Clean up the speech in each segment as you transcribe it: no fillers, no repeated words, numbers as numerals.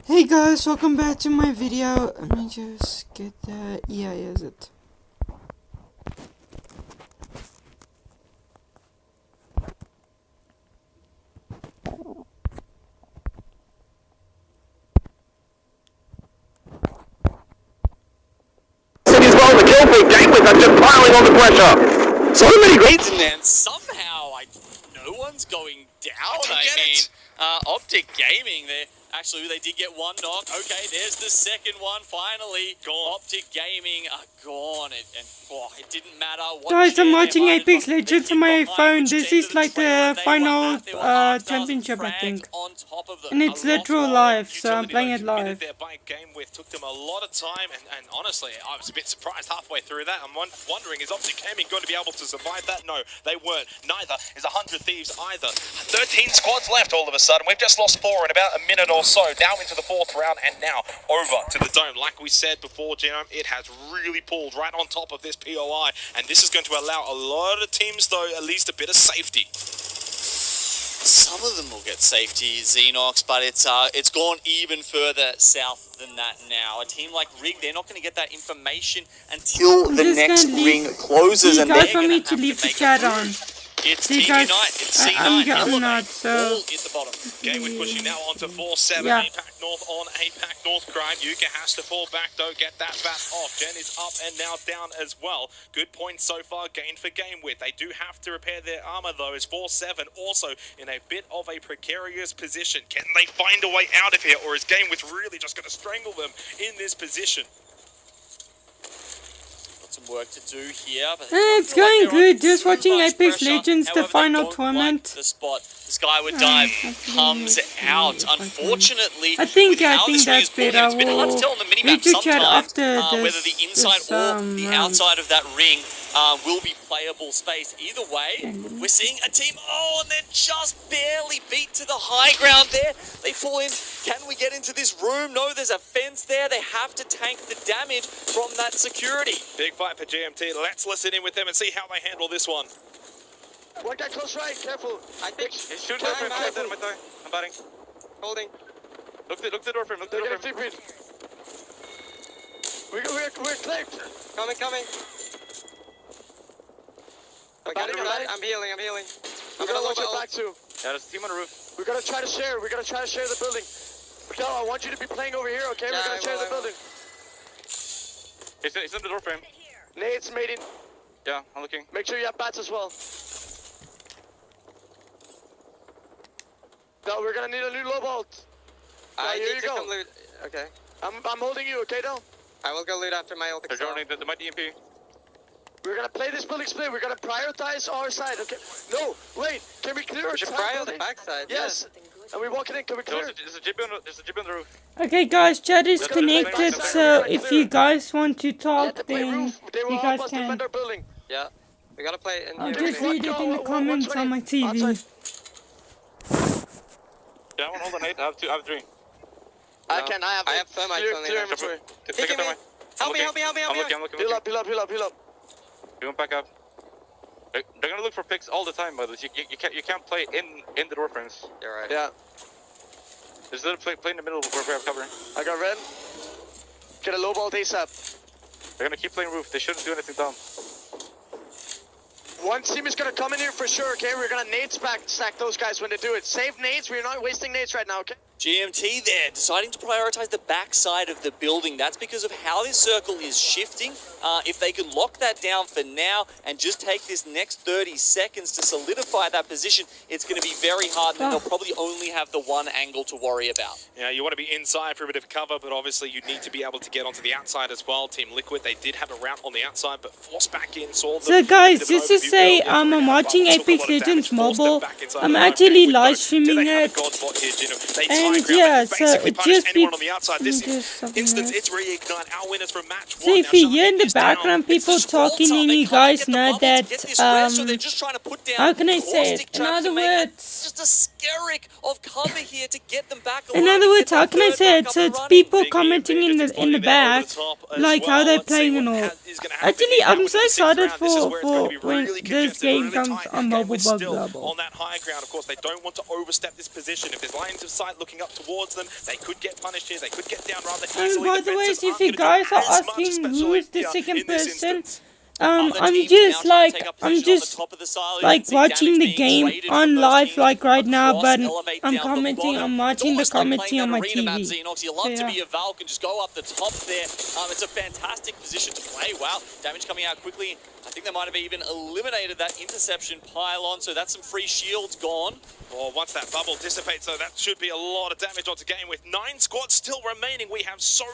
Hey guys, welcome back to my video. Let me just get that. Yeah, is it? As well, the kill feed game with just piling on the pressure. So many great. And then somehow, no one's going down. Optic Gaming, they did get one knock. Okay, there's the second one. Finally, Optic Gaming are gone. It didn't matter what. Guys, I'm watching Apex Legends on my phone. This is like the final championship, I think. And it's literal live, so I'm playing it live. Took them a lot of time, and honestly, I was a bit surprised halfway through that. I'm wondering, is Optic Gaming going to be able to survive that? No, they weren't. Neither is 100 Thieves either. 13 squads left all of a sudden. We've just lost 4 in about a minute or so. Now into the 4th round, and now over to the Dome. Like we said before, Genome, it has really pulled right on top of this POI, and this is going to allow a lot of teams, though, at least a bit of safety. Some of them will get safety, Xenox, but it's gone even further south than that now. A team like Rig, they're not going to get that information until the next ring closes, and they're going to leave the chat on. It's TV Night, it's C9, I'm getting that, so... All at the bottom. Gamewood pushing now onto 4-7, yeah. APAC North on APAC North crime. Yuka has to fall back though, get that bat off. Gen is up and now down as well. Good points so far gained for Gamewood. They do have to repair their armor though, as 4-7 also in a bit of a precarious position. Can they find a way out of here, or is Gamewood really just going to strangle them in this position? Some work to do here, but it's going good. Just watching Apex Legends, the final tournament. The spot, the Skyward Dive comes out. Unfortunately, I think that's better. It's been hard to tell on the minimap sometimes whether the inside or the outside of that ring will be playable space. Either way, we're seeing a team. Oh, and they're just barely beat to the high ground there. They fall in. Can we get into this room? No, there's a fence there. They have to tank the damage from that security. Big fight for GMT. Let's listen in with them and see how they handle this one. One guy close right, careful. I think he's shooting door frame. I'm batting. Holding. Look the door frame. Look the door frame. We're clipped. Coming. I'm healing. We're gonna watch your back too. Yeah, there's a team on the roof. We're gonna try to share the building. Miguel, I want you to be playing over here, okay? Yeah, we're gonna share the building. He's in the door frame. Nate's mating. Yeah, I'm looking. Make sure you have bats as well. No, we're gonna need a new low vault. Here you go. Loot. Okay. I'm holding you, okay, though? I will go loot after my ult. They're joining my DMP. We're gonna play this building split. We're gonna prioritize our side, okay? No, wait. Can we clear our side? Prioritize the backside. Yes. And we walk it in. Can we clear? There's a jeep on the roof. Okay, guys, chat is connected, so if you guys want to talk, then you guys can. Yeah, we gotta play in I'll just read it in the comments on my TV. Yeah, I want to hold an 8. I have 3. I have thermite on inventory. Take a thermite. Help me. I'm looking. Heal up. We went back up. They're gonna look for picks all the time, brothers. You can't play in the door frames. You're right. Yeah. There's a little play in the middle where we have cover. I got red. Get a low ball ASAP. They're gonna keep playing roof. They shouldn't do anything dumb. One team is gonna come in here for sure, okay? We're gonna nades stack those guys when they do it. Save nades. We're not wasting nades right now, okay? GMT there, deciding to prioritize the backside of the building. That's because of how this circle is shifting. If they can lock that down for now and just take this next 30 seconds to solidify that position, it's going to be very hard, and they'll probably only have the one angle to worry about. Yeah, you want to be inside for a bit of cover, but obviously you need to be able to get onto the outside as well. Team Liquid, they did have a route on the outside, but forced back in, saw them. So guys, just to say, I'm watching Apex Legends Mobile. I'm actually live streaming it. And yeah, so it just be instance, it's reignite our winners from match 1. So if you hear in the background people talking and you guys know that, how can I say it? In other words, just a skerrick of cover here to get them back. In other words, how can I say it? So it's people commenting in the back, like how they're playing and all. Actually, I'm so excited for when this game comes on Mobile Bug Global. On that high ground, of course, they don't want to overstep this position. If there's lines of sight looking up towards them, they could get punished here. They could get down rather And easily. by the way, Defensive if you aren't gonna guys do are as much asking special who is the here second in this person, instance. I'm just watching the game on live like right now, but I'm commenting, I'm watching the commentary on my TV. You'll love to be a Valk and just go up the top there. It's a fantastic position to play. Wow, damage coming out quickly. I think they might have even eliminated that interception pylon, so that's some free shields gone. Well, once that bubble dissipates, though, that should be a lot of damage onto game. With 9 squads still remaining, we have so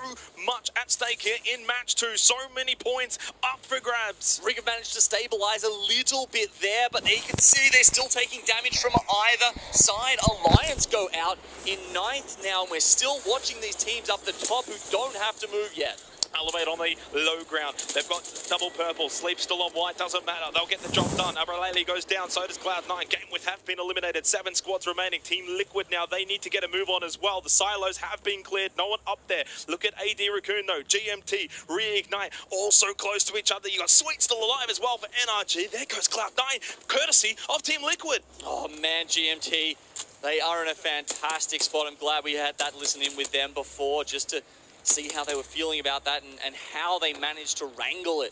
much at stake here in match 2. So many points up for grabs. Rig have managed to stabilize a little bit there, but you can see they're still taking damage from either side. Alliance go out in 9th now, and we're still watching these teams up the top who don't have to move yet. Elevate on the low ground. They've got double purple. Sleep still on white. Doesn't matter. They'll get the job done. Abraleli goes down. So does Cloud9. Game with have been eliminated. 7 squads remaining. Team Liquid now. They need to get a move on as well. The silos have been cleared. No one up there. Look at AD Raccoon though. GMT, Reignite, all so close to each other. You got Sweet still alive as well for NRG. There goes Cloud9, courtesy of Team Liquid. Oh man, GMT. They are in a fantastic spot. I'm glad we had that listen in with them before just to see how they were feeling about that and how they managed to wrangle it.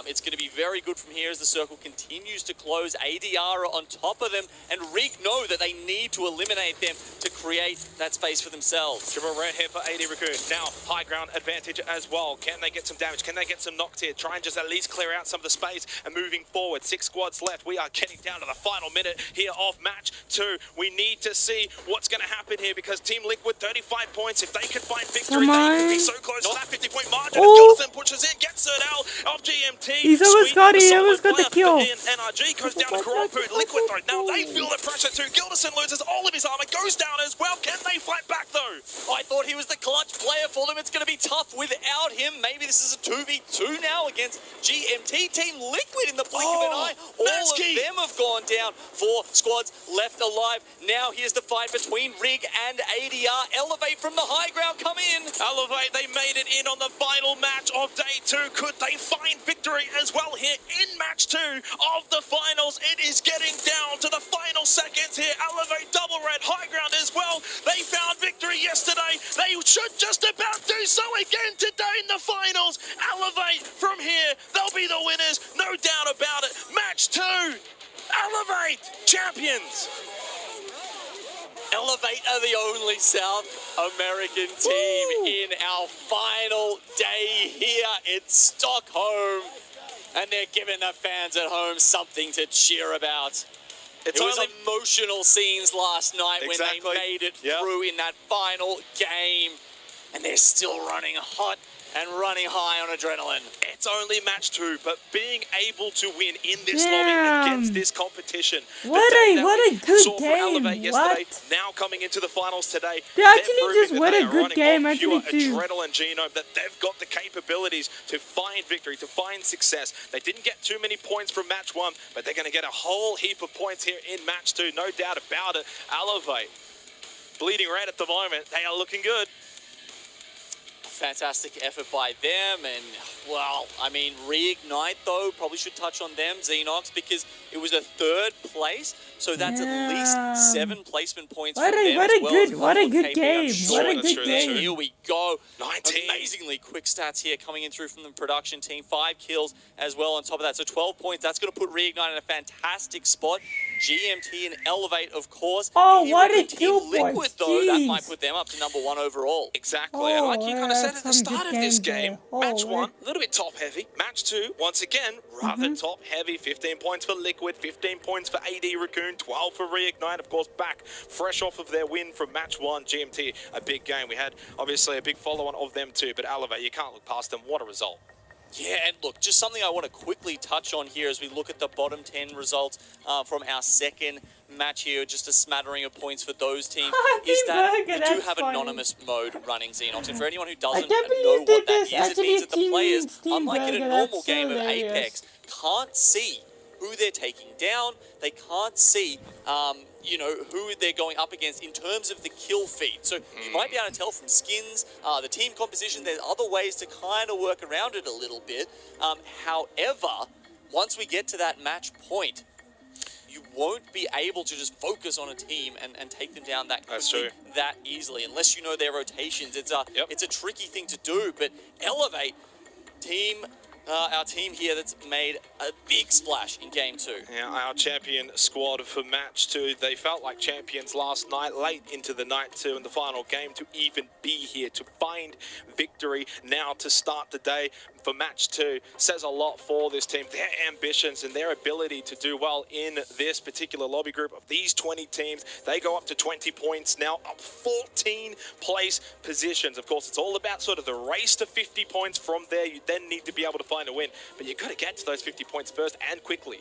It's going to be very good from here as the circle continues to close. ADR on top of them, and Rig know that they need to eliminate them to create that space for themselves. Triple red here for AD Raccoon. Now, high ground advantage as well. Can they get some damage? Can they get some knocked here? Try and just at least clear out some of the space and moving forward. 6 squads left. We are getting down to the final minute here of match 2. We need to see what's going to happen here because Team Liquid, 35 points. If they can find victory, they could be so close to that 50-point margin. Oh. Jonathan pushes in, gets it out of GMT. He's almost got it. He almost got the kill. NRG goes down to Karampu. Liquid though. Now they feel the pressure too. Gilderson loses all of his armor. Goes down as well. Can they fight back though? I thought he was the clutch player for them. It's going to be tough without him. Maybe this is a 2v2 now against GMT. Team Liquid in the blink of an eye. All of them have gone down. 4 squads left alive. Now here's the fight between Rig and ADR. Elevate from the high ground. Come in. Elevate. They made it in on the final match of day 2. Could they find victory as well here in match 2 of the finals? It is getting down to the final seconds here. Elevate double red high ground as well. They found victory yesterday. They should just about do so again today in the finals. Elevate from here. They'll be the winners. No doubt about it. Match 2. Elevate champions. Elevate are the only South American team in our final day here in Stockholm. And they're giving the fans at home something to cheer about. It was emotional scenes last night when they made it through in that final game. And they're still running hot and running high on adrenaline. It's only match 2, but being able to win in this lobby against this competition. What a good game. Now coming into the finals today. They actually just what a good game actually too. Adrenaline genome that they've got the capabilities to find victory, to find success. They didn't get too many points from match 1, but they're going to get a whole heap of points here in match 2. No doubt about it. Elevate, bleeding red at the moment. They are looking good. Fantastic effort by them, and well, I mean, Reignite though, probably should touch on them, Xenox, because it was a 3rd place, so that's at least 7 placement points for them. What a good game. What a good game. Here we go. 19. Amazingly quick stats here coming in through from the production team. 5 kills as well on top of that, so 12 points. That's going to put Reignite in a fantastic spot. GMT and Elevate, of course. Oh, what a kill Liquid, point. though, that might put them up to number 1 overall. Exactly, and like you kind of said at the start of this game, match 1, a little bit top-heavy. Match 2, once again, rather top-heavy. 15 points for Liquid, 15 points for AD Raccoon, 12 for Reignite, of course, back fresh off of their win from match 1. GMT, a big game. We had, obviously, a big follow-on of them too, but Elevate, you can't look past them. What a result. Yeah, and look, just something I want to quickly touch on here as we look at the bottom 10 results from our second match here, just a smattering of points for those teams, is that we do have anonymous mode running, Xenox. And for anyone who doesn't know what that is, it means that the players, unlike in a normal game of Apex, can't see who they're taking down. They can't see, you know, who they're going up against in terms of the kill feed. So you might be able to tell from skins, the team composition, there's other ways to kind of work around it a little bit. However, once we get to that match point, you won't be able to just focus on a team and take them down that quickly, that easily, unless you know their rotations. It's a tricky thing to do, but Elevate team, our team here that's made a big splash in Game 2. Yeah, our champion squad for match 2, they felt like champions last night, late into the night 2 in the final game, to even be here, to find victory now to start the day for match 2 says a lot for this team. Their ambitions and their ability to do well in this particular lobby group of these 20 teams. They go up to 20 points now, up 14 place positions. Of course, it's all about sort of the race to 50 points. From there, you then need to be able to find a win, but you've got to get to those 50 points first and quickly.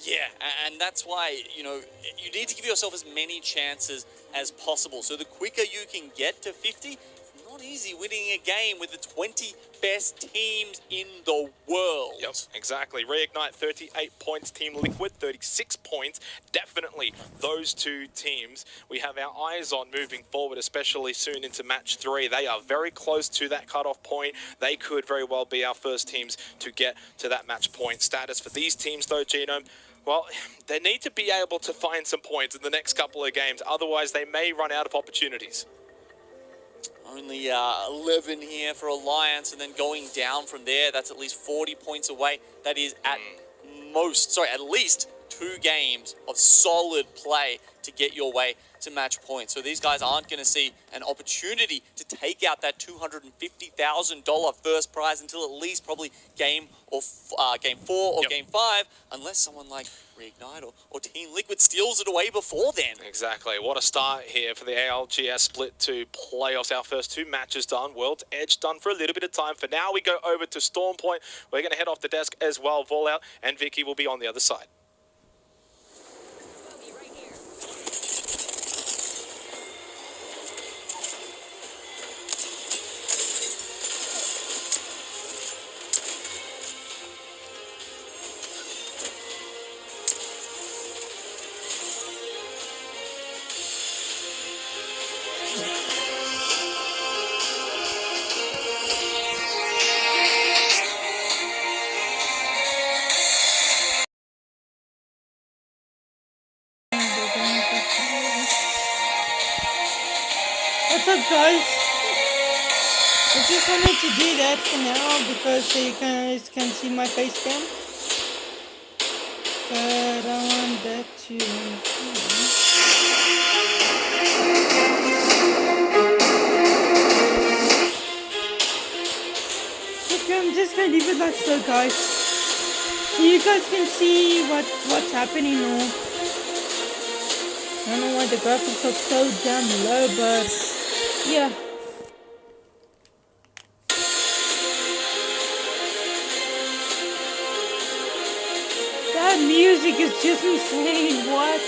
Yeah, and that's why, you know, you need to give yourself as many chances as possible. So the quicker you can get to 50, it's not easy winning a game with the 20 best teams in the world. Yep, exactly. Reignite 38 points, Team Liquid 36 points. Definitely those two teams we have our eyes on moving forward, especially soon into match 3. They are very close to that cutoff point. They could very well be our first teams to get to that match point status. For these teams though, Genome, well, they need to be able to find some points in the next couple of games. Otherwise, they may run out of opportunities. Only 11 here for Alliance, and then going down from there, that's at least 40 points away. That is at least 2 games of solid play to get your way to match point. So these guys aren't going to see an opportunity to take out that $250,000 first prize until at least probably game 4 or game 5, unless someone like Reignite or Team Liquid steals it away before then. Exactly. What a start here for the ALGS split to playoffs. Our first 2 matches done. World's Edge done for a little bit of time. For now, we go over to Storm Point. We're going to head off the desk as well. Fallout and Vicky will be on the other side. What's up, guys? I just wanted to do that for now because so you guys can see my face cam. But I want that to... Okay, I'm just gonna leave it like so, guys. So you guys can see what's happening now. I don't know why the graphics are so damn low, but yeah. That music is just insane, what?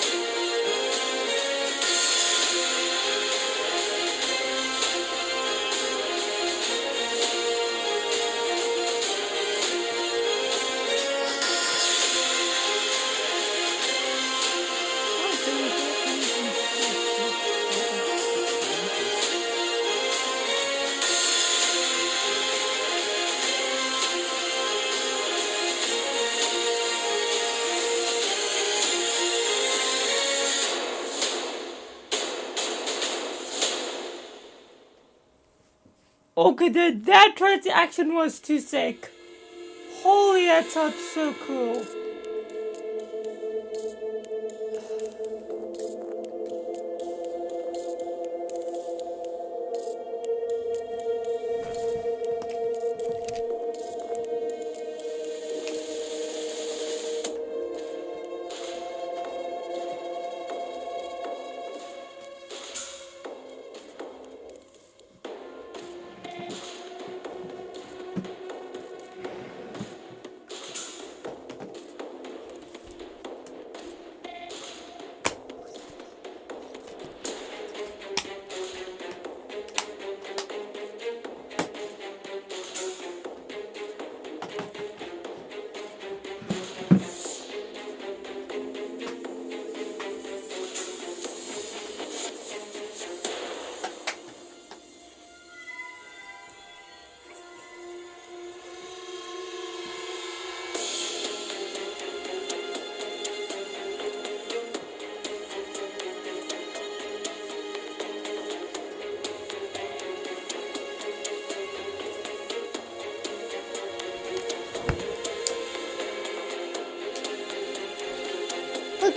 Okay, that transaction was too sick. Holy, that sounds so cool.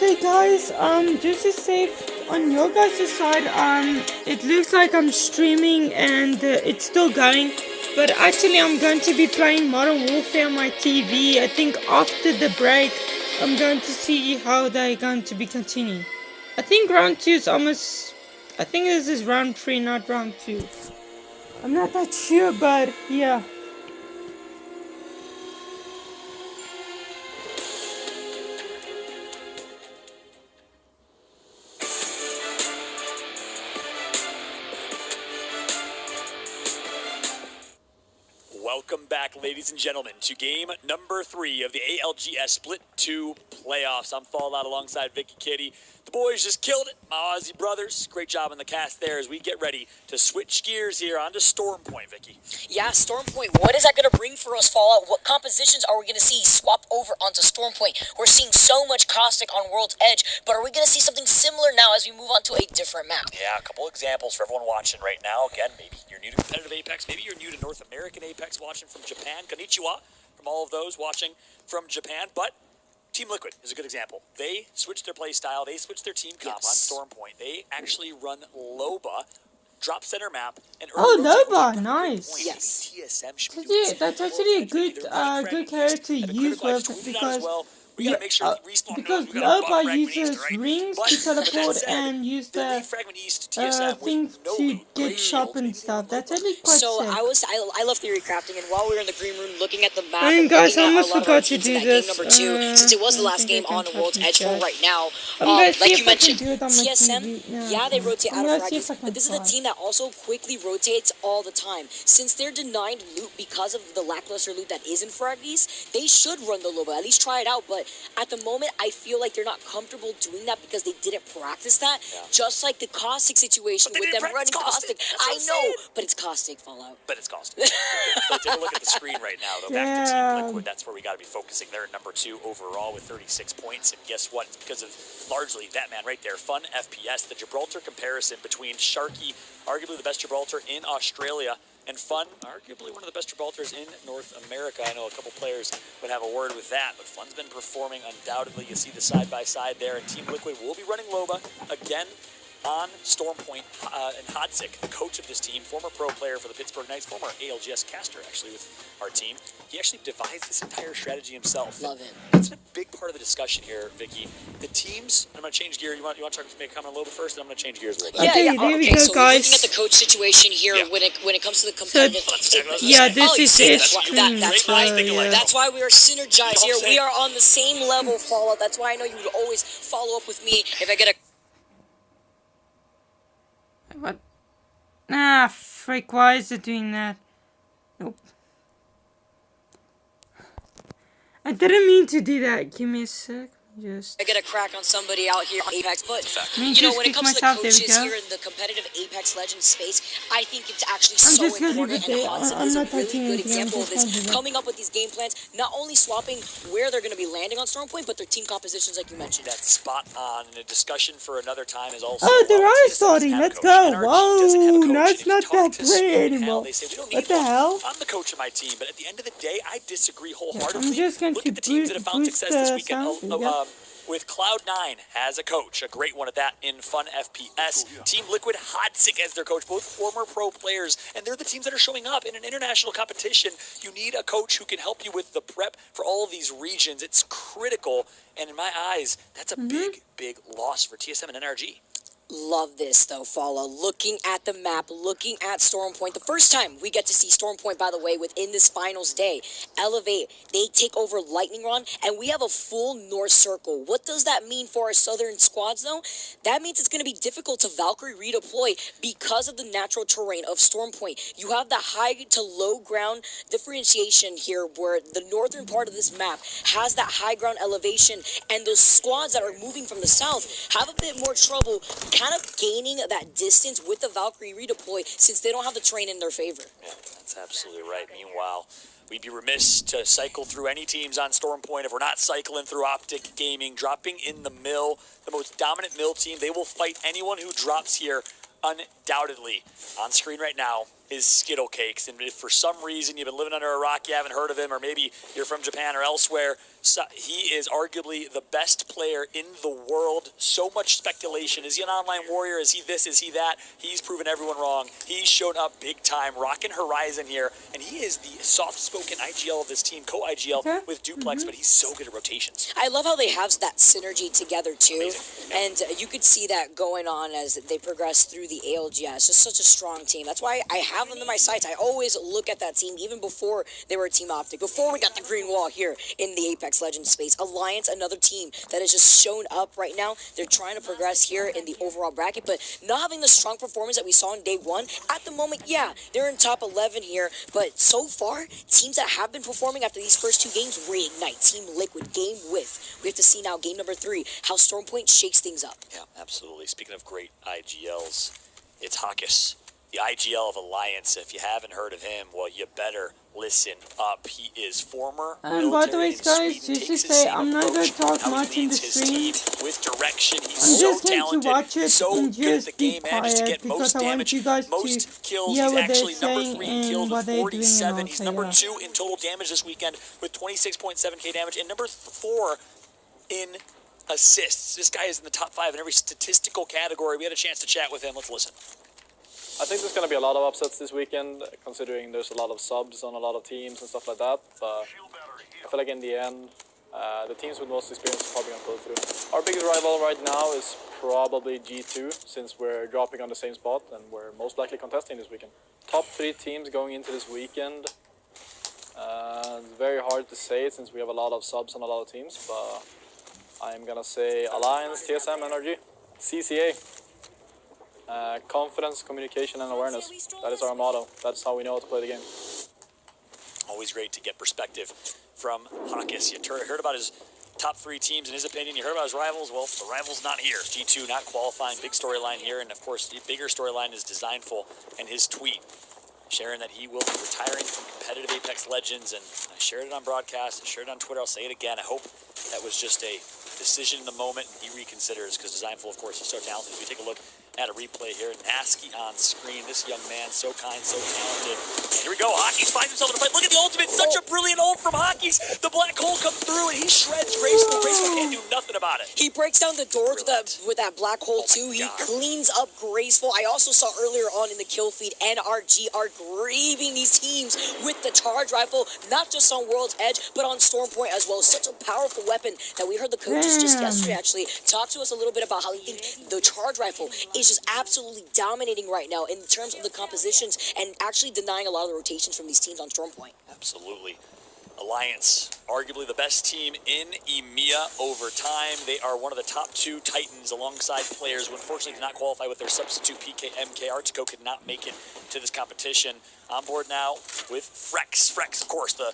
Okay, guys. Just to safe on your guys' side. It looks like I'm streaming and it's still going. But actually, I'm going to be playing Modern Warfare on my TV. I think after the break, I'm going to see how they're going to be continuing. I think round 2 is almost... I think this is round 3, not round 2. I'm not that sure, but yeah. Welcome back, ladies and gentlemen, to game number 3 of the ALGS Split 2 playoffs. I'm Fallout alongside Vicky Kitty. The boys just killed it, my Aussie brothers. Great job in the cast there as we get ready to switch gears here onto Stormpoint, Vicky. Yeah, Stormpoint, what is that going to bring for us, Fallout? What compositions are we going to see swap over onto Stormpoint? We're seeing so much Caustic on World's Edge, but are we going to see something similar now as we move on to a different map? Yeah, a couple examples for everyone watching right now. Again, maybe you're new to competitive Apex, maybe you're new to North American Apex watching from Japan. Konnichiwa from all of those watching from Japan, but Team Liquid is a good example. They switched their play style. They switched their team comp on Stormpoint. They actually run Loba, drop center map, and Loba, nice. Yes. TSM should be Yeah, that's actually a good good character to use with because we gotta make sure Respawn because knows we gotta buff Loba Fragment uses East, right? rings But to with that teleport said, and use they the leave Fragment East to TSM things with no to loot. get Great shop and opening stuff. for That's Loba. actually quite So sick. I love theory crafting, and while we were in the green room looking at the map, And and guys, looking I at almost a lot of our forgot to teams in do that this. game number 2, since it was the I last think game I on can World's copy Edge for that. right now, I'm gonna like see you if I can mentioned, do it on my TSM, TV. yeah, they rotate I'm out gonna of see if I fragments, can but this is a find. team that also quickly rotates all the time. Since they're denied loot because of the lackluster loot that is in Fraggies, they should run the Loba, at least try it out, but at the moment, I feel like they're not comfortable doing that because they didn't practice that, just like the Caustic situation But they with didn't them practice running Caustic. Caustic. That's what I I'm know, saying. but it's Caustic, Fallout. But it's Caustic. So take a look at the screen right now, though. Back to Team Liquid. That's where we got to be focusing. They're at number 2 overall with 36 points. And guess what? It's because of largely that man right there. Fun FPS. The Gibraltar comparison between Sharky, arguably the best Gibraltar in Australia, and Fun, arguably one of the best Gibraltars in North America. I know a couple players would have a word with that, but Fun's been performing undoubtedly. You see the side-by-side there, and Team Liquid will be running Loba again on Stormpoint, and Hodzic, the coach of this team, former pro player for the Pittsburgh Knights, former ALGS caster actually with our team. He actually devised this entire strategy himself. Love it. That's a big part of the discussion here, Vicky. The teams, I'm going to change gear. You want to make a comment a little bit first, and I'm going to change gears a little bit. Okay, there we go, so guys. looking at the coach situation here, when it comes to the competitive, yeah, this is it. That's why we are synergized here. You know what I'm We are on the same level, Fallout. That's why I know you would always follow up with me if I get a. What? Ah, freak, why is it doing that? Nope. I didn't mean to do that. Give me a sec. Just. I get a crack on somebody out here on Apex, but Me you know just when it kick comes to the myself, there we coaches go. here in the competitive Apex Legends space, I think it's actually I'm so just gonna leave important, it and there. Hudson I'm is a not really touching good anything. I'm example of just this. gonna do that. Coming up with these game plans, not only swapping where they're going to be landing on Stormpoint, but their team compositions, like you mentioned. That's spot on, and a discussion for another time is also. Oh, they're TSM already doesn't starting. have a Let's coach. go. NRG doesn't have a Whoa, coach. no, And it's if you not talk that to great Smoke and anymore. Hal, they say, we don't What need the one. hell? I'm the coach of my team, but at the end of the day, I disagree wholeheartedly. I'm just going Look to at the teams that have found boost success this the weekend. sound. There you go. With Cloud9 as a coach, a great one at that in Fun FPS. Team Liquid, Hodzic as their coach, both former pro players, and they're the teams that are showing up in an international competition. You need a coach who can help you with the prep for all of these regions. It's critical, and in my eyes, that's a big, big loss for TSM and NRG. Love this, though, Follow. Looking at the map, looking at Stormpoint. The first time we get to see Stormpoint, by the way, within this finals day. Elevate, they take over Lightning Run, and we have a full North Circle. What does that mean for our southern squads, though? That means it's going to be difficult to Valkyrie redeploy because of the natural terrain of Stormpoint. You have the high to low ground differentiation here, where the northern part of this map has that high ground elevation, and those squads that are moving from the south have a bit more trouble kind of gaining that distance with the Valkyrie redeploy since they don't have the terrain in their favor. Yeah, that's absolutely right. Meanwhile, we'd be remiss to cycle through any teams on Stormpoint if we're not cycling through Optic Gaming, dropping in the mill, the most dominant mill team. They will fight anyone who drops here undoubtedly on screen right now is Skittle Cakes. And if for some reason you've been living under a rock, you haven't heard of him, or maybe you're from Japan or elsewhere, so he is arguably the best player in the world. So much speculation. Is he an online warrior? Is he this? Is he that? He's proven everyone wrong. He's shown up big time, rocking Horizon here, and he is the soft-spoken IGL of this team, co-IGL with Duplex, but he's so good at rotations. I love how they have that synergy together too. Amazing. Yeah. And you could see that going on as they progress through the ALGS. Just such a strong team. That's why I have them in my sights. I always look at that team even before they were Team Optic, before we got the green wall here in the Apex Legends space. Alliance, another team that has just shown up right now. They're trying to progress here in the overall bracket, but not having the strong performance that we saw in day one. At the moment, yeah, they're in top 11 here, but so far, teams that have been performing after these first two games, Reignite, Team Liquid, Game With. We have to see now game number 3, how Stormpoint shakes things up. Yeah, absolutely. Speaking of great IGLs, it's Hawkus, the IGL of Alliance. If you haven't heard of him, well, you better listen up. He is former And by the way, military in guys, Sweden, just to takes his say, same I'm not going to approach, talk how he much in the leads his stream. team with direction. He's I'm so just going to talented, watch it so and good at just the be game, manages to quiet get most because I want damage, you guys most to kills. hear He's what they're actually number saying 3 and killed what with they're doing and 47. He's also, number yeah. 2 in total damage this weekend with 26.7k damage, and number 4 in assists. This guy is in the top 5 in every statistical category. We had a chance to chat with him. Let's listen. I think there's going to be a lot of upsets this weekend, considering there's a lot of subs on a lot of teams and stuff like that. But I feel like in the end, the teams with most experience are probably going to pull through. Our biggest rival right now is probably G2, since we're dropping on the same spot and we're most likely contesting this weekend. Top 3 teams going into this weekend. It's very hard to say it since we have a lot of subs on a lot of teams, but I'm going to say Alliance, TSM, NRG, CCA. Confidence, communication, and awareness. That is our motto. That's how we know how to play the game. Always great to get perspective from Hawkus. You heard about his top 3 teams in his opinion. You heard about his rivals. Well, the rival's not here. G2 not qualifying. Big storyline here. And, of course, the bigger storyline is Designful and his tweet sharing that he will be retiring from competitive Apex Legends. And I shared it on broadcast. I shared it on Twitter. I'll say it again. I hope that was just a decision in the moment and he reconsiders, because Designful, of course, is so talented. If we take a look at a replay here, Nasky on screen. This young man, so kind, so talented. And here we go. Hawkus finds himself in the fight. Look at the ultimate. Such a brilliant ult from Hawkus. The black hole comes through and he shreds Graceful. Graceful can't do nothing about it. He breaks down the doors with that black hole too. He cleans up Graceful. I also saw earlier on in the kill feed, NRG are grieving these teams with the charge rifle, not just on World's Edge, but on Stormpoint as well. Such a powerful weapon that we heard the coaches just yesterday actually talk to us a little bit about how they think the charge rifle is just absolutely dominating right now in terms of the compositions and actually denying a lot of the rotations from these teams on Stormpoint. Absolutely. Alliance, arguably the best team in EMEA over time. They are one of the top 2 Titans alongside players who unfortunately did not qualify with their substitute PKMK. Artico could not make it to this competition. On board now with Frex. Frex, of course, the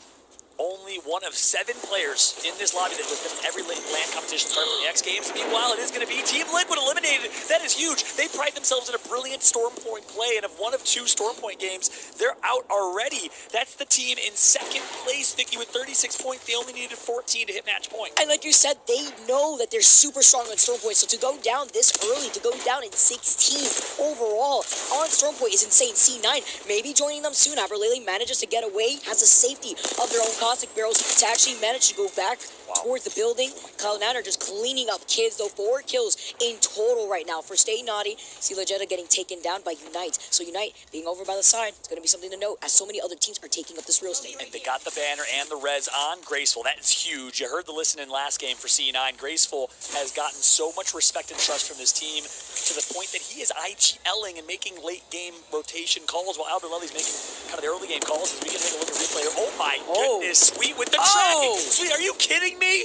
only one of 7 players in this lobby that has been in every LAN competition starting from the X Games. Meanwhile, it is going to be Team Liquid eliminated. That is huge. They pride themselves in a brilliant Stormpoint play, and of one of 2 Stormpoint games, they're out already. That's the team in 2nd place, Vicky, with 36 points. They only needed 14 to hit match point. And like you said, they know that they're super strong on Stormpoint, so to go down this early, to go down in 16 overall on Stormpoint is insane. C9 maybe joining them soon after Lele manages to get away, has the safety of their own caustic barrels to actually manage to go back towards the building. Cloud9 are just cleaning up kids, though. 4 kills in total right now for Stay Naughty. See Legenda getting taken down by Unite. So Unite being over by the side, it's going to be something to note as so many other teams are taking up this real estate. And they got the banner and the res on Graceful. That is huge. You heard the listen in last game for C9. Graceful has gotten so much respect and trust from this team to the point that he is IGLing and making late game rotation calls while Albert Lely's making kind of the early game calls. As we can take a look at replay. Oh my goodness, Sweet with the tracking. Sweet, are you kidding me?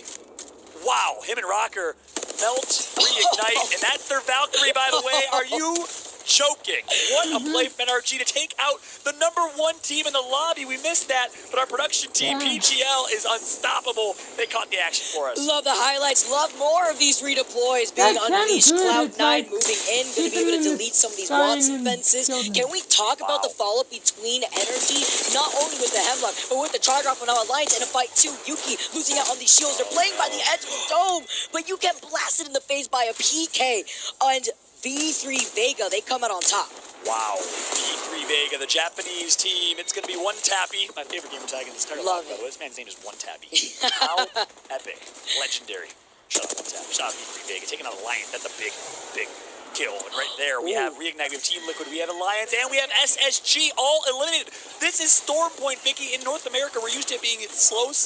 Wow, him and Rocker melt, reignite, and that's their Valkyrie, by the way. Are you joking? What a play from NRG to take out the #1 team in the lobby. We missed that, but our production team, PGL, is unstoppable. They caught the action for us. Love the highlights. Love more of these redeploys being unleashed. Cloud9 like moving in, going to be able to delete some of these Watson fences. Can we talk about the follow-up between Energy, not only with the Hemlock, but with the charge off on our Alliance in a fight too? Yuki losing out on these shields. They're playing by the edge of the dome, but you get blasted in the face by a PK. And V3 Vega, they come out on top. Wow. V3 Vega, the Japanese team. It's going to be One Tappy. My favorite gamer tag in this entire Love life, by it. the way. This man's name is One Tappy. How epic. Legendary. Shut up, One Tappy. Shut up, V3 Vega. Taking on Alliance. That's a big, big kill. And right there, we have Reignite, we have Team Liquid, we have Alliance, and we have SSG all eliminated. This is Storm Point, Vicky. In North America, we're used to it being slow. 7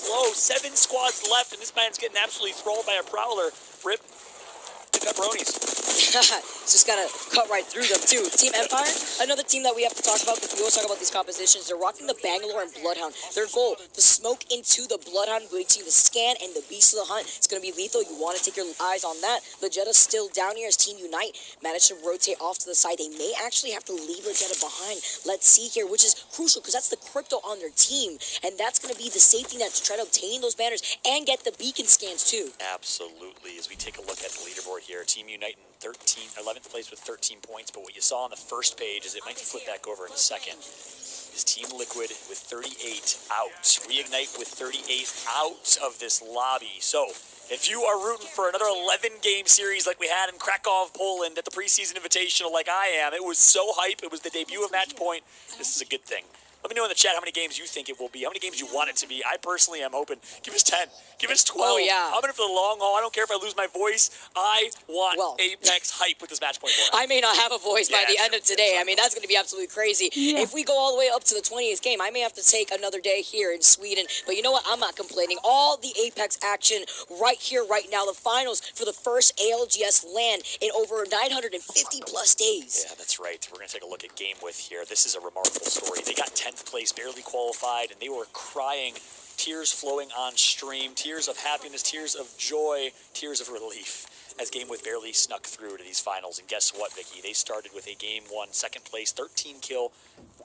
squads left, and this man's getting absolutely thralled by a Prowler. Rip the pepperonis. Just gotta cut right through them too. Team Empire, another team that we have to talk about because we always talk about these compositions. They're rocking the Bangalore and Bloodhound. Their goal, to smoke into the Bloodhound between the Scan and the Beast of the Hunt. It's gonna be lethal. You want to take your eyes on that. Legetta still down here as Team Unite managed to rotate off to the side. They may actually have to leave Legetta behind. Let's see here, which is crucial because that's the crypto on their team, and that's gonna be the safety net to try to obtain those banners and get the beacon scans too. Absolutely. As we take a look at the leaderboard here, Team Unite in 11th place with 13 points, but what you saw on the first page is it might flip back over in a second. Is Team Liquid with 38 out. Reignite with 38 out of this lobby. So, if you are rooting for another 11-game series like we had in Krakow, Poland at the preseason invitational like I am, it was so hype. It was the debut of Matchpoint. This is a good thing. Let me know in the chat how many games you think it will be, how many games you want it to be. I personally am hoping, give us 10, give us 12. Oh, yeah. I'm in it for the long haul. I don't care if I lose my voice. I want Apex hype with this Matchpoint board. I may not have a voice by the end of today. I mean, that's going to be absolutely crazy. Yeah. If we go all the way up to the 20th game, I may have to take another day here in Sweden. But you know what? I'm not complaining. All the Apex action right here, right now. The finals for the first ALGS LAN in over 950 plus days. Yeah, that's right. We're going to take a look at GameWith here. This is a remarkable story. They got 10th place, barely qualified, and they were crying, tears flowing on stream, tears of happiness, tears of joy, tears of relief, as GameWith barely snuck through to these finals. And guess what, Vicky? They started with a game 1, second place, 13-kill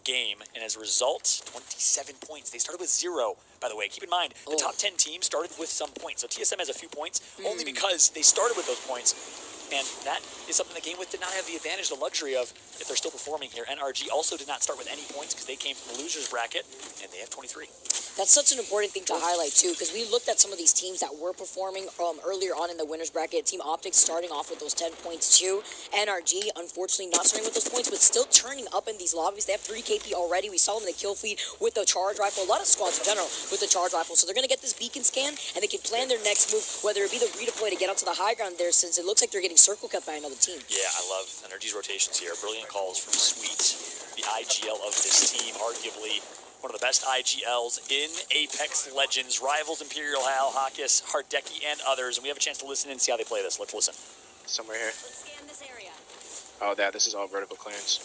game, and as a result, 27 points. They started with 0, by the way. Keep in mind, the top 10 teams started with some points. So TSM has a few points, only because they started with those points. And that is something that GameWith did not have the advantage, the luxury of, if they're still performing here. NRG also did not start with any points because they came from the losers bracket, and they have 23. That's such an important thing to highlight, too, because we looked at some of these teams that were performing earlier on in the winners bracket. Team Optics starting off with those 10 points, too. NRG, unfortunately, not starting with those points, but still turning up in these lobbies. They have 3 KP already. We saw them in the kill feed with the charge rifle. A lot of squads in general with the charge rifle. So they're going to get this beacon scan, and they can plan their next move, whether it be the redeploy to get onto the high ground there, since it looks like they're getting circle cut by another team. Yeah, I love NRG's rotations here. Brilliant calls from Sweet, the IGL of this team, arguably one of the best IGLs in Apex Legends, rivals Imperial Hal, Hawkus, Hardeki, and others. And we have a chance to listen and see how they play this. Let's listen. Somewhere here. Let's scan this area. Oh, this is all vertical clearance.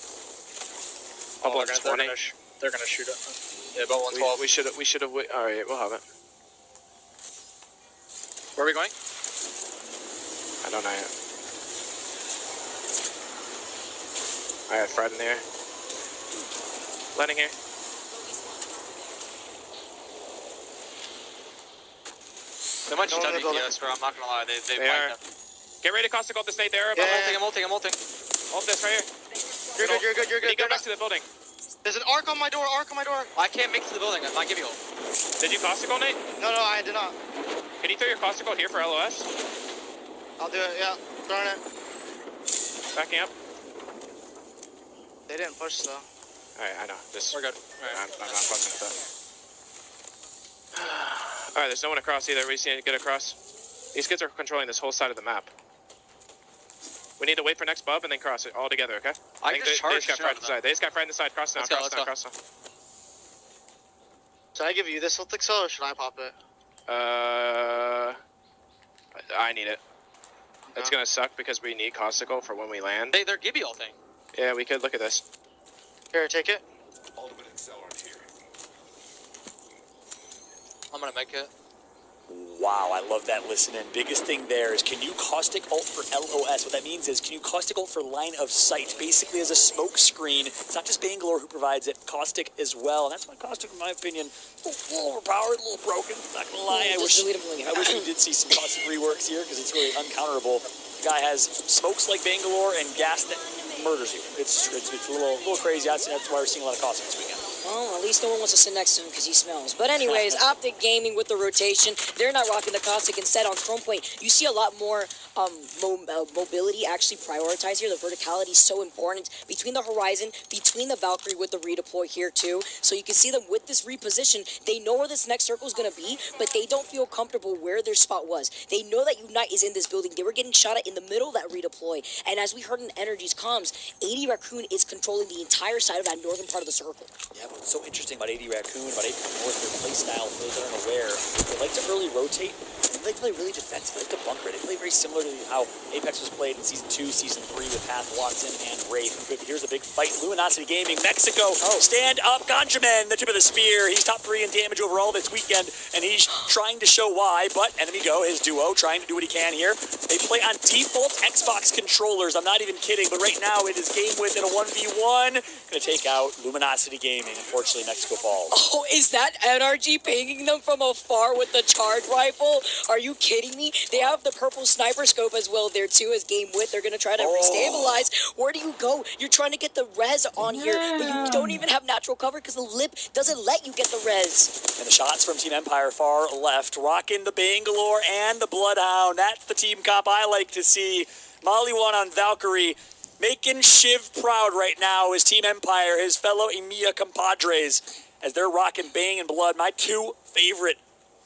They're gonna shoot it. Yeah, about 112. We should have. All right, we'll have it. Where are we going? I don't know yet. I have Fred in there. Landing here. They might shoot that DPS, bro. I'm not gonna lie. They are. them. Get ready to Caustic ult this nade there. I'm ulting. Ult this right here. You're good. Can you go back to the building? There's an arc on my door. I can't make it to the building. I might give you ult. Did you Caustic ult, Nate? No, I did not. Can you throw your Caustic ult here for LOS? I'll do it, yeah. Throwing it. Backing up. They didn't push, though. Alright, I know. We're good. I'm not fucking with that. Alright, there's no one across either. We just need to get across. These kids are controlling this whole side of the map. We need to wait for next bub and then cross it all together, okay? I just charged. They just got fried inside. They just got fried inside. Cross now, cross now. Should I give you this ult Excel or should I pop it? I need it. It's gonna suck because we need Caustic ult for when we land. They're Gibby ulting. Yeah, we could look at this. Here, take it. I'm gonna make it. Wow, I love that listening. Biggest thing there is, can you Caustic ult for LOS? What that means is, can you Caustic ult for line of sight? Basically as a smoke screen. It's not just Bangalore who provides it, Caustic as well. And that's why Caustic, in my opinion, a little overpowered, a little broken. Not gonna lie, I wish we did see some Caustic reworks here, because it's really uncounterable. The guy has smokes like Bangalore and gas that murders you. It's a little crazy. That's why we're seeing a lot of Caustic this weekend. Well, at least no one wants to sit next to him because he smells. But anyways, Optic Gaming with the rotation. They're not rocking the Caustic. Instead, on Storm Point, you see a lot more mobility actually prioritized here. The verticality is so important between the Horizon, between the Valkyrie with the redeploy here too. So you can see them with this reposition. They know where this next circle is going to be, but they don't feel comfortable where their spot was. They know that Unite is in this building. They were getting shot at in the middle of that redeploy. And as we heard in Energy's comms, 80 Raccoon is controlling the entire side of that northern part of the circle. Yeah, what's so interesting about 80 Raccoon, about 80 North, their play style, for those that aren't aware, they like to early rotate, and they play really defensive. They like to bunker it. They play very similar to how Apex was played in Season 2, Season 3 with Path, Watson, and Wraith. Here's a big fight. Luminosity Gaming, Mexico, stand up. Ganjamin, the tip of the spear. He's top 3 in damage overall this weekend, and he's trying to show why, but Enemy Go, his duo, trying to do what he can here. They play on default Xbox controllers. I'm not even kidding, but right now it is game with in a 1v1. Gonna take out Luminosity Gaming. Unfortunately, Mexico falls. Oh, is that NRG pinging them from afar with the charge rifle? Are you kidding me? They have the purple sniper scope as well there too as game with. They're gonna try to restabilize. Where do you go? You're trying to get the res on here, but you don't even have natural cover because the lip doesn't let you get the res. And the shots from Team Empire far left, rocking the Bangalore and the Bloodhound. That's the team comp I like to see. Molly 1 on Valkyrie. Making Shiv proud right now is Team Empire, his fellow EMEA compadres, as they're rocking Bang and Blood. My 2 favorite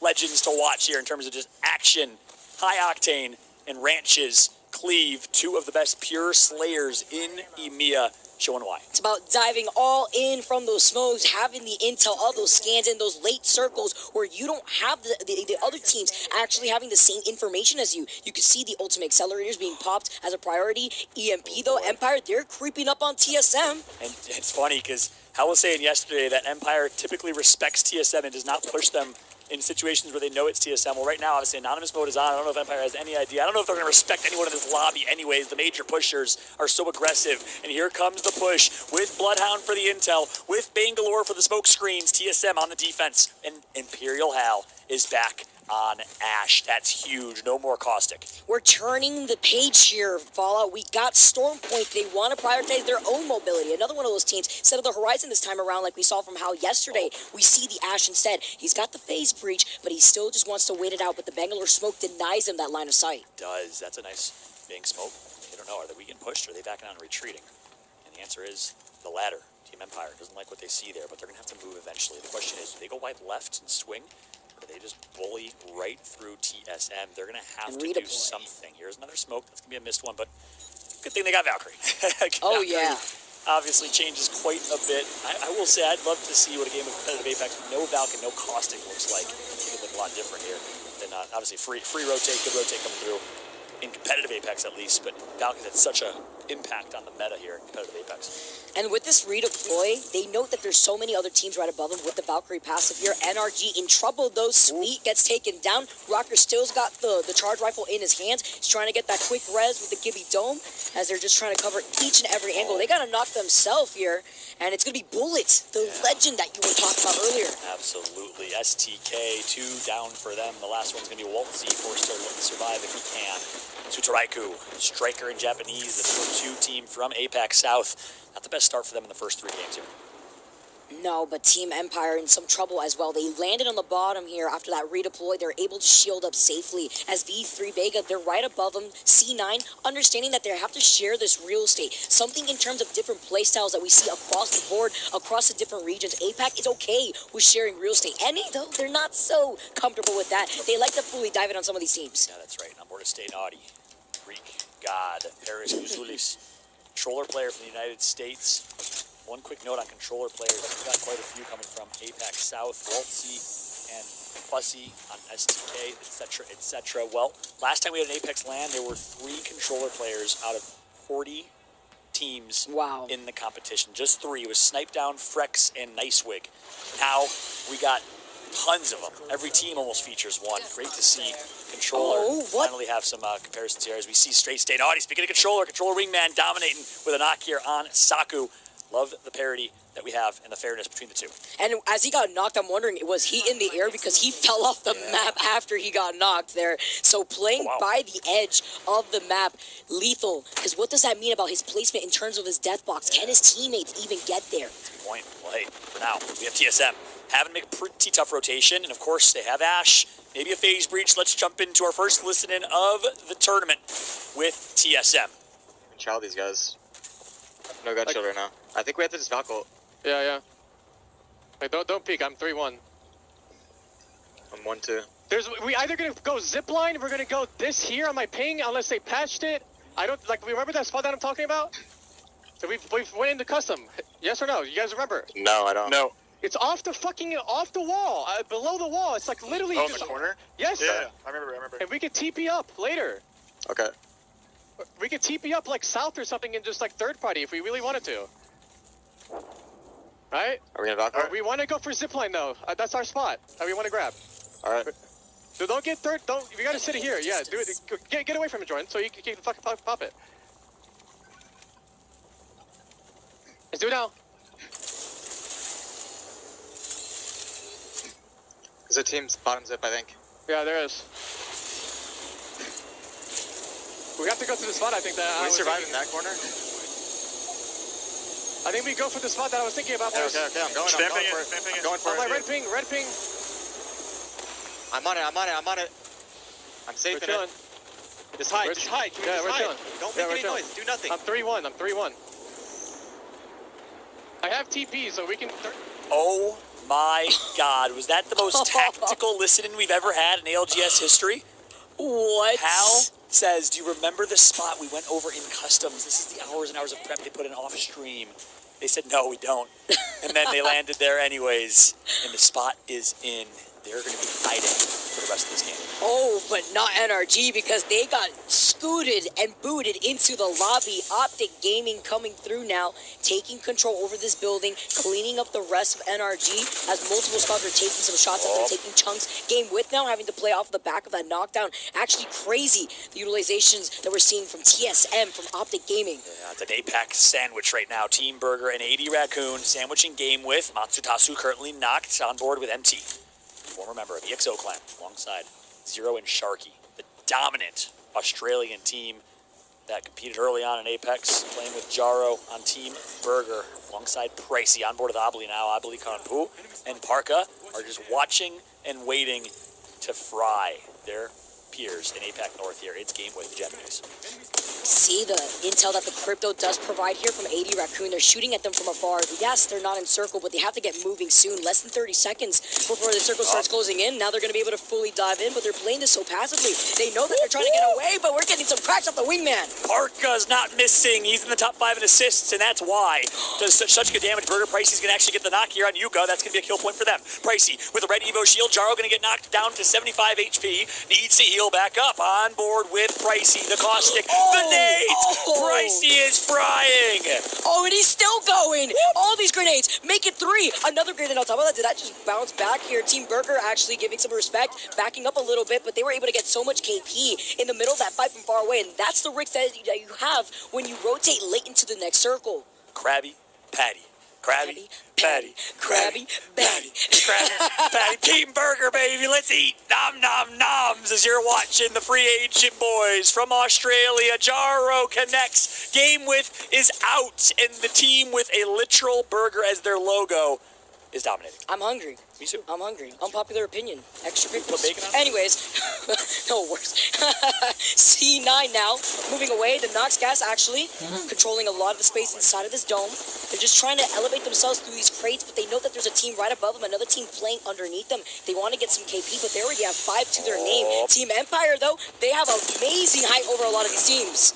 legends to watch here in terms of just action, high octane, and ranches. Cleave, 2 of the best pure slayers in EMEA. Showing why. It's about diving all in from those smokes, having the intel of those scans in those late circles where you don't have the other teams actually having the same information as you. You can see the ultimate accelerators being popped as a priority. EMP though, Empire, they're creeping up on TSM. And it's funny because Hal was saying yesterday that Empire typically respects TSM and does not push them in situations where they know it's TSM. Well, right now, obviously, anonymous mode is on. I don't know if Empire has any idea. I don't know if they're going to respect anyone in this lobby anyways. The major pushers are so aggressive. And here comes the push with Bloodhound for the intel, with Bangalore for the smoke screens, TSM on the defense. And Imperial Hal is back on Ash. That's huge. No more Caustic. We're turning the page here, Fallout. We got Stormpoint. They want to prioritize their own mobility. Another one of those teams. Instead of the Horizon this time around, like we saw from Hal yesterday, we see the Ash instead. He's got the phase breach, but he still just wants to wait it out. But the Bangalore smoke denies him that line of sight. Does. That's a nice Bang smoke. I don't know. Are we getting pushed or are they backing out and retreating? And the answer is the latter. Team Empire doesn't like what they see there, but they're going to have to move eventually. The question is, do they go wide left and swing? Or do they just bully right through TSM? They're going to have to do something. Here's another smoke. That's going to be a missed one, but good thing they got Valkyrie. Oh, Valkyrie yeah. Obviously changes quite a bit. I will say I'd love to see what a game of competitive Apex with no Valk and no Caustic looks like. I think it would look a lot different here than obviously free rotate, good rotate coming through. In competitive Apex at least, but Valk has had such an impact on the meta here in competitive Apex. And with this redeploy, they note that there's so many other teams right above them with the Valkyrie passive here. NRG in trouble though. Sweet gets taken down. Rocker still's got the charge rifle in his hands. He's trying to get that quick res with the Gibby Dome as they're just trying to cover each and every angle. They got to knock themselves here, and it's going to be Bullets, the legend that you were talking about earlier. Absolutely. STK, 2 down for them. The last one's going to be Waltzy, forced to survive if he can. Tsutoraiku, striker in Japanese, the number 2 team from Apex South. Not the best start for them in the first 3 games here. No, but Team Empire in some trouble as well. They landed on the bottom here after that redeploy. They're able to shield up safely as V3 Vega, they're right above them. C9, understanding that they have to share this real estate. Something in terms of different playstyles that we see across the board, across the different regions. APAC is okay with sharing real estate. NA, though, they're not so comfortable with that. They like to fully dive in on some of these teams. Yeah, that's right. On board of State Audi, Greek God, Paris Kouzoulis, controller player from the United States. One quick note on controller players. We've got quite a few coming from Apex South, Waltzy, and Fussy on STK, etc., etc. Well, last time we had an Apex LAN, there were 3 controller players out of 40 teams in the competition. Just 3. It was Snipedown, Frex, and Nicewig. Now we got tons of them. Every team almost features one. Great to see controller finally have some comparisons here as we see straight State Audi. Speaking of controller wingman dominating with a knock here on Saku. Love the parity that we have and the fairness between the 2. And as he got knocked, I'm wondering, was he in the air because he fell off the map after he got knocked there? So playing by the edge of the map, lethal. Because what does that mean about his placement in terms of his death box? Can his teammates even get there? Point. Well, hey, for now. We have TSM having to make a pretty tough rotation, and of course they have Ash, maybe a phase breach. Let's jump into our first listening of the tournament with TSM. Chow these guys. No gun shield right now. I think we have to just Valkyrie. Yeah. Like, don't peek. I'm 3-1. I'm 1-2. We either gonna go zipline, we're gonna go this here on my ping, unless they patched it. I don't like. Remember that spot that I'm talking about? So we've went into custom. Yes or no? You guys remember? No, I don't. No. It's off the wall, below the wall. It's like literally. Oh, in the corner? Yes. Yeah, I remember. And we could TP up later. Okay. We could TP up like south or something and just like third party if we really wanted to. Right? Are we gonna Valkyrie? We want to go for zipline though. That's our spot that we want to grab. All right. So don't get third. We gotta sit here. Yeah, do it. Get away from it, Jordan. So you can fucking pop it. Let's do it now. There's a team's bottom zip, I think. Yeah, there is. We have to go to the spot. I think that. We survive in that corner. I think we go for the spot that I was thinking about. Okay, I'm going for it. My red ping. I'm on it. I'm safe in it. Just hide. Yeah, we're chilling. Don't make any noise. Do nothing. I'm 3-1. I have TP, so we can... Oh my god, was that the most tactical listening we've ever had in ALGS history? What? Hal says, do you remember the spot we went over in customs? This is the hours and hours of prep they put in off stream. They said, no, we don't. And then they landed there anyways. And the spot is in. They're going to be hiding for the rest of this game. Oh, but not NRG because they got scooted and booted into the lobby. Optic Gaming coming through now, taking control over this building, cleaning up the rest of NRG as multiple squads are taking some shots at them, taking chunks. Game with now having to play off the back of that knockdown. Actually crazy, the utilizations that we're seeing from TSM, from Optic Gaming. Yeah, it's an Apex sandwich right now. Team Burger and AD Raccoon sandwiching game with Matsutasu currently knocked on board with MT. Former member of EXO Clan, alongside Zero and Sharky, the dominant Australian team that competed early on in Apex, playing with Jaro on Team Burger, alongside Pricey on board with Obli now. Obli, Kanpu, and Parka are just watching and waiting to fry their peers in APAC North here. It's game with the Japanese. See the intel that the crypto does provide here from AD Raccoon. They're shooting at them from afar. Yes, they're not in circle, but they have to get moving soon. Less than 30 seconds before the circle starts closing in. Now they're going to be able to fully dive in, but they're playing this so passively. They know that they're trying to get away, but we're getting some cracks off the wingman. Parka's not missing. He's in the top 5 in assists, and that's why. Does such good damage. Burger Pricey's going to actually get the knock here on Yuka. That's going to be a kill point for them. Pricey with a red Evo shield. Jaro going to get knocked down to 75 HP. Needs to heal back up. On board with Pricey. The caustic. The nades. Pricey is frying. Oh, and he's still going. All these grenades. Make it 3. Another grenade on top of that. Did that just bounce back here? Team Burger actually giving some respect. Backing up a little bit, but they were able to get so much KP in the middle of that fight from far away. And that's the risk that you have when you rotate late into the next circle. Krabby Patty. Krabby Patty. Krabby Patty. Krabby Patty. Team Burger, baby. Let's eat. Nom nom noms as you're watching the free agent boys from Australia. Jaro connects. Game with is out, and the team with a literal burger as their logo is dominating. I'm hungry. Me too. I'm hungry. Unpopular opinion. Extra pickles. Put bacon on it? Anyways, no worse. C9 now, moving away. The Nox Gas actually controlling a lot of the space inside of this dome. They're just trying to elevate themselves through these crates, but they know that there's a team right above them, another team playing underneath them. They want to get some KP, but they already have 5 to their name. Team Empire, though, they have amazing height over a lot of these teams.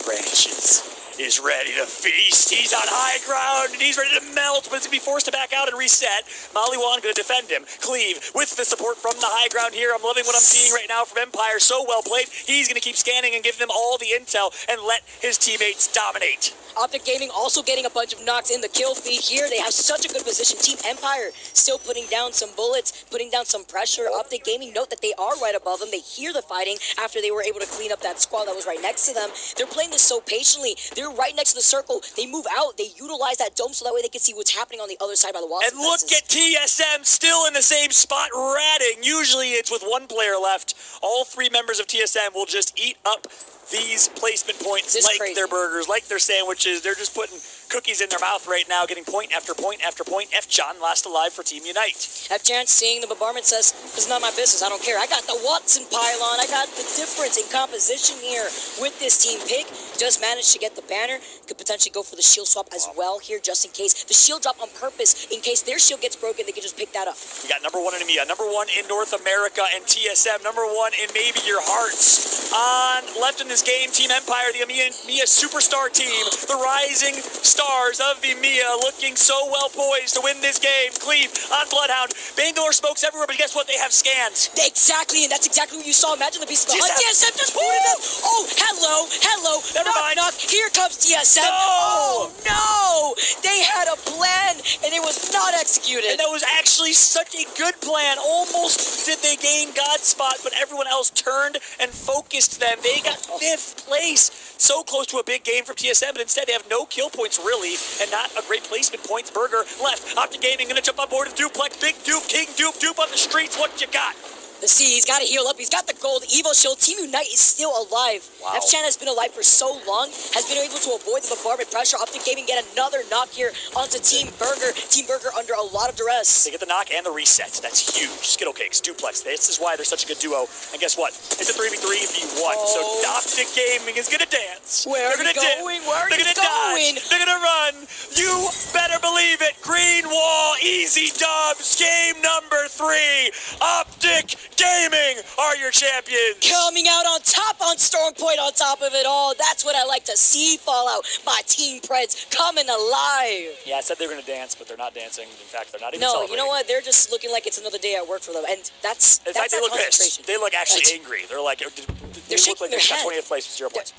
Branches is ready to feast. He's on high ground, and he's ready to melt, but it's going to be forced to back out and reset. Maliwan going to defend him. Cleave with the support from the high ground here. I'm loving what I'm seeing right now from Empire. So well played. He's going to keep scanning and give them all the intel and let his teammates dominate. Optic Gaming also getting a bunch of knocks in the kill feed here. They have such a good position. Team Empire still putting down some bullets, putting down some pressure. Optic Gaming note that they are right above them. They hear the fighting after they were able to clean up that squad that was right next to them. They're playing this so patiently. They're right next to the circle. They move out. They utilize that dome so that way they can see what's happening on the other side by the walls. And look at TSM still in the same spot, ratting. Usually it's with one player left. All 3 members of TSM will just eat up these placement points like their burgers, like their sandwiches. They're just putting cookies in their mouth right now, getting point after point after point. F-John last alive for Team Unite. F-John seeing the bombardment says, "It's not my business. I don't care. I got the Watson pylon. I got the difference in composition here with this team pick." Does manage to get the banner. Could potentially go for the shield swap as well here, just in case. The shield drop on purpose. In case their shield gets broken, they can just pick that up. We got number 1 in EMEA, number 1 in North America and TSM, number 1 in maybe your hearts. On left in this game, Team Empire, the EMEA superstar team, the rising stars of the EMEA, looking so well poised to win this game. Cleave on Bloodhound. Bangalore smokes everywhere, but guess what? They have scans. Exactly, and that's exactly what you saw. Imagine the beast of the hunt. TSM just booted them. Oh, hello. Never mind. Knock. Here comes TSM. No. Oh, no. They had a plan, and it was not executed. And that was actually such a good plan. Almost did they gain God's spot, but everyone else turned and focused them. They got 5th place. So close to a big game from TSM, but instead they have no kill points really, and not a great placement points. Burger left. Optic Gaming gonna jump on board with Duplex. Big Dupe, King Dupe on the streets. What you got? Let's see, he's got to heal up. He's got the gold. Evo Shield. Team Unite is still alive. Wow. F-Chan has been alive for so long, has been able to avoid the bombardment pressure. Optic Gaming get another knock here onto Team Burger. Team Burger under a lot of duress. They get the knock and the reset. That's huge. Skittle Cakes, Duplex. This is why they're such a good duo. And guess what? It's a 3v3v1. So Optic Gaming is going to dance. Where are you going? Where are you going? Dodge. They're going to run. You better believe it. Green wall, easy dubs. Game number 3. Optic Gaming are your champions. Coming out on top on Stormpoint on top of it all. That's what I like to see. Fallout by Team Preds coming alive. Yeah, I said they were going to dance, but they're not dancing. In fact, they're not even No, celebrating. you know what? They're just looking like it's another day at work for them. And that's In fact, they look concentration. pissed. They look actually angry. They're like, they look shaking like their they got head. 20th place with 0 points.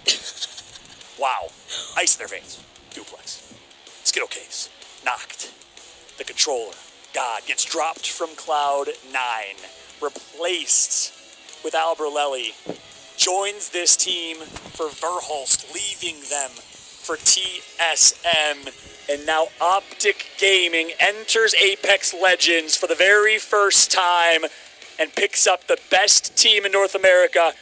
Wow. Ice in their veins. Duplex. Skittle Case. Knocked. The controller. God gets dropped from Cloud9. Replaced with Alberlelli. Joins this team for Verhulst, leaving them for TSM. And now Optic Gaming enters Apex Legends for the very first time and picks up the best team in North America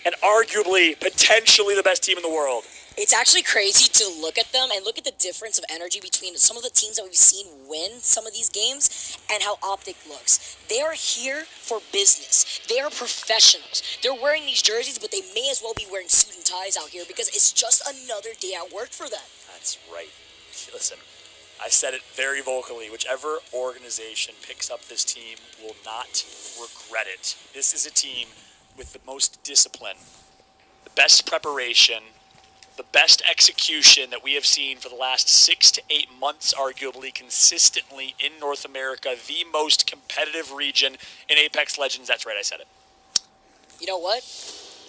and arguably, potentially the best team in the world. It's actually crazy to look at them and look at the difference of energy between some of the teams that we've seen win some of these games and how Optic looks. They are here for business. They are professionals. They're wearing these jerseys, but they may as well be wearing suit and ties out here because it's just another day at work for them. That's right. Listen, I said it very vocally. Whichever organization picks up this team will not regret it. This is a team with the most discipline, the best preparation, the best execution that we have seen for the last 6 to 8 months, arguably consistently in North America, the most competitive region in Apex Legends. That's right, I said it. You know what?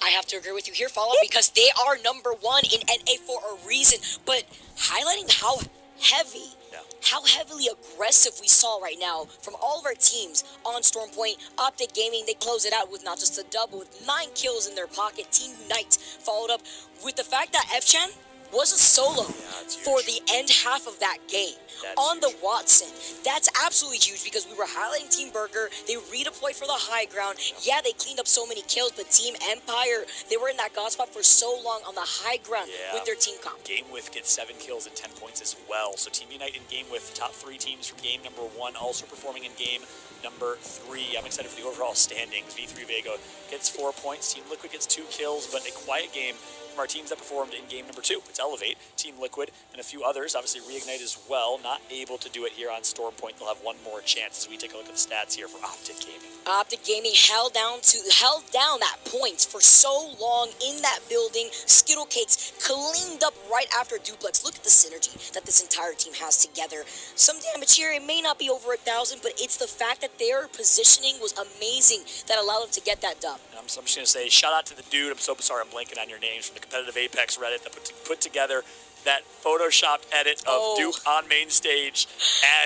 I have to agree with you here, Fallout, because they are number 1 in NA for a reason. But highlighting how heavily aggressive we saw right now from all of our teams on Stormpoint. Optic Gaming, they close it out with not just a double, with 9 kills in their pocket. Team Unite followed up with the fact that F-Chan was a solo for the end half of that game on the Watson. That's absolutely huge because we were highlighting Team Burger. They redeployed for the high ground. Yeah, they cleaned up so many kills, but Team Empire, they were in that god spot for so long on the high ground with their team comp. GameWith gets 7 kills and 10 points as well. So Team Unite and GameWith, top 3 teams from game number 1, also performing in game number 3. I'm excited for the overall standings. V3 Vega gets 4 points. Team Liquid gets 2 kills, but a quiet game from our teams that performed in game number 2. It's Elevate, Team Liquid, and a few others. Obviously, Reignite as well. Not able to do it here on Stormpoint. They'll have one more chance as we take a look at the stats here for Optic Gaming. Optic Gaming held down that point for so long in that building. Skittle Cakes cleaned up right after Duplex. Look at the synergy that this entire team has together. Some damage here, it may not be over 1,000, but it's the fact that their positioning was amazing that allowed them to get that dub. I'm just going to say, shout out to the dude, I'm so sorry I'm blanking on your names, from the Competitive Apex Reddit that put together that photoshopped edit of Duke on main stage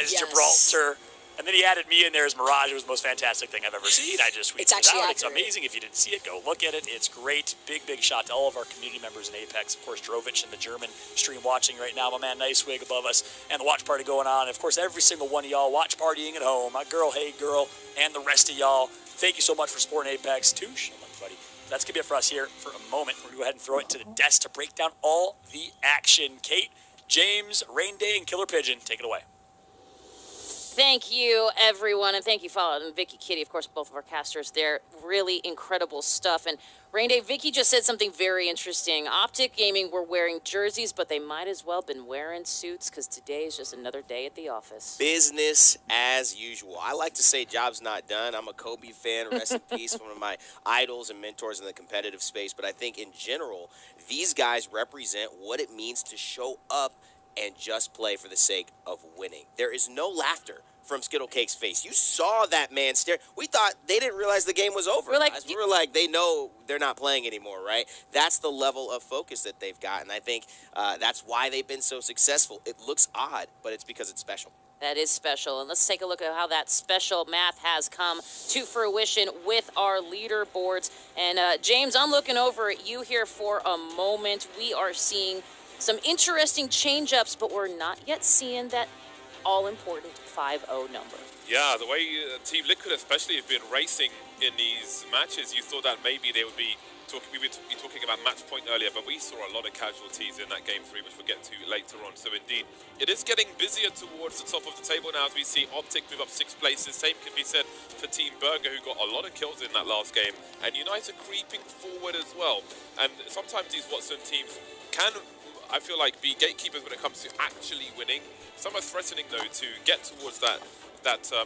as Gibraltar. And then he added me in there as Mirage. It was the most fantastic thing I've ever seen. I just tweeted it out. It's amazing. If you didn't see it, go look at it. It's great. Big shout to all of our community members in Apex. Of course, Drovich and the German stream watching right now. My man Nicewig above us. And the watch party going on. And of course, every single one of y'all watch partying at home. My girl, Hey Girl, and the rest of y'all. Thank you so much for supporting Apex. Touche. Buddy. That's going to be it for us here for a moment. We're going to go ahead and throw it to the desk to break down all the action. Kate, James, Rain Day, and Killer Pigeon, take it away. Thank you, everyone, and thank you, Fallout and Vicky Kitty, of course, both of our casters there. Really incredible stuff. And Rain Day, Vicky just said something very interesting. Optic Gaming were wearing jerseys, but they might as well have been wearing suits because today is just another day at the office. Business as usual. I like to say job's not done. I'm a Kobe fan. Rest in peace, one of my idols and mentors in the competitive space. But I think in general, these guys represent what it means to show up and just play for the sake of winning. There is no laughter from Skittlecake's face. You saw that man stare. We thought they didn't realize the game was over. We were like, they know they're not playing anymore, right? That's the level of focus that they've got, and I think that's why they've been so successful. It looks odd, but it's because it's special. That is special, and let's take a look at how that special math has come to fruition with our leaderboards. And James, I'm looking over at you here for a moment. We are seeing some interesting change-ups, but we're not yet seeing that all-important 5-0 number. Yeah, the way Team Liquid especially have been racing in these matches, you thought that maybe they would be talking about match point earlier, but we saw a lot of casualties in that game 3, which we'll get to later on. So indeed, it is getting busier towards the top of the table now as we see Optic move up 6 places. Same can be said for Team Burger, who got a lot of kills in that last game, and Unite are creeping forward as well. And sometimes these Watson teams can, I feel like, be gatekeepers when it comes to actually winning. Somewhat threatening, though, to get towards that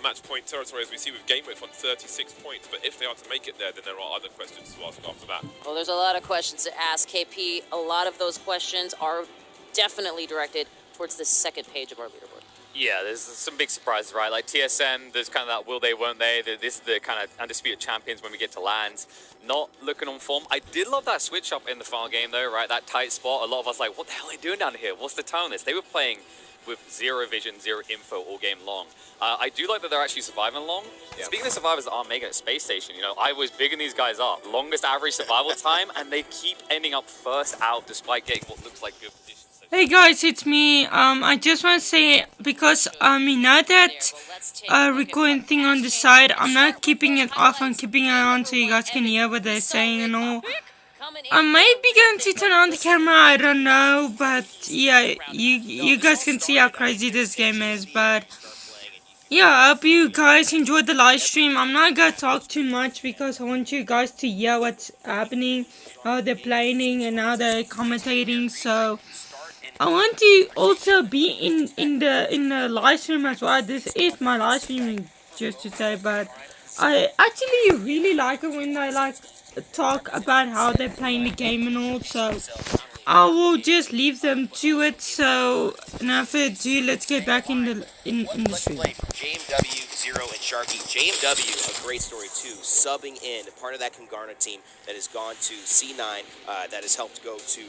match point territory, as we see with GameWidth on 36 points. But if they are to make it there, then there are other questions to ask after that. Well, there's a lot of questions to ask, KP. A lot of those questions are definitely directed towards the second page of our leaderboard. Yeah, there's some big surprises, right? Like TSM, there's kind of that will they, won't they? This is the kind of undisputed champions when we get to LANs. Not looking on form. I did love that switch up in the final game, though, right? That tight spot. A lot of us like, what the hell are they doing down here? What's the tone of this? They were playing with zero vision, zero info all game long. I do like that they're actually surviving long. Yeah. Speaking of survivors that aren't making it Space Station, you know, I was bigging these guys up. Longest average survival time, and they keep ending up first out despite getting what looks like good positions. Hey guys, it's me. I just want to say, because you know that recording thing on the side, I'm not keeping it off, I'm keeping it on so you guys can hear what they're saying and all. I might be going to turn on the camera, I don't know, but yeah, you guys can see how crazy this game is. But yeah, I hope you guys enjoyed the live stream. I'm not going to talk too much because I want you guys to hear what's happening, how they're playing and how they're commentating. So I want to also be in the live stream as well. This is my live stream, just to say, but I actually really like it when they like talk about how they're playing the game and all. So I will just leave them to it. So now further ado, let's get back in the stream. JMW, Zero, and Sharky. JMW, a great story too, subbing in, part of that Kungarna team that has gone to C9, that has helped go to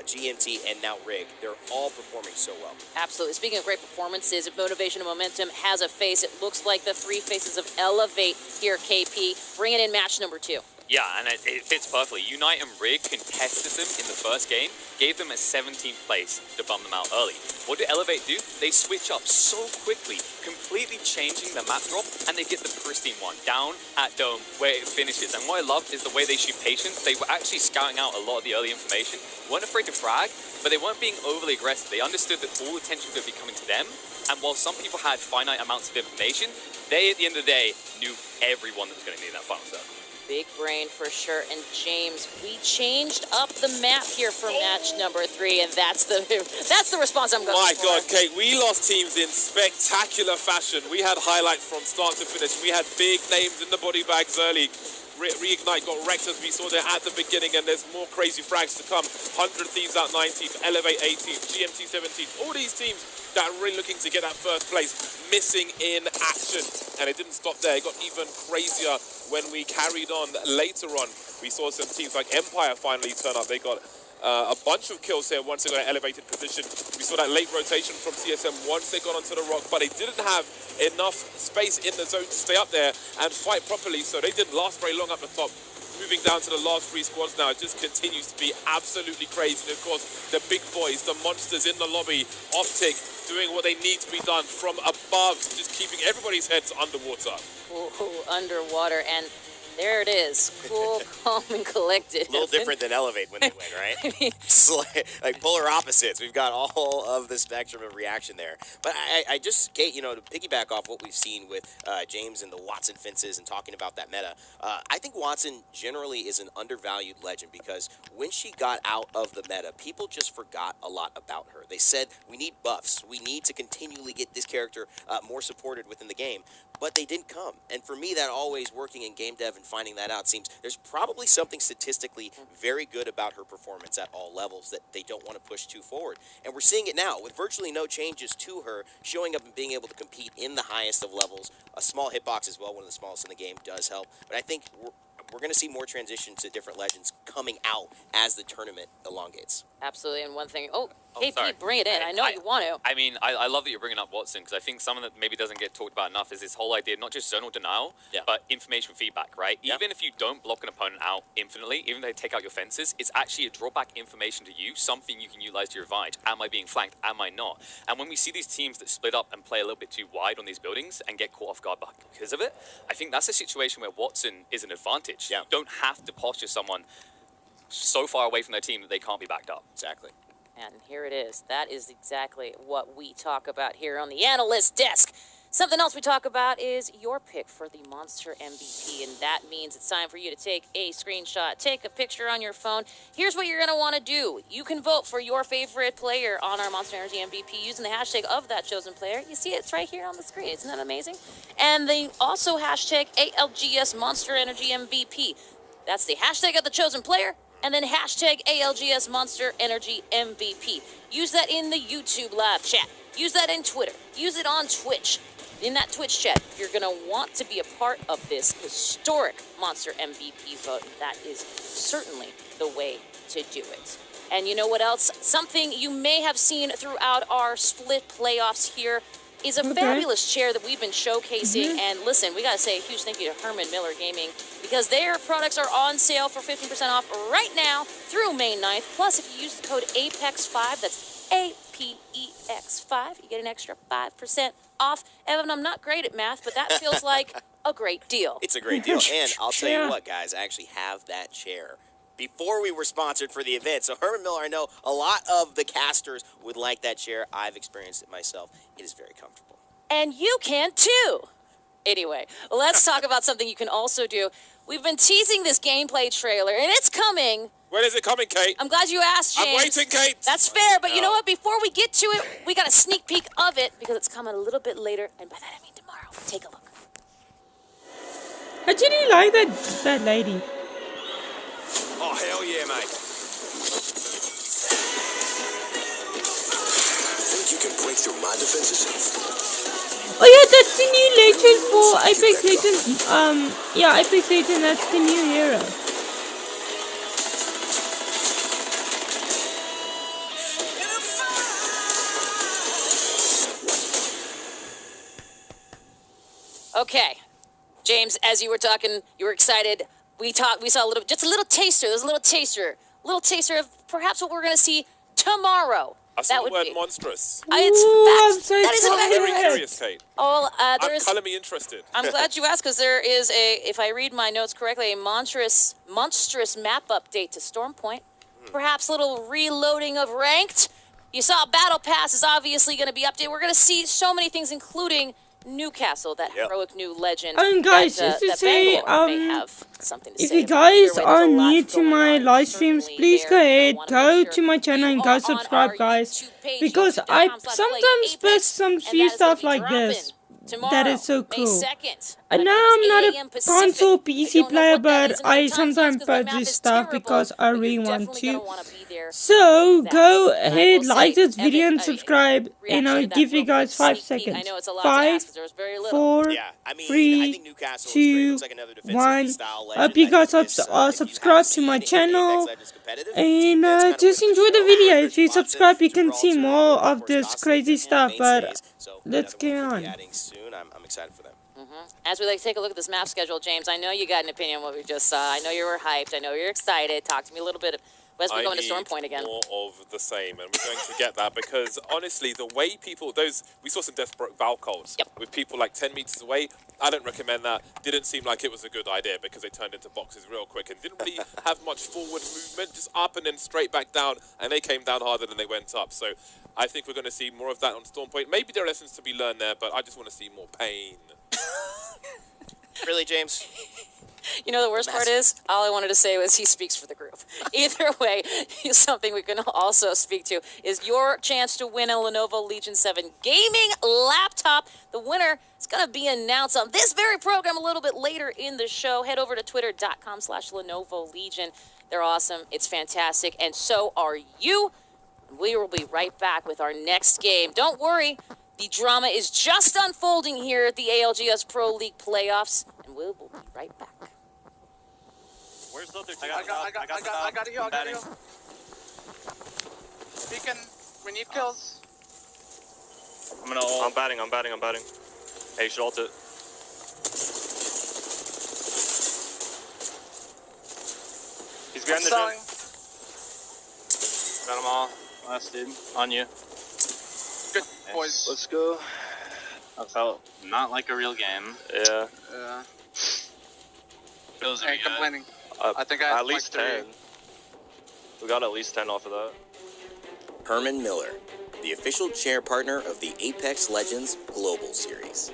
GMT and now Rig. They're all performing so well. Absolutely. Speaking of great performances, Motivation and Momentum has a face. It looks like the 3 faces of Elevate here, KP, bringing in match number 2. Yeah, and it fits perfectly. Unite and Rig contested them in the first game, gave them a 17th place to bum them out early. What did Elevate do? They switch up so quickly, completely changing the map drop, and they get the pristine one down at Dome where it finishes. And what I loved is the way they shoot Patience. They were actually scouting out a lot of the early information, weren't afraid to frag, but they weren't being overly aggressive. They understood that all attention was going to be coming to them, and while some people had finite amounts of information, they, at the end of the day, knew everyone that was going to be in that final circle. Big brain for sure. And James, we changed up the map here for match number 3, and that's the response I'm going for. My God, Kate, we lost teams in spectacular fashion. We had highlights from start to finish. We had big names in the body bags early. Reignite got wrecked as we saw there at the beginning, and there's more crazy frags to come. 100 Thieves out 19th, Elevate 18th, GMT 17th. All these teams that are really looking to get that first place, missing in action. And it didn't stop there. It got even crazier when we carried on later on. We saw some teams like Empire finally turn up. They got a bunch of kills here once they got an elevated position. We saw that late rotation from CSM once they got onto the rock, but they didn't have enough space in the zone to stay up there and fight properly, so they didn't last very long up the top. Moving down to the last 3 squads now, it just continues to be absolutely crazy. And of course, the big boys, the monsters in the lobby, Optic, doing what they need to be done from above, just keeping everybody's heads underwater. Ooh, underwater. And There it is. Cool, calm, and collected. A little different than Elevate when they win, right? It's like polar opposites. We've got all of the spectrum of reaction there. But I just, Kate, you know, to piggyback off what we've seen with James and the Watson fences and talking about that meta, I think Watson generally is an undervalued legend because when she got out of the meta, people just forgot a lot about her. They said, we need buffs. We need to continually get this character more supported within the game. But they didn't come. And for me, that always working in game dev and finding that out seems there's probably something statistically very good about her performance at all levels that they don't want to push too forward. And we're seeing it now with virtually no changes to her, showing up and being able to compete in the highest of levels. A small hitbox as well, one of the smallest in the game, does help. But I think we're going to see more transitions to different legends coming out as the tournament elongates. Absolutely, and one thing, KP, sorry. bring it in. I know you want to. I mean, I love that you're bringing up Watson because I think something that maybe doesn't get talked about enough is this whole idea, not just zonal denial, but information feedback, right? Even if you don't block an opponent out infinitely, even if they take out your fences, it's actually a drawback information to you, something you can utilize to your advantage. Am I being flanked? Am I not? And when we see these teams that split up and play a little bit too wide on these buildings and get caught off guard because of it, I think that's a situation where Watson is an advantage. You don't have to posture someone so far away from their team that they can't be backed up. Exactly. And here it is. That is exactly what we talk about here on the analyst desk. Something else we talk about is your pick for the Monster MVP, and that means it's time for you to take a screenshot, take a picture on your phone. Here's what you're going to want to do. You can vote for your favorite player on our Monster Energy MVP using the hashtag of that chosen player. You see it's right here on the screen. Isn't that amazing? And then also hashtag ALGS Monster Energy MVP. That's the hashtag of the chosen player. And then hashtag ALGS Monster Energy MVP. Use that in the YouTube live chat. Use that in Twitter. Use it on Twitch. In that Twitch chat, you're going to want to be a part of this historic Monster MVP vote. That is certainly the way to do it. And you know what else? Something you may have seen throughout our split playoffs here is a fabulous chair that we've been showcasing. And listen, we got to say a huge thank you to Herman Miller Gaming because their products are on sale for 15% off right now through May 9th. Plus, if you use the code APEX5, that's APEX5, you get an extra 5% off. Evan, I'm not great at math, but that feels like a great deal. It's a great deal. And I'll tell you what, guys, I actually have that chair before we were sponsored for the event. So Herman Miller, I know a lot of the casters would like that chair. I've experienced it myself. It is very comfortable. And you can too. Anyway, let's talk about something you can also do. We've been teasing this gameplay trailer, and it's coming. When is it coming, Kate? I'm glad you asked, James. I'm waiting, Kate. That's fair, but you know what? Before we get to it, we got a sneak peek of it because it's coming a little bit later, and by that I mean tomorrow. Take a look. I didn't like that lady. Oh, hell yeah, mate. Think you can break through my defenses? Oh yeah, that's the new legend for Apex Legends. Yeah, Apex Legends, that's the new hero. Okay, James, as you were talking, you were excited. We saw just a little taster. There's a little taster of perhaps what we're going to see tomorrow. I saw the word monstrous. It's facts. So that is I'm very correct. curious, Kate. Oh, Me interested. I'm glad you asked because there is if I read my notes correctly, a monstrous map update to Stormpoint. Perhaps a little reloading of ranked. You saw Battle Pass is obviously going to be updated. We're going to see so many things, including Newcastle, that heroic new legend. Guys, that, just to say, may have something to if say you guys are new to my live streams, please go ahead, go to my channel and go subscribe, guys, because I sometimes post some few stuff like this. That is so cool. I know I'm not a console PC player, but I sometimes post this stuff because I really want to. So go ahead, like this video and subscribe, and I'll give you guys 5 seconds. 5, 4, 3, 2, 1. Hope you guys subscribe to my channel, and just enjoy the video. If you subscribe, you can see more of this crazy stuff, but let's get on. I'm excited for them. As we take a look at this map schedule, James, I know you got an opinion on what we just saw. I know you were hyped. I know you're excited. Talk to me a little bit As we I go into need Storm Point again. more of the same, and we're going to get that because honestly, the way people, we saw some desperate Valkyries with people like 10 meters away. I don't recommend that. Didn't seem like it was a good idea because they turned into boxes real quick and didn't really have much forward movement, just up and then straight back down, and they came down harder than they went up. So I think we're going to see more of that on Storm Point. Maybe there are lessons to be learned there, but I just want to see more pain. Really, James? You know, the worst part is, all I wanted to say was he speaks for the group. Either way, something we can also speak to is your chance to win a Lenovo Legion 7 gaming laptop. The winner is going to be announced on this very program a little bit later in the show. Head over to twitter.com/Lenovo Legion. They're awesome. It's fantastic. And so are you. We will be right back with our next game. Don't worry. The drama is just unfolding here at the ALGS Pro League playoffs. And we will be right back. Where's the other two? I got you. Beacon, we need kills. I'm batting. Hey, you should ult it. He's behind the gym. Got them all. Last dude. On you. Good, boys. Let's go. That felt not like a real game. Yeah. Feels I ain't complaining. I think I at had least like 10. We got at least 10 off of that. Herman Miller, the official chair partner of the Apex Legends Global Series.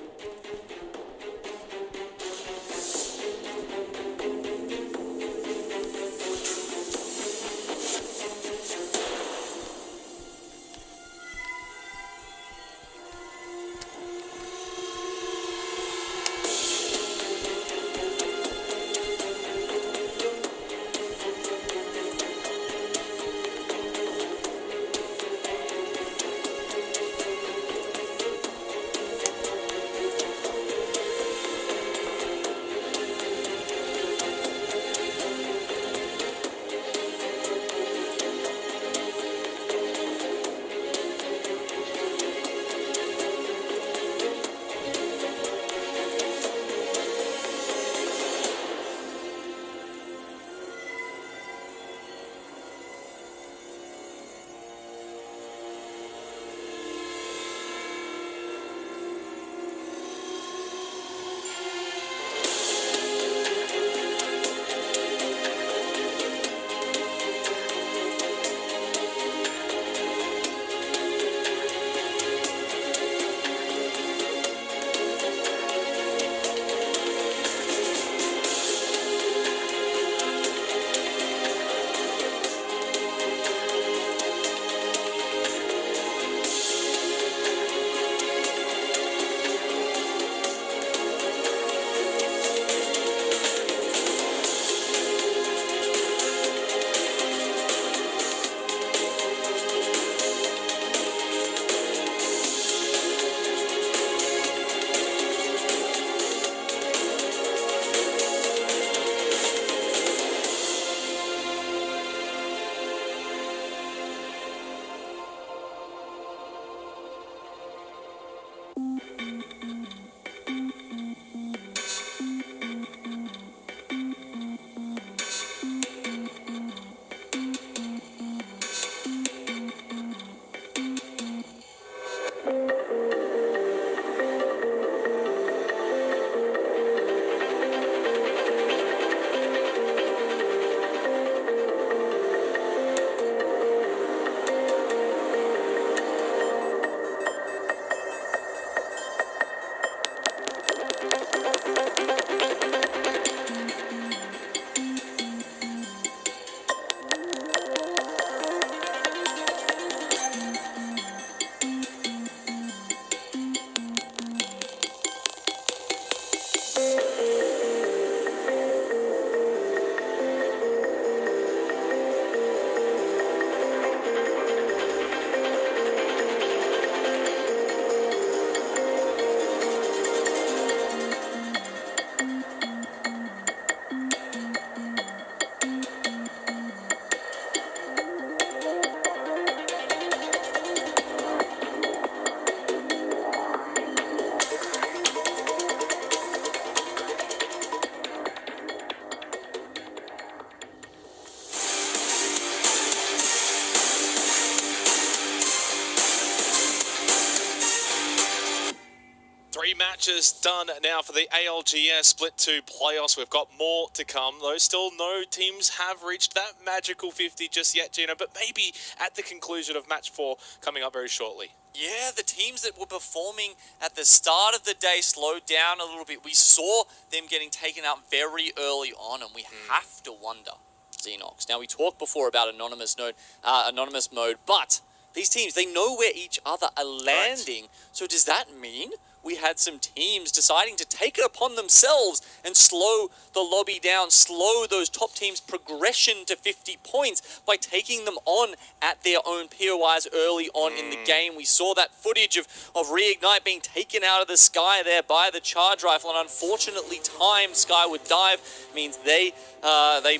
matches done now for the ALGS Split 2 playoffs. We've got more to come, though still no teams have reached that magical 50 just yet, Gino, but maybe at the conclusion of match 4 coming up very shortly. Yeah, the teams that were performing at the start of the day slowed down a little bit. We saw them getting taken out very early on, and we have to wonder, Xenox. Now, we talked before about anonymous mode, but these teams, they know where each other are landing. Right. So does that mean we had some teams deciding to take it upon themselves and slow the lobby down, slow those top teams' progression to 50 points by taking them on at their own POIs early on in the game? We saw that footage of Reignite being taken out of the sky there by the charge rifle, and unfortunately timed Skyward Dive means they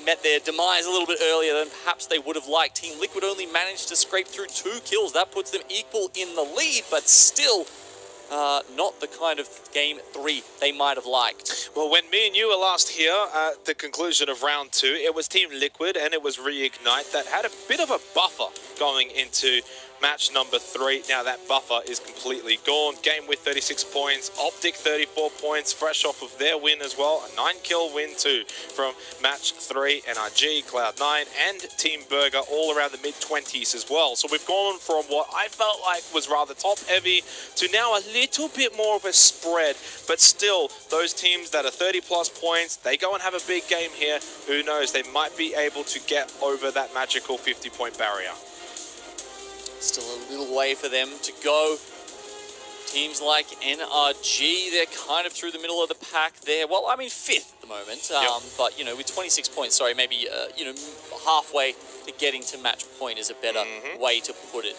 met their demise a little bit earlier than perhaps they would have liked. Team Liquid only managed to scrape through 2 kills. That puts them equal in the lead, but still not the kind of game 3 they might have liked. Well, when me and you were last here at the conclusion of round 2, it was Team Liquid and it was Reignite that had a bit of a buffer going into match number 3. Now that buffer is completely gone. Game with 36 points, Optic 34 points, fresh off of their win as well. A 9-kill win too from match 3. NRG, Cloud9 and Team Burger all around the mid-20s as well. So we've gone from what I felt like was rather top-heavy to now a little bit more of a spread. But still, those teams that are 30-plus points, they go and have a big game here. Who knows, they might be able to get over that magical 50-point barrier. Still a little way for them to go. Teams like NRG, they're kind of through the middle of the pack there. Well, I mean, 5th at the moment. But, you know, with 26 points, sorry, maybe, you know, halfway to getting to match point is a better way to put it.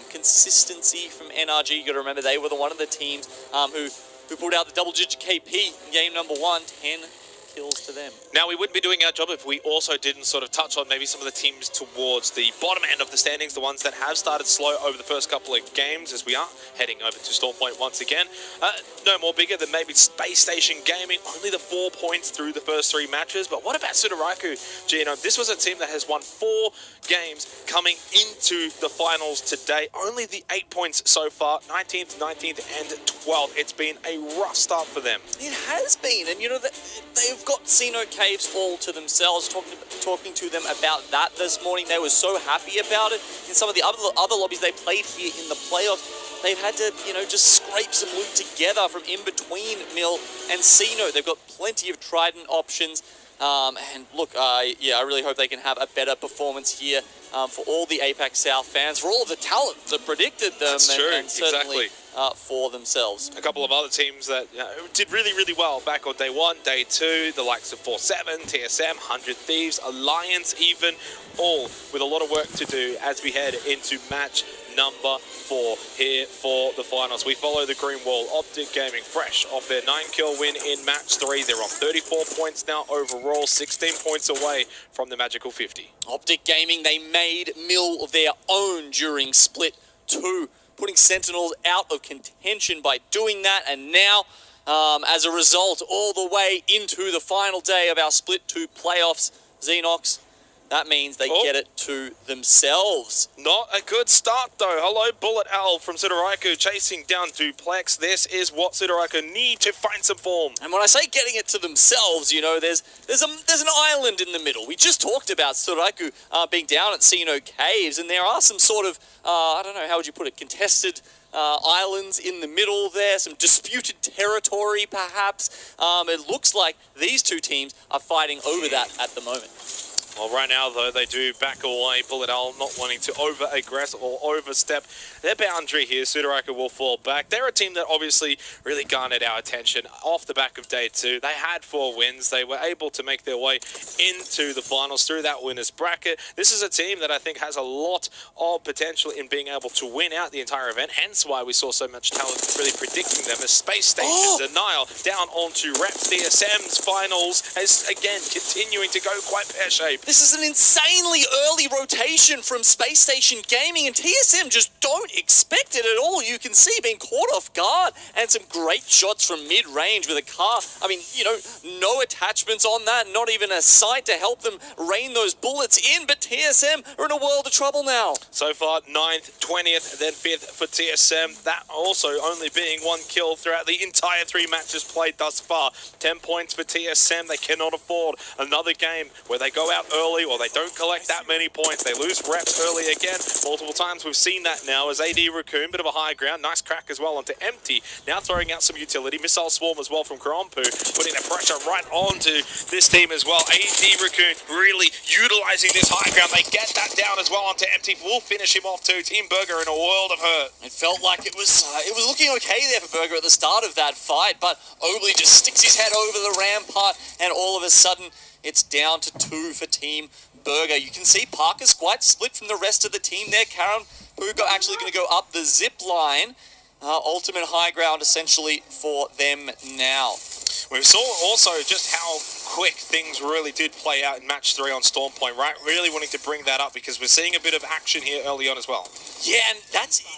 Consistency from NRG. You got to remember they were one of the teams who pulled out the double-digit KP in game number 1. 10 kills to them. Now, we wouldn't be doing our job if we also didn't sort of touch on maybe some of the teams towards the bottom end of the standings, the ones that have started slow over the first couple of games, as we are heading over to Stormpoint once again. No more bigger than maybe Space Station Gaming, only the 4 points through the first 3 matches. But what about Sudaraku, Gino? This was a team that has won 4 games coming into the finals today. Only the 8 points so far, 19th, 19th, and 12th. It's been a rough start for them. It has been, and you know, they've got Xeno Caves all to themselves. Talking to them about that this morning, they were so happy about it. In some of the other lobbies they played here in the playoffs, they've had to, you know, just scrape some loot together from in between Mill and Xeno. They've got plenty of Trident options. And look, yeah, I really hope they can have a better performance here for all the APAC South fans, for all of the talent that predicted them. That's true, and certainly, exactly. For themselves. A couple of other teams that did really, really well back on day 1, day 2, the likes of 4-7, TSM, 100 Thieves, Alliance even, all with a lot of work to do as we head into match number 4 here for the finals. We follow the Green Wall. Optic Gaming fresh off their 9-kill win in match 3. They're on 34 points now overall, 16 points away from the magical 50. Optic Gaming, they made Mill their own during Split 2, putting Sentinels out of contention by doing that, and now, as a result, all the way into the final day of our Split 2 playoffs, Xenox, that means they get it to themselves. Not a good start, though. Hello, Bullet Owl from Sudaraku chasing down Duplex. This is what Sudaraku need to find some form. And when I say getting it to themselves, you know, there's an island in the middle. We just talked about Sudaraku being down at Xeno Caves, and there are some sort of, I don't know, how would you put it, contested islands in the middle there, some disputed territory, perhaps. It looks like these two teams are fighting over that at the moment. Well, right now, though, they do back away. Bullet Owl not wanting to over-aggress or overstep their boundary here. Sudaraku will fall back. They're a team that obviously really garnered our attention off the back of day 2. They had 4 wins. They were able to make their way into the finals through that winner's bracket. This is a team that I think has a lot of potential in being able to win out the entire event, hence why we saw so much talent really predicting them as Space Station Denial down onto Reps DSM's finals as, again, continuing to go quite pear-shaped. This is an insanely early rotation from Space Station Gaming, and TSM just don't expect it at all. You can see being caught off guard, and some great shots from mid-range with a car. I mean, you know, no attachments on that, not even a sight to help them rain those bullets in, but TSM are in a world of trouble now. So far, 9th, 20th, then 5th for TSM. That also only being 1 kill throughout the entire 3 matches played thus far. 10 points for TSM. They cannot afford another game where they go out early or they don't collect that many points. They lose reps early again. Multiple times we've seen that now as AD Raccoon, bit of a high ground. Nice crack as well onto Empty. Now throwing out some utility. Missile Swarm as well from Karompu, putting the pressure right onto this team as well. AD Raccoon really utilizing this high ground. They get that down as well onto Empty. We'll finish him off too. Team Burger in a world of hurt. It felt like it was looking okay there for Burger at the start of that fight, but Obley just sticks his head over the rampart, and all of a sudden it's down to 2 for Team Burger. You can see Parker's quite split from the rest of the team there. Karen Puga actually going to go up the zip line. Ultimate high ground essentially for them now. We saw also just how quick things really did play out in match 3 on Storm Point, right? Really wanting to bring that up because we're seeing a bit of action here early on as well. Yeah, and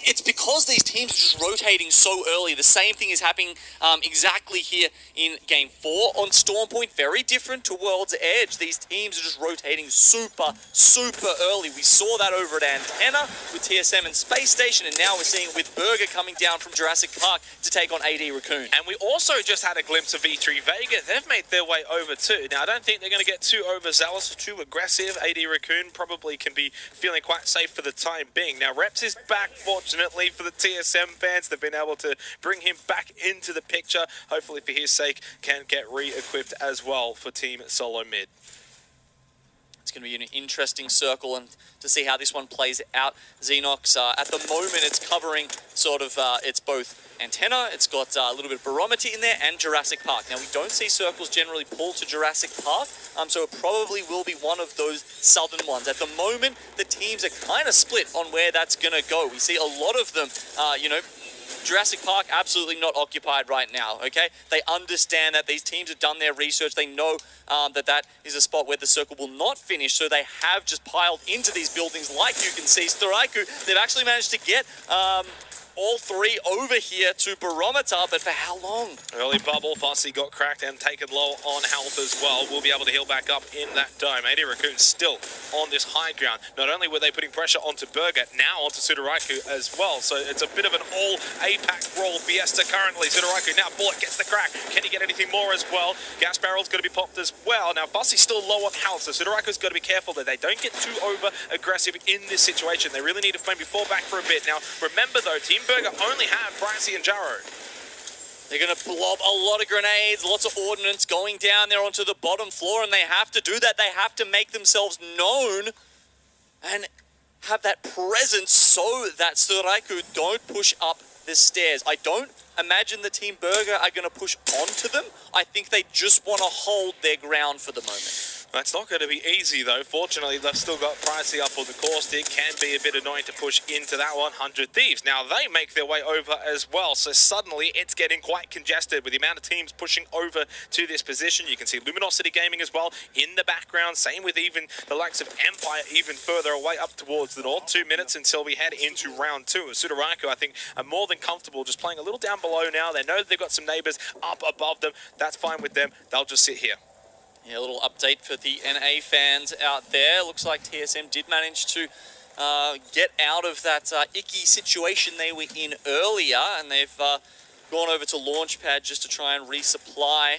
it's because these teams are just rotating so early. The same thing is happening exactly here in Game 4 on Storm Point. Very different to World's Edge. These teams are just rotating super early. We saw that over at Antenna with TSM and Space Station, and now we're seeing it with Burger coming down from Jurassic Park to take on AD Raccoon. And we also just had a glimpse of V3 Vega. They've made their way over too. Now, I don't think they're going to get too overzealous or too aggressive. AD Raccoon probably can be feeling quite safe for the time being. Now, Reps is back, fortunately, for the TSM fans. They've been able to bring him back into the picture. Hopefully, for his sake, can get re-equipped as well for Team Solo Mid. It's going to be an interesting circle, and to see how this one plays out. Xenox, at the moment, it's covering sort of, it's both Antenna, it's got a little bit of Barometer in there, and Jurassic Park. Now, we don't see circles generally pull to Jurassic Park, so it probably will be one of those southern ones. At the moment, the teams are kind of split on where that's going to go. We see a lot of them, you know, Jurassic Park absolutely not occupied right now, okay? They understand that these teams have done their research. They know that is a spot where the circle will not finish, so they have just piled into these buildings. Like you can see, Storaiku, they've actually managed to get all 3 over here to Barometer, but for how long? Early bubble, Fussy got cracked and taken low on health as well. We'll be able to heal back up in that dome. AD Raccoon still on this high ground. Not only were they putting pressure onto Burger, now onto Sudoraiku as well. So it's a bit of an all APAC roll Fiesta currently. Sudoraiku now, Bullet gets the crack. Can he get anything more as well? Gas Barrel's going to be popped as well. Now Fussy's still low on health, so Sudoraiku's got to be careful that they don't get too over aggressive in this situation. They really need to maybe fall back for a bit. Now remember though, Team Burger only have Pricey and Jarrow. They're going to lob a lot of grenades, lots of ordnance going down there onto the bottom floor, and they have to do that. They have to make themselves known and have that presence so that Storaiku don't push up the stairs. I don't imagine the Team Burger are going to push onto them. I think they just want to hold their ground for the moment. That's not going to be easy though. Fortunately, they've still got Pricey up on the course. It can be a bit annoying to push into that 100 Thieves. Now they make their way over as well, so suddenly it's getting quite congested with the amount of teams pushing over to this position. You can see Luminosity Gaming as well in the background. Same with even the likes of Empire even further away up towards the north. 2 minutes until we head into round 2. Sudoraiku, I think, are more than comfortable just playing a little down below now. They know that they've got some neighbors up above them. That's fine with them. They'll just sit here. Yeah, a little update for the NA fans out there. Looks like TSM did manage to get out of that icky situation they were in earlier, and they've gone over to Launchpad just to try and resupply.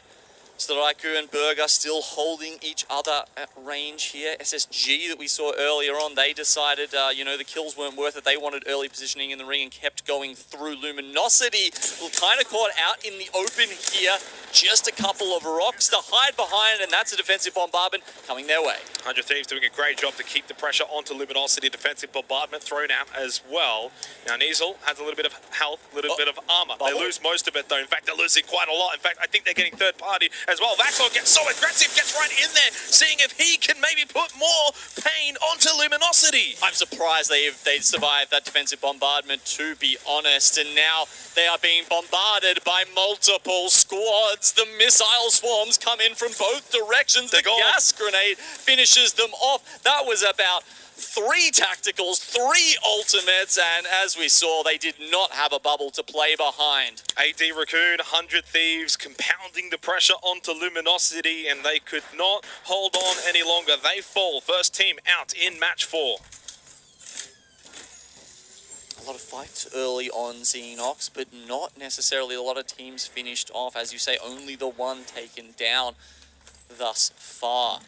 Storaiku and Burger still holding each other at range here. SSG that we saw earlier on, they decided, you know, the kills weren't worth it. They wanted early positioning in the ring and kept going through. Luminosity will kind of caught out in the open here. Just a couple of rocks to hide behind, and that's a defensive bombardment coming their way. 100 Thieves doing a great job to keep the pressure onto Luminosity. Defensive bombardment thrown out as well. Now Niesel has a little bit of health, a little bit of armor. They lose most of it though. In fact, they're losing quite a lot. In fact, I think they're getting third party as well. Vaxor gets so aggressive, gets right in there, seeing if he can maybe put more pain onto Luminosity. I'm surprised they survived that defensive bombardment, to be honest. And now they are being bombarded by multiple squads. The missile swarms come in from both directions. The gas grenade finishes them off. That was about 3 tacticals, 3 ultimates, and as we saw, they did not have a bubble to play behind. AD Raccoon, 100 Thieves, compounding the pressure onto Luminosity, and they could not hold on any longer. They fall. First team out in match 4. A lot of fights early on Xenox, but not necessarily a lot of teams finished off. As you say, only the one taken down thus far.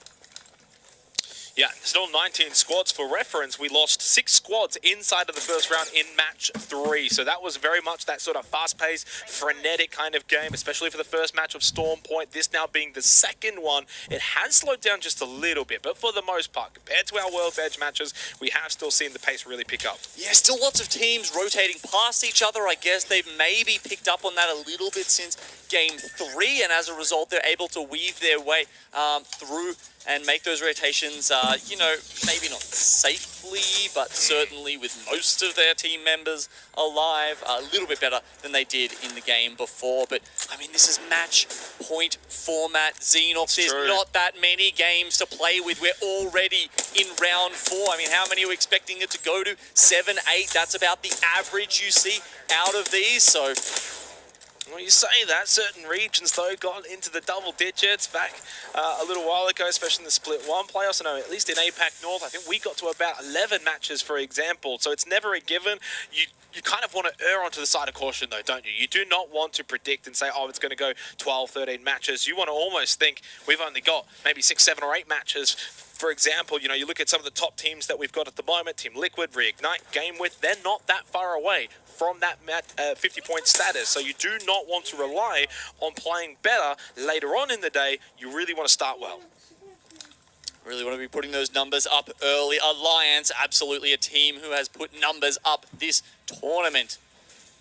Yeah, still 19 squads. For reference, we lost 6 squads inside of the first round in match 3. So that was very much that sort of fast-paced, frenetic kind of game, especially for the first match of Storm Point. This now being the second one, it has slowed down just a little bit. But for the most part, compared to our World's Edge matches, we have still seen the pace really pick up. Yeah, still lots of teams rotating past each other. I guess they've maybe picked up on that a little bit since Game 3, and as a result, they're able to weave their way through and make those rotations, you know, maybe not safely, but certainly with most of their team members alive, a little bit better than they did in the game before. But, I mean, this is match point format. Xenox, there's not that many games to play with. We're already in round 4. I mean, how many are we expecting it to go to? 7, 8, that's about the average you see out of these, so... Well, you say that. Certain regions, though, got into the double digits back a little while ago, especially in the Split 1 playoffs. I know, at least in APAC North, I think we got to about 11 matches, for example. So it's never a given. You kind of want to err onto the side of caution, though, don't you? You do not want to predict and say, oh, it's going to go 12, 13 matches. You want to almost think we've only got maybe 6, 7, or 8 matches. For example, you know, you look at some of the top teams that we've got at the moment, Team Liquid, Reignite, GameWith, they're not that far away from that 50-point status. So you do not want to rely on playing better later on in the day. You really want to start well. Really want to be putting those numbers up early. Alliance, absolutely a team who has put numbers up this tournament.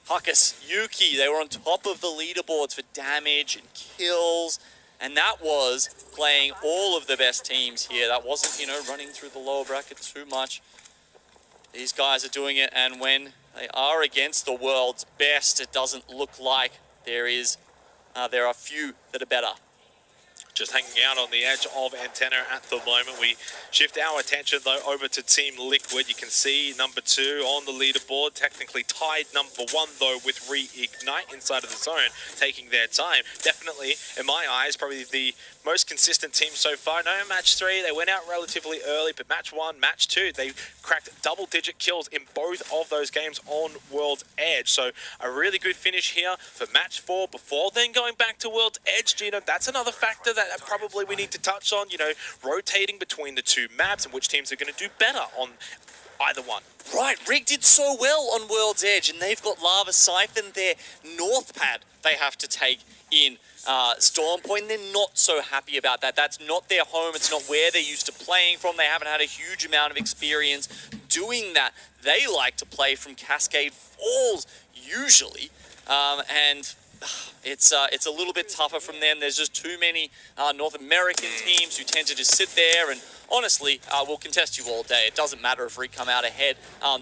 Huckus, Yuki, they were on top of the leaderboards for damage and kills. And that was playing all of the best teams here. That wasn't, you know, running through the lower bracket too much. These guys are doing it, and when they are against the world's best, it doesn't look like there are few that are better. Just hanging out on the edge of Antenna at the moment. We shift our attention, though, over to Team Liquid. You can see number 2 on the leaderboard, technically tied number 1, though, with Reignite inside of the zone, taking their time. Definitely, in my eyes, probably the most consistent team so far. No, match 3, they went out relatively early, but match 1, match 2, they cracked double-digit kills in both of those games on World's Edge. So a really good finish here for match 4 before then going back to World's Edge. Gino, that's another factor that probably we need to touch on, you know, rotating between the 2 maps and which teams are going to do better on either one. Right, Rig did so well on World's Edge, and they've got Lava Siphon, their north pad they have to take in Storm Point. They're not so happy about that. That's not their home. It's not where they're used to playing from. They haven't had a huge amount of experience doing that. They like to play from Cascade Falls, usually, and it's a little bit tougher from them. There's just too many North American teams who tend to just sit there and honestly will contest you all day. It doesn't matter if we come out ahead.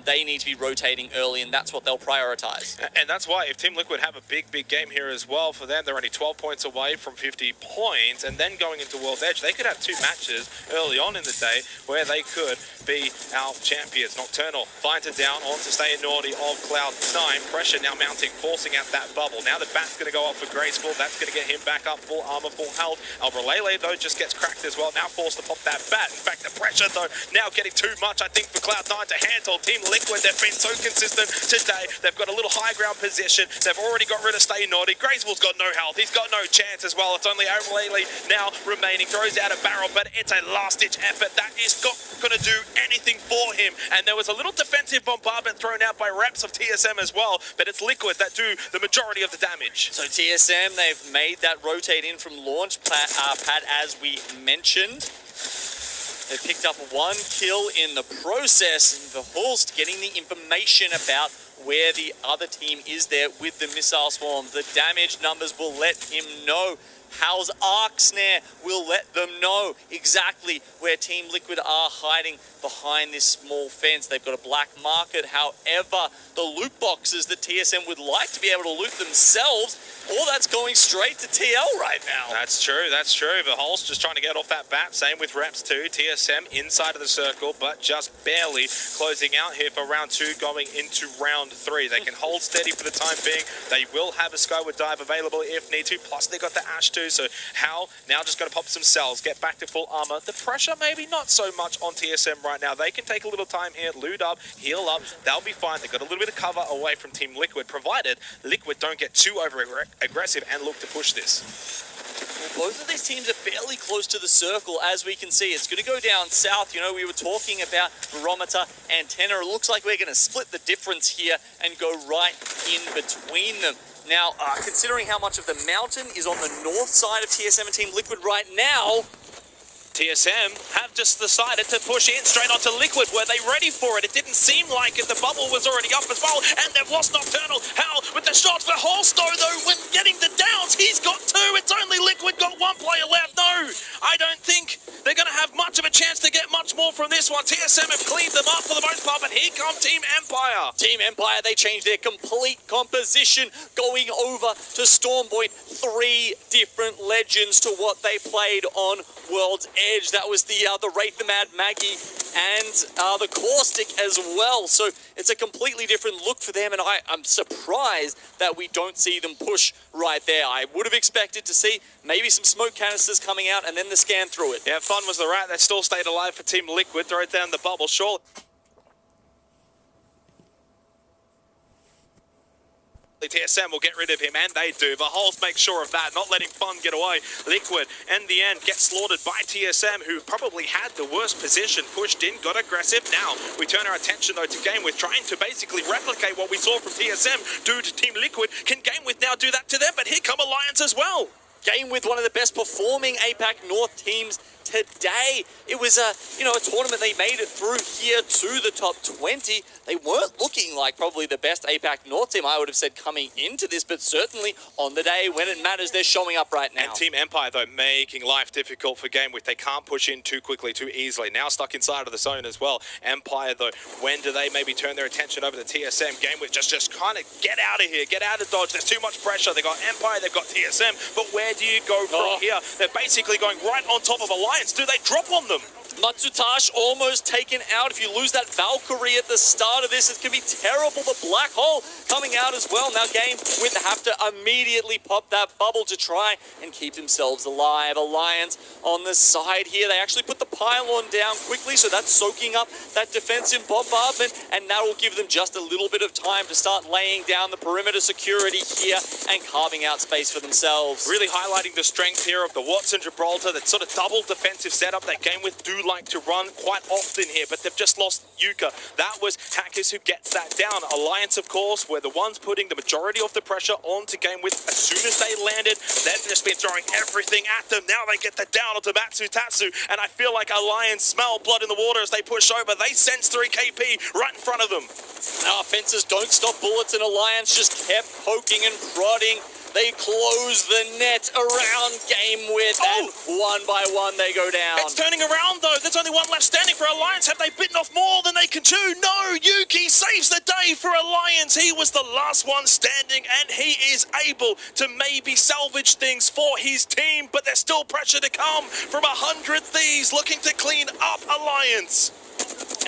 They need to be rotating early, and that's what they'll prioritize. And that's why if Team Liquid have a big game here as well, for them, they're only 12 points away from 50 points, and then going into World's Edge, they could have 2 matches early on in the day where they could be our champions. Nocturnal finds it down onto Stay Naughty of Cloud9. Pressure now mounting, forcing out that bubble. Now the bat's going to go off for Graceful. That's going to get him back up, full armor, full health. Albralele, though, just gets cracked as well. Now forced to pop that bat. In fact, the pressure, though, now getting too much, I think, for Cloud9 to handle. Team Liquid, they've been so consistent today. They've got a little high ground position. They've already got rid of Stay Naughty. Graceful's got no health. He's got no chance as well. It's only Albralele now remaining. Throws out a barrel, but it's a last-ditch effort. That is not going to do anything for him. And there was a little defensive bombardment thrown out by reps of TSM as well, but it's Liquid that do the majority of the damage. So TSM, they've made that rotate in from launch pad as we mentioned. They picked up 1 kill in the process, and Verhulst getting the information about where the other team is there with the missile swarm. The damage numbers will let him know Hal's Arc Snare will let them know exactly where Team Liquid are hiding behind this small fence. They've got a black market. However, the loot boxes that TSM would like to be able to loot themselves, all that's going straight to TL right now. That's true, that's true. The Hulk's just trying to get off that bat. Same with Reps 2. TSM inside of the circle, but just barely closing out here for round 2, going into round 3. They can hold steady for the time being. They will have a Skyward Dive available if need to. Plus, they got the Ash too. So Hal now just going to pop some cells, get back to full armor. The pressure maybe not so much on TSM right now. They can take a little time here, loot up, heal up. They'll be fine. They've got a little bit of cover away from Team Liquid, provided Liquid don't get too over-aggressive and look to push this. Well, both of these teams are fairly close to the circle, as we can see. It's going to go down south. You know, we were talking about barometer, antenna. It looks like we're going to split the difference here and go right in between them. Now, considering how much of the mountain is on the north side of TSM and Team Liquid right now, TSM have just decided to push in straight onto Liquid. Were they ready for it? It didn't seem like it. The bubble was already up as well, and there was Nocturnal. Hal with the shots for Holstow, though, when getting the downs, he's got 2. It's only Liquid got 1 player left. No, I don't think they're going to have much of a chance to get much more from this one. TSM have cleaned them up for the most part, but here come Team Empire. Team Empire, they changed their complete composition, going over to Stormpoint. 3 different legends to what they played on World's Edge. That was the Wraith the Mad Maggie and the Caustic as well. So it's a completely different look for them, and I'm surprised that we don't see them push right there. I would have expected to see maybe some smoke canisters coming out and then the scan through it. Yeah, fun was the rat. They still stayed alive for Team Liquid. Throw it down the bubble, sure. TSM will get rid of him, and they do. The Holes make sure of that, not letting Fun get away. Liquid, in the end, get slaughtered by TSM, who probably had the worst position, pushed in, got aggressive. Now, we turn our attention, though, to GameWith, trying to basically replicate what we saw from TSM do to Team Liquid. Can GameWith now do that to them? But here come Alliance as well. GameWith, one of the best performing APAC North teams today. It was a tournament. They made it through here to the top 20. They weren't looking like probably the best APAC North team, I would have said, coming into this, but certainly on the day when it matters, they're showing up right now. And Team Empire, though, making life difficult for GameWith. They can't push in too quickly, too easily. Now stuck inside of the zone as well. Empire, though, when do they maybe turn their attention over to TSM? GameWith just kind of get out of here, get out of Dodge. There's too much pressure. They've got Empire, they've got TSM, but where do you go from here? They're basically going right on top of Alliance. Do they drop on them? Matsutash almost taken out. If you lose that Valkyrie at the start of this, it can be terrible. The Black Hole coming out as well. Now GameWith have to immediately pop that bubble to try and keep themselves alive. Alliance on the side here. They actually put the pylon down quickly, so that's soaking up that defensive bombardment, and that will give them just a little bit of time to start laying down the perimeter security here and carving out space for themselves. Really highlighting the strength here of the Watson Gibraltar, that sort of double defensive setup that GameWith do like to run quite often here, but they've just lost Yuka. That was Hackers who gets that down. Alliance, of course, were the ones putting the majority of the pressure onto GameWith. As soon as they landed, they've just been throwing everything at them. Now they get the down onto Matsutatsu, and I feel like Alliance smell blood in the water as they push over. They sense 3 KP right in front of them. Our offenses don't stop bullets, and Alliance just kept poking and prodding. They close the net around GameWith, and one by one they go down. It's turning around, though. There's only one left standing for Alliance. Have they bitten off more than they can chew? No! Yuki saves the day for Alliance. He was the last one standing, and he is able to maybe salvage things for his team, but there's still pressure to come from 100 Thieves looking to clean up Alliance.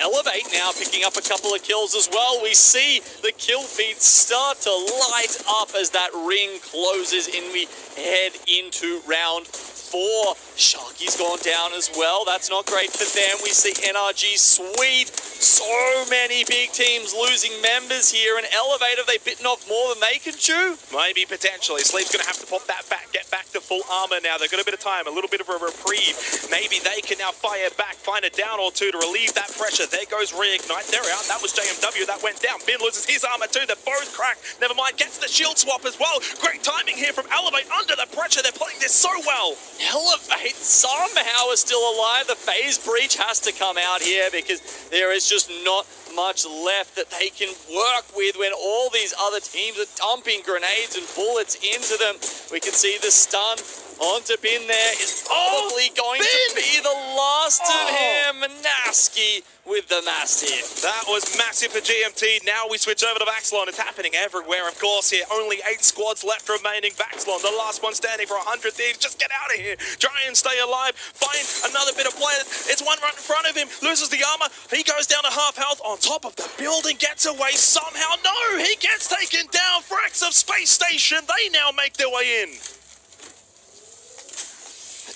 Elevate now picking up a couple of kills as well. We see the kill feed start to light up as that ring closes and we head into round 4. Sharky's gone down as well. That's not great for them. We see NRG sweet. So many big teams losing members here. And Elevate, have they bitten off more than they can chew? Maybe, potentially. Sleep's going to have to pop that back, get back to full armor now. They've got a bit of time, a little bit of a reprieve. Maybe they can now fire back, find a down or two to relieve that pressure. There goes Reignite. They're out. That was JMW. That went down. Bin loses his armor too. They're both cracked. Never mind. Gets the shield swap as well. Great timing here from Elevate. Under the pressure. They're playing this so well. Elevate somehow is still alive. The phase breach has to come out here because there is just not much left that they can work with when all these other teams are dumping grenades and bullets into them. We can see the stun onto Bin there is probably going to be the last of him. Naski with the Mastiff. That was massive for GMT. Now we switch over to Vaxlon. It's happening everywhere, of course, here. Only 8 squads left remaining. Vaxlon, the last one standing for 100 Thieves. Just get out of here. Try and stay alive. Find another bit of play. It's one right in front of him. Loses the armor. He goes down to half health on top of the building. Gets away somehow. No, he gets taken down. Frax of Space Station. They now make their way in.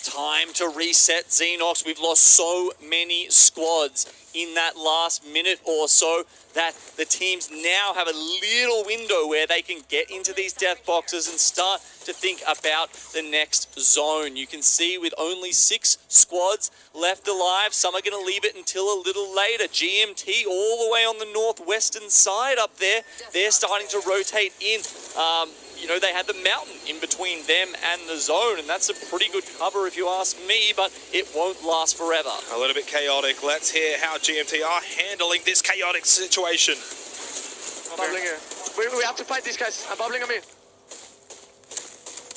Time to reset Xenox. We've lost so many squads in that last minute or so that the teams now have a little window where they can get into these death boxes and start to think about the next zone. You can see with only 6 squads left alive, some are going to leave it until a little later. GMT all the way on the northwestern side up there, they're starting to rotate in. You know, they had the mountain in between them and the zone, and that's a pretty good cover if you ask me, but it won't last forever. A little bit chaotic. Let's hear how GMT are handling this chaotic situation. Bubbling here. We have to fight these guys. I'm bubbling on me.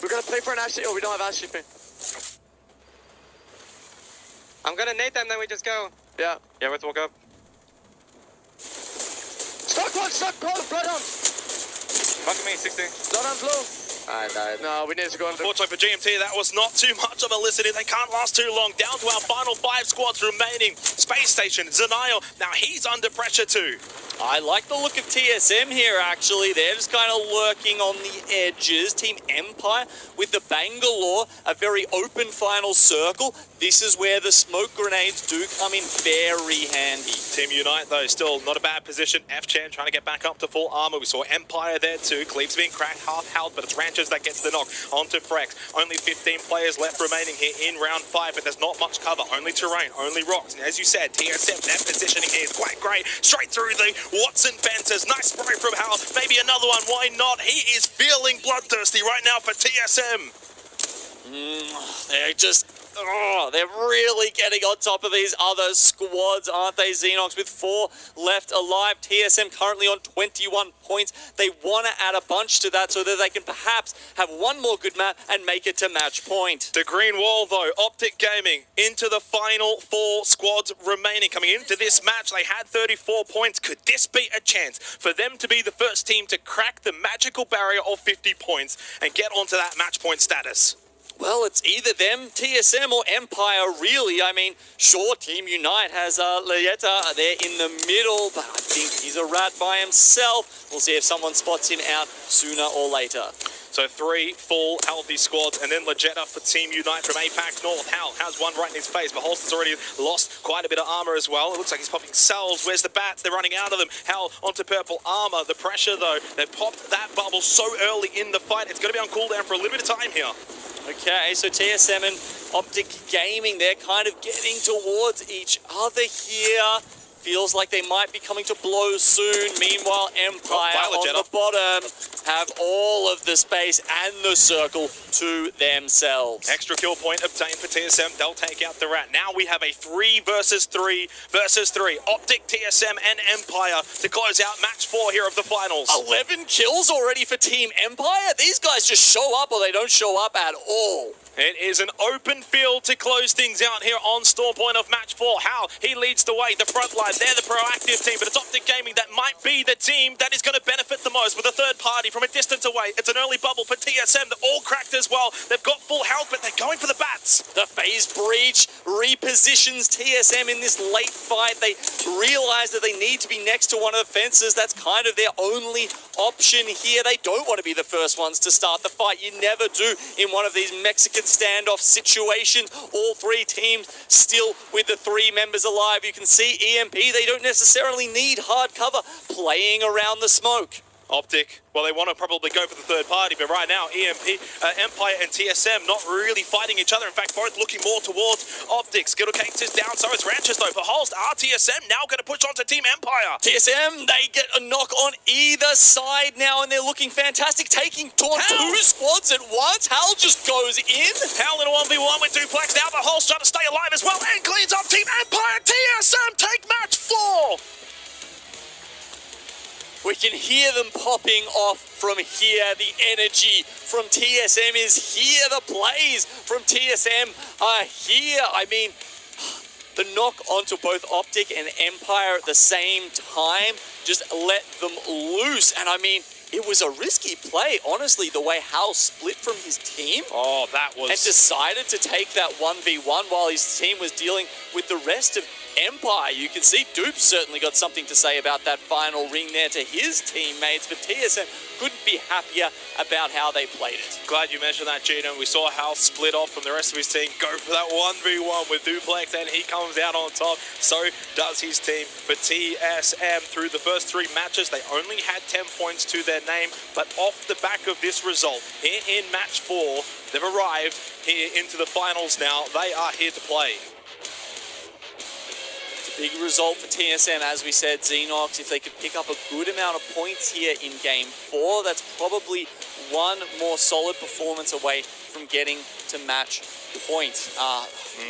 We're gonna play for an Ash. Oh, we don't have Ash shipping. I'm gonna nade them, then we just go. Yeah. Yeah, let's walk up. Stuck one, blood on. Fuck me, 60. Blood on low. I died. No, we need to go on. Unfortunately for GMT, that was not too much of a listening. They can't last too long. Down to our final 5 squads remaining. Space Station, Zenial, now he's under pressure too. I like the look of TSM here, actually. They're just kind of lurking on the edges. Team Empire with the Bangalore, a very open final circle. This is where the smoke grenades do come in very handy. Team Unite, though, still not a bad position. F-Chan trying to get back up to full armor. We saw Empire there too. Cleave's being cracked, half health, but it's Ranches that gets the knock onto Frax. Only 15 players left remaining here in round 5, but there's not much cover. Only terrain, only rocks. And as you said, TSM, their positioning here is quite great. Straight through the Watson fences. Nice spray from Hal. Maybe another one. Why not? He is feeling bloodthirsty right now for TSM. They're just... Oh, they're really getting on top of these other squads, aren't they, Xenox? With 4 left alive, TSM currently on 21 points. They want to add a bunch to that so that they can perhaps have one more good map and make it to match point. The green wall, though, Optic Gaming into the final 4 squads remaining. Coming into this match, they had 34 points. Could this be a chance for them to be the first team to crack the magical barrier of 50 points and get onto that match point status? Well, it's either them, TSM, or Empire, really. I mean, sure, Team Unite has Leyeta there in the middle, but I think he's a rat by himself. We'll see if someone spots him out sooner or later. So 3 full healthy squads, and then Legetta for Team Unite from APAC North. Hal has one right in his face, but Holston's already lost quite a bit of armor as well. It looks like he's popping cells. Where's the bats? They're running out of them. Hal onto purple armor. The pressure, though, they've popped that bubble so early in the fight. It's going to be on cooldown for a little bit of time here. Okay, so TSM and Optic Gaming, they're kind of getting towards each other here. Feels like they might be coming to blows soon. Meanwhile, Empire on the bottom have all of the space and the circle to themselves. Extra kill point obtained for TSM. They'll take out the rat. Now we have a 3 versus 3 versus 3. Optic, TSM, and Empire to close out match 4 here of the finals. 11 kills already for Team Empire? These guys just show up or they don't show up at all. It is an open field to close things out here on Storm Point of match 4. Hal, he leads the way, the front line. They're the proactive team, but it's Optic Gaming that might be the team that is going to benefit the most with a third party from a distance away. It's an early bubble for TSM. They're all cracked as well. They've got full health, but they're going for the bats. The phase breach repositions TSM in this late fight. They realize that they need to be next to one of the fences. That's kind of their only option here. They don't want to be the first ones to start the fight. You never do in one of these Mexican standoff situations. All 3 teams still with the 3 members alive. You can see EMP, they don't necessarily need hard cover playing around the smoke. Optic, well, they want to probably go for the third party, but right now, Empire and TSM not really fighting each other. In fact, both looking more towards Optic. Skittlecakes is down, so is Ranches, though. For Holst, TSM now going to push on to Team Empire. TSM, they get a knock on either side now, and they're looking fantastic, taking on 2 squads at once. Hal just goes in. Hal in a 1v1 with Duplex now, but Holst trying to stay alive as well, and cleans up Team Empire. TSM take match 4. We can hear them popping off from here. The energy from TSM is here. The plays from TSM are here. I mean, the knock onto both Optic and Empire at the same time just let them loose. And I mean, it was a risky play, honestly, the way Hal split from his team. Oh, that was... And decided to take that 1v1 while his team was dealing with the rest of Empire. You can see Dupe certainly got something to say about that final ring there to his teammates, but TSM couldn't be happier about how they played it. Glad you mentioned that, Gino. We saw Hal split off from the rest of his team, go for that 1v1 with Duplex, and he comes out on top. So does his team. For TSM, through the first 3 matches, they only had 10 points to their name, but off the back of this result, here in match 4, they've arrived here into the finals now. They are here to play. Big result for TSM, as we said, Xenox. If they could pick up a good amount of points here in Game 4, that's probably one more solid performance away from getting to match point.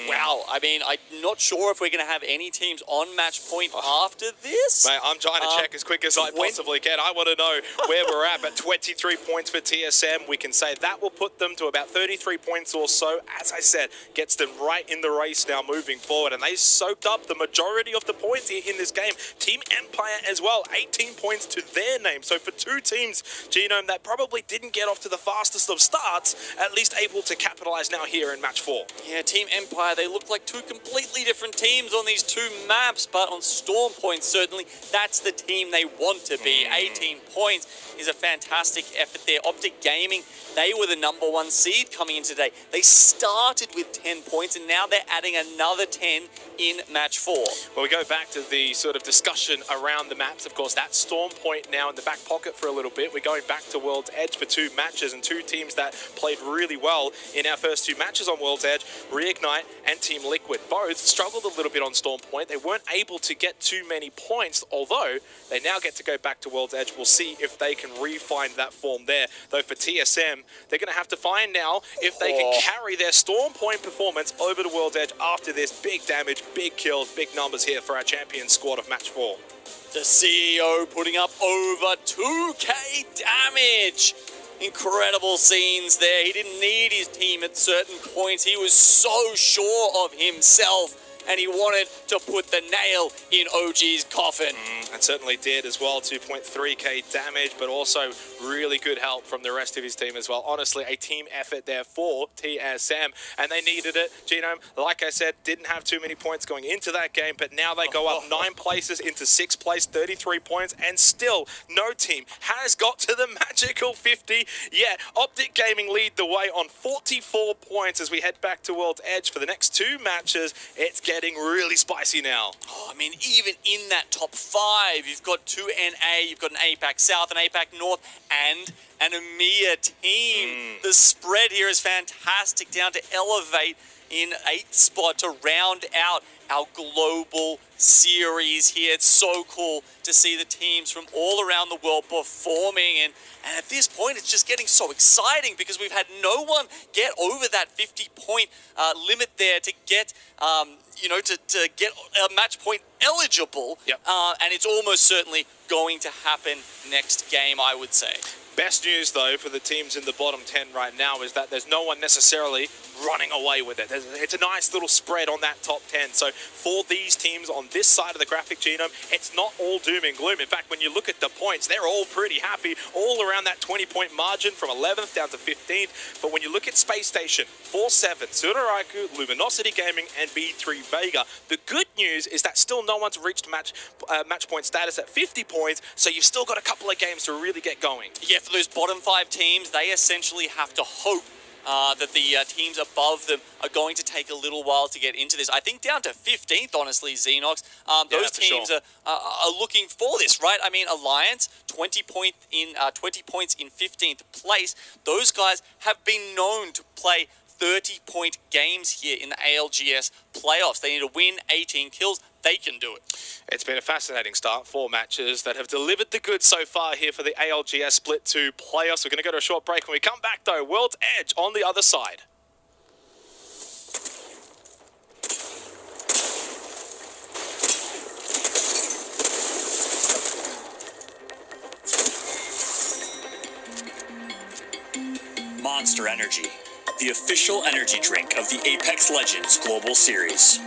Wow, I mean, I'm not sure if we're going to have any teams on match point after this. Mate, I'm trying to check as quick as I possibly can. I want to know where we're at, but 23 points for TSM. We can say that will put them to about 33 points or so. As I said, gets them right in the race now moving forward, and they soaked up the majority of the points here in this game. Team Empire as well, 18 points to their name. So for 2 teams, Genome, that probably didn't get off to the fastest of starts, at least able to capitalize now here in match 4. Yeah, Team Empire, they look like 2 completely different teams on these 2 maps, but on Storm Point, certainly, that's the team they want to be. 18 points is a fantastic effort there. Optic Gaming, they were the #1 seed coming in today. They started with 10 points, and now they're adding another 10 in match 4. Well, we go back to the sort of discussion around the maps. Of course, that's Storm Point now in the back pocket for a little bit. We're going back to World's Edge for 2 matches, and 2 teams that played really well in our first 2 matches on World's Edge, Reignite and Team Liquid. Both struggled a little bit on Storm Point. They weren't able to get too many points, although they now get to go back to World's Edge. We'll see if they can refine that form there. Though for TSM, they're going to have to find now if they can carry their Storm Point performance over to World's Edge after this. Big damage, big kills, big numbers here for our champion squad of match 4. The CEO putting up over 2k damage. Incredible scenes there. He didn't need his team at certain points. He was so sure of himself, and he wanted to put the nail in OG's coffin. And certainly did as well. 2.3k damage, but also really good help from the rest of his team as well. Honestly, a team effort there for TSM, and they needed it. Genome, like I said, didn't have too many points going into that game, but now they go up 9 places into 6th place, 33 points, and still no team has got to the magical 50 yet. Optic Gaming lead the way on 44 points as we head back to World's Edge for the next 2 matches. It's getting really spicy now. I mean, even in that top 5, you've got 2 NA, you've got an APAC South, an APAC North, and an EMEA team. The spread here is fantastic, down to Elevate in 8th spot to round out our global series here. It's so cool to see the teams from all around the world performing, and at this point it's just getting so exciting because we've had no one get over that 50-point limit there to get you know, to get a match point eligible. And it's almost certainly going to happen next game, I would say. Best news, though, for the teams in the bottom 10 right now is that there's no one necessarily running away with it. It's a nice little spread on that top 10. So for these teams on this side of the graphic, Genome, it's not all doom and gloom. In fact, when you look at the points, they're all pretty happy, all around that 20-point margin from 11th down to 15th. But when you look at Space Station, 4-7, Tsuraraiku, Luminosity Gaming, and B3 Vega, the good news is that still no one's reached match point status at 50 points, so you've still got a couple of games to really get going. Yeah, for those bottom 5 teams, they essentially have to hope that the teams above them are going to take a little while to get into this. I think down to 15th, honestly, Xenox, those teams are looking for this, right? I mean, Alliance, 20 points in 15th place. Those guys have been known to play 30-point games here in the ALGS playoffs. They need to win 18 kills. They can do it. It's been a fascinating start. 4 matches that have delivered the goods so far here for the ALGS Split 2 playoffs. We're going to go to a short break. When we come back, though, World's Edge on the other side. Monster Energy, the official energy drink of the Apex Legends Global Series.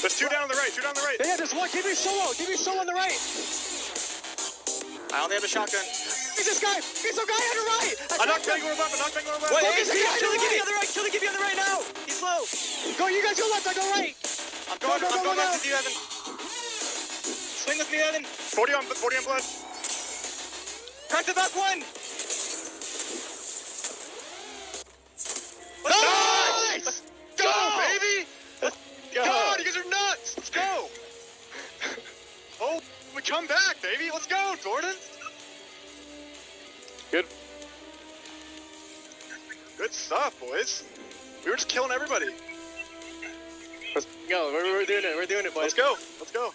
There's two down on the right, two down on the right. Yeah, there's one. Give me solo on the right. I only have a shotgun. He's this guy. He's some guy on the right. I knocked Bangalore left. I knocked Bangalore left. Wait, Focus, hey, Kill the right. Gibby on the right. Kill the Gibby on the right now. He's low. Go, you guys go left. I go right. I'm going left with you, Evan. Swing with me, Evan. 40 on blood. Crack the back one. Nice! Go, baby! Go. God, you guys are nuts! Let's go! Oh, we come back, baby! Let's go, Jordan! Good. Good stuff, boys. We were just killing everybody. Let's go. We're doing it. We're doing it, boys. Let's go. Let's go.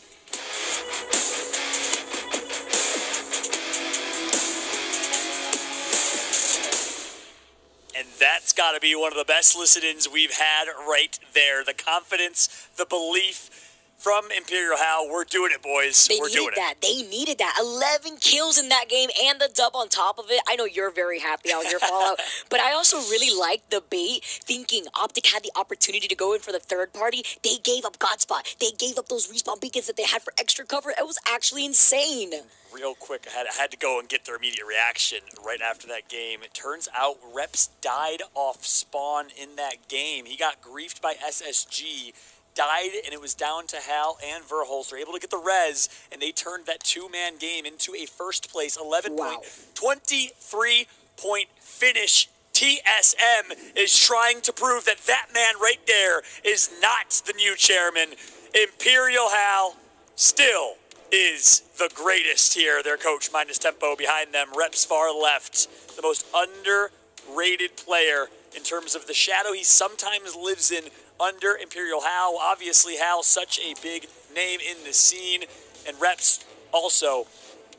And that's got to be one of the best listen-ins we've had right there. The confidence, the belief from Imperial Hal. We're doing it, boys. We're doing it. They needed that. 11 kills in that game and the dub on top of it. I know you're very happy out here, Fallout. But I also really like the bait, thinking Optic had the opportunity to go in for the third party. They gave up Godspot. They gave up those respawn beacons that they had for extra cover. It was actually insane. Real quick, I had to go and get their immediate reaction right after that game. It turns out Reps died off spawn in that game. He got griefed by SSG died, and it was down to Hal and Verholst. They're able to get the res, and they turned that two-man game into a first-place 11-point, 23-point finish. TSM is trying to prove that that man right there is not the new chairman. Imperial Hal still is the greatest here. Their coach, minus tempo behind them. Reps far left, the most underrated player in terms of the shadow he sometimes lives in under Imperial Hal. Obviously, Hal, such a big name in the scene. And Reps also,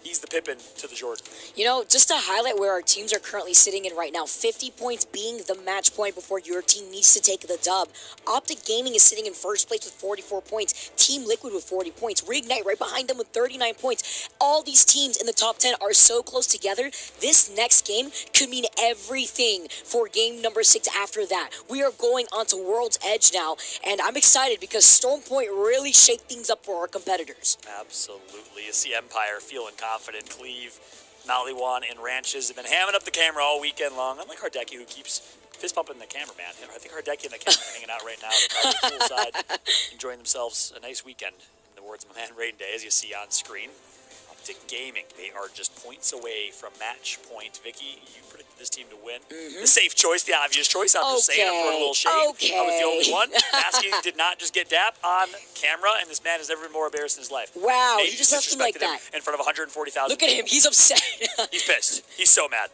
he's the Pippin to the Jordan. You know, just to highlight where our teams are currently sitting in right now, 50 points being the match point before your team needs to take the dub. Optic Gaming is sitting in first place with 44 points. Team Liquid with 40 points. Reignite right behind them with 39 points. All these teams in the top 10 are so close together. This next game could mean everything for game number 6 after that. We are going on to World's Edge now, and I'm excited because Storm Point really shake things up for our competitors. Absolutely. You see Empire feeling confident. Cleave, Maliwan, and Ranches have been hamming up the camera all weekend long. Unlike Hardeki, who keeps fist pumping the cameraman. I think Hardeki and the camera are hanging out right now. They're probably poolside, enjoying themselves a nice weekend. In the words of my man Raiden Day, as you see on screen. Optic Gaming, they are just points away from match point. Vicky, you predicted this team to win. The safe choice, the obvious choice. I'm just saying, I'm throwing a little shade. I was the only one. Maskey did not just get dap on camera, and this man has never been more embarrassed in his life. Wow, Nate he just left him like that. In front of 140,000 Look at him, he's upset. He's pissed. He's so mad.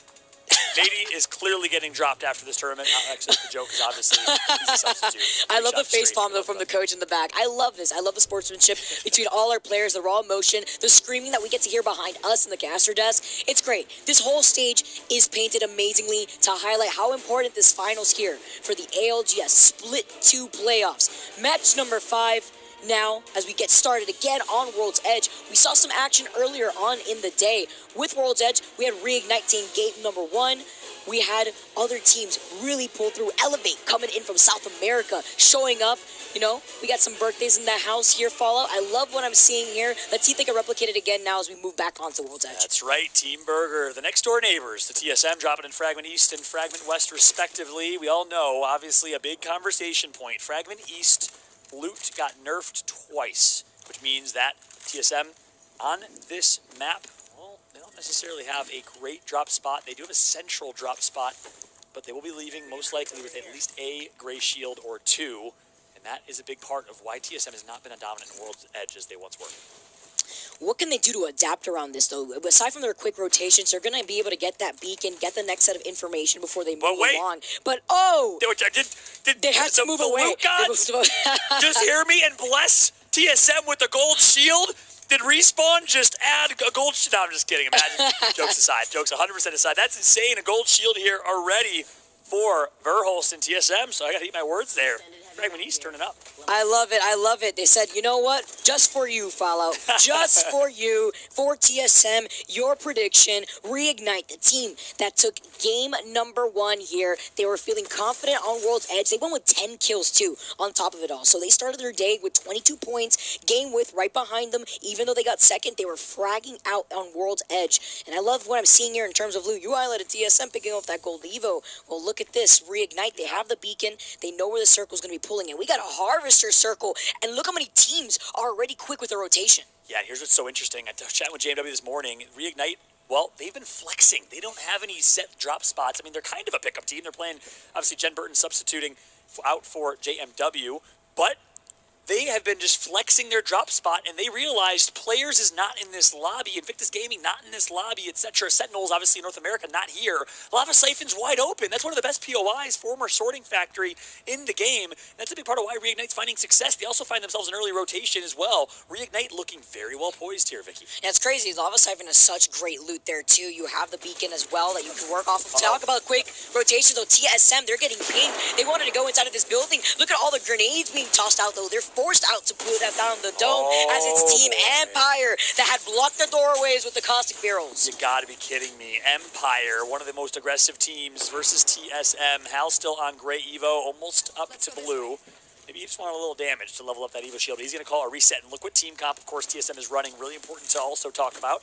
Nady is clearly getting dropped after this tournament. Actually, the joke is obviously he's a substitute. I love the face palm, though, from the coach in the back. I love this. I love the sportsmanship between all our players, the raw emotion, the screaming that we get to hear behind us in the caster desk. It's great. This whole stage is painted amazingly to highlight how important this finals here for the ALGS Split 2 playoffs. Match number 5. Now, as we get started again on World's Edge, we saw some action earlier on in the day. With World's Edge, we had Reignite team game number 1. We had other teams really pull through. Elevate coming in from South America, showing up. You know, we got some birthdays in the house here, Fallout. I love what I'm seeing here. Let's see if they can replicate it again now as we move back onto World's Edge. That's right, Team Burger. The next door neighbors, the TSM, dropping in Fragment East and Fragment West, respectively. We all know, obviously, a big conversation point. Fragment East loot got nerfed twice, which means that TSM on this map, well, they don't necessarily have a great drop spot. They do have a central drop spot, but they will be leaving most likely with at least a gray shield or 2, and that is a big part of why TSM has not been a dominant in World's Edge as they once were. What can they do to adapt around this, though? Aside from their quick rotations, they're going to be able to get that beacon, get the next set of information before they move along. But, oh! They had to move away. Just hear me and bless TSM with the gold shield? Did Respawn just add a gold shield? No, I'm just kidding. Imagine. Jokes aside. Jokes 100% aside. That's insane. A gold shield here already for Verholst and TSM, so I got to eat my words there. Fragment East turning up. I love it. I love it. They said, you know what? Just for you, Fallout. Just for you, for TSM, your prediction, Reignite, the team that took game number 1 here. They were feeling confident on World's Edge. They went with 10 kills, too, on top of it all. So they started their day with 22 points. Game Width right behind them. Even though they got second, they were fragging out on World's Edge. And I love what I'm seeing here in terms of loot. You highlighted TSM picking off that gold Evo. Well, look at this. Reignite, they have the beacon. They know where the circle's going to be pulling in. We got a Harvester circle, and look how many teams are already quick with their rotation. Yeah, here's what's so interesting. I was chatting with JMW this morning. Reignite, well, they've been flexing. They don't have any set drop spots. I mean, they're kind of a pickup team. They're playing, obviously, Jen Burton substituting out for JMW, but they have been just flexing their drop spot, and they realized players is not in this lobby. Invictus Gaming not in this lobby, etc. Sentinels, obviously, in North America, not here. Lava Siphon's wide open. That's one of the best POIs, former sorting factory in the game. That's a big part of why Reignite's finding success. They also find themselves in early rotation as well. Reignite looking very well poised here, Vicky. Yeah, it's crazy. Lava Siphon has such great loot there, too. You have the beacon as well that you can work off of. Talk about quick rotations, though. TSM, they're getting pinged. They wanted to go inside of this building. Look at all the grenades being tossed out, though. They're forced out to put that down the dome as it's Team Empire that had blocked the doorways with the caustic barrels. You gotta be kidding me. Empire, one of the most aggressive teams versus TSM. Hal still on gray Evo, almost up to blue. Maybe he just wanted a little damage to level up that Evo shield. He's gonna call a reset, and look what team comp, of course, TSM is running. Really important to also talk about.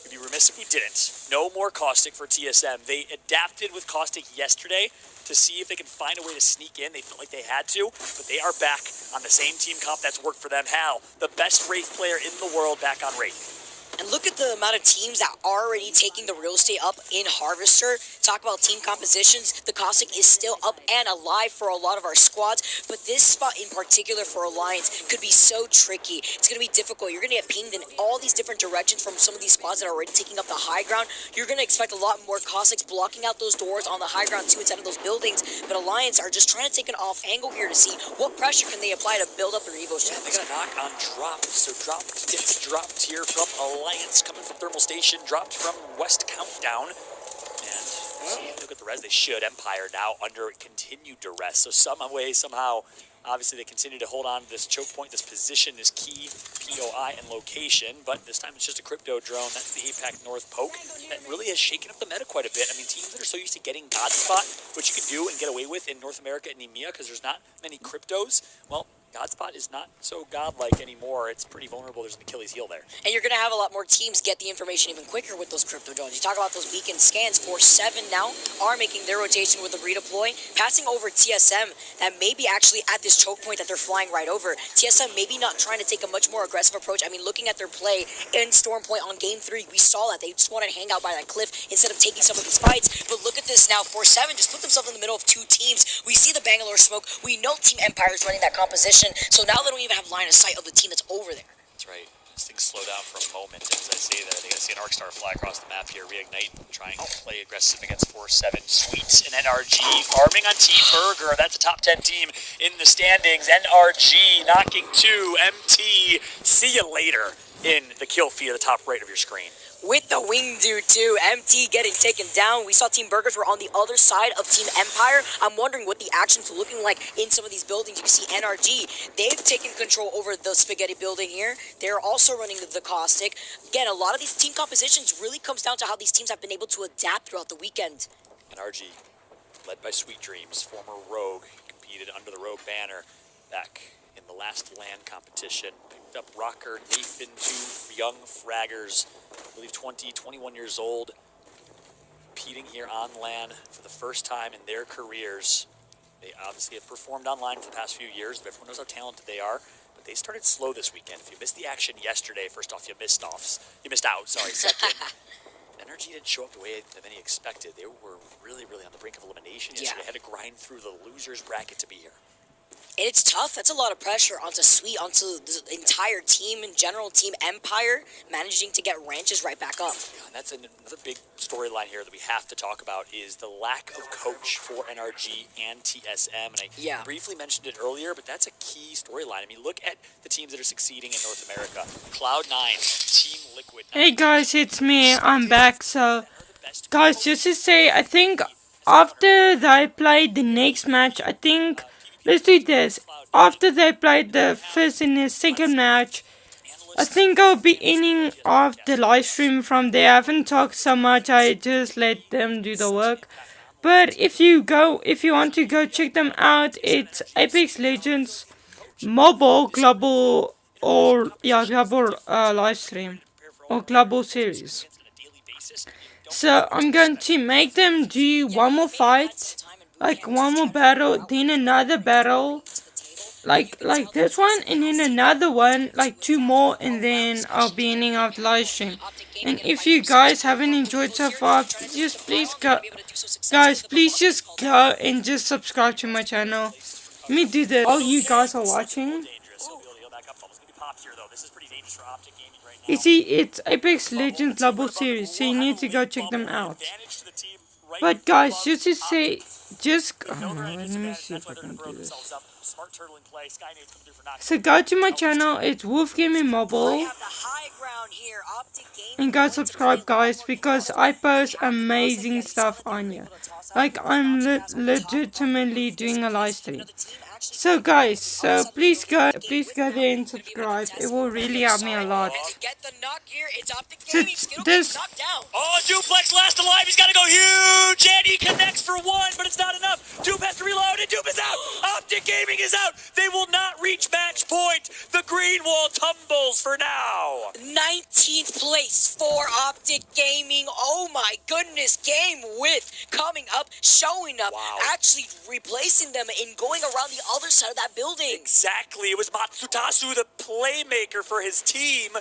We'd be remiss if we didn't. No more Caustic for TSM. They adapted with Caustic yesterday to see if they can find a way to sneak in. They felt like they had to, but they are back on the same team comp that's worked for them. Hal, the best Wraith player in the world, back on Wraith. And look at the amount of teams that are already taking the real estate up in Harvester. Talk about team compositions. The Caustic is still up and alive for a lot of our squads, but this spot in particular for Alliance could be so tricky. It's going to be difficult. You're going to get pinged in all these different directions from some of these squads that are already taking up the high ground. You're going to expect a lot more Caustics blocking out those doors on the high ground too inside of those buildings, but Alliance are just trying to take an off angle here to see what pressure can they apply to build up their Evo Yeah, shots. they're going to knock on Drop. So Drop gets dropped here from Alliance, coming from Thermal Station, dropped from West Countdown. And look at the res. They should. Empire now under continued duress. So some way, somehow, obviously they continue to hold on to this choke point, this position, this key POI and location. But this time it's just a crypto drone. That's the APAC North poke. That really has shaken up the meta quite a bit. I mean, teams that are so used to getting Godspot, which you can do and get away with in North America and EMEA because there's not many cryptos, well, Godspot is not so godlike anymore. It's pretty vulnerable. There's an Achilles heel there. And you're going to have a lot more teams get the information even quicker with those crypto drones. You talk about those beacon scans. 4-7 now are making their rotation with the redeploy, passing over TSM that may be actually at this choke point that they're flying right over. TSM maybe not trying to take a much more aggressive approach. I mean, looking at their play in Storm Point on Game 3, we saw that they just wanted to hang out by that cliff instead of taking some of these fights. But look at this now. 4-7 just put themselves in the middle of two teams. We see the Bangalore smoke. We know Team Empire is running that composition. So now they don't even have line of sight of the team that's over there. That's right. These things slow down for a moment. As I say that, they got to see an Arc Star fly across the map here. Reignite, trying to play aggressive against 4-7. Sweets and NRG farming on Team Burger. That's a top 10 team in the standings. NRG knocking 2. MT, see you later in the kill feed at the top right of your screen. With the wing dude too, MT getting taken down. We saw Team Burgers were on the other side of Team Empire. I'm wondering what the actions are looking like in some of these buildings. You can see NRG, they've taken control over the Spaghetti building here. They're also running the Caustic. Again, a lot of these team compositions really comes down to how these teams have been able to adapt throughout the weekend. NRG, led by Sweet Dreams, former Rogue, competed under the Rogue banner back in the last LAN competition. Picked up Rocker, Nathan, two young fraggers, I believe 20, 21 years old, competing here on LAN for the first time in their careers. They obviously have performed online for the past few years. Everyone knows how talented they are, but they started slow this weekend. If you missed the action yesterday, first off, you missed out. Second, NRG didn't show up the way that many expected. They were really, really on the brink of elimination yesterday. They had to grind through the losers bracket to be here. And it's tough. That's a lot of pressure onto Sweet, onto the entire team in general, Team Empire, managing to get Ranches right back up. Yeah, and that's another big storyline here that we have to talk about is the lack of coach for NRG and TSM. And I briefly mentioned it earlier, but that's a key storyline. I mean, look at the teams that are succeeding in North America. Cloud9, Team Liquid. Hey guys, it's me. I'm back. So, guys, just to say, I think after they played the next match, I think... Let's do this. After they played the first and the second match, I think I'll be ending off the live stream from there. I haven't talked so much. I just let them do the work. But if you want to go check them out, it's Apex Legends Mobile Global live stream or global series. So I'm going to make them do one more fight. Like one more battle, then another battle, like this one, and then another one, like 2 more, and then I'll be ending off the live stream. And if you guys haven't enjoyed so far, please go just go and just subscribe to my channel. Let me do this. All you guys are watching. You see, it's Apex Legends Global Series, so you need to go check them out. But guys, just to say, let me see if I can do this. So go to my channel, it's Wolf Gaming Mobile, and go subscribe guys, because I post amazing stuff on here. Like I'm legitimately doing a live stream. So guys, please go there and subscribe. It will really help me a lot. Oh, Duplex last alive. He's got to go huge, and he connects for 1, but it's not enough. Dupe has to reload, and Dupe is out. Optic Gaming is out. They will not reach match point. The green wall tumbles for now. 19 13th place for Optic Gaming. Oh my goodness, game with coming up, showing up, actually replacing them and going around the other side of that building. Exactly. It was Matsutasu, the playmaker for his team.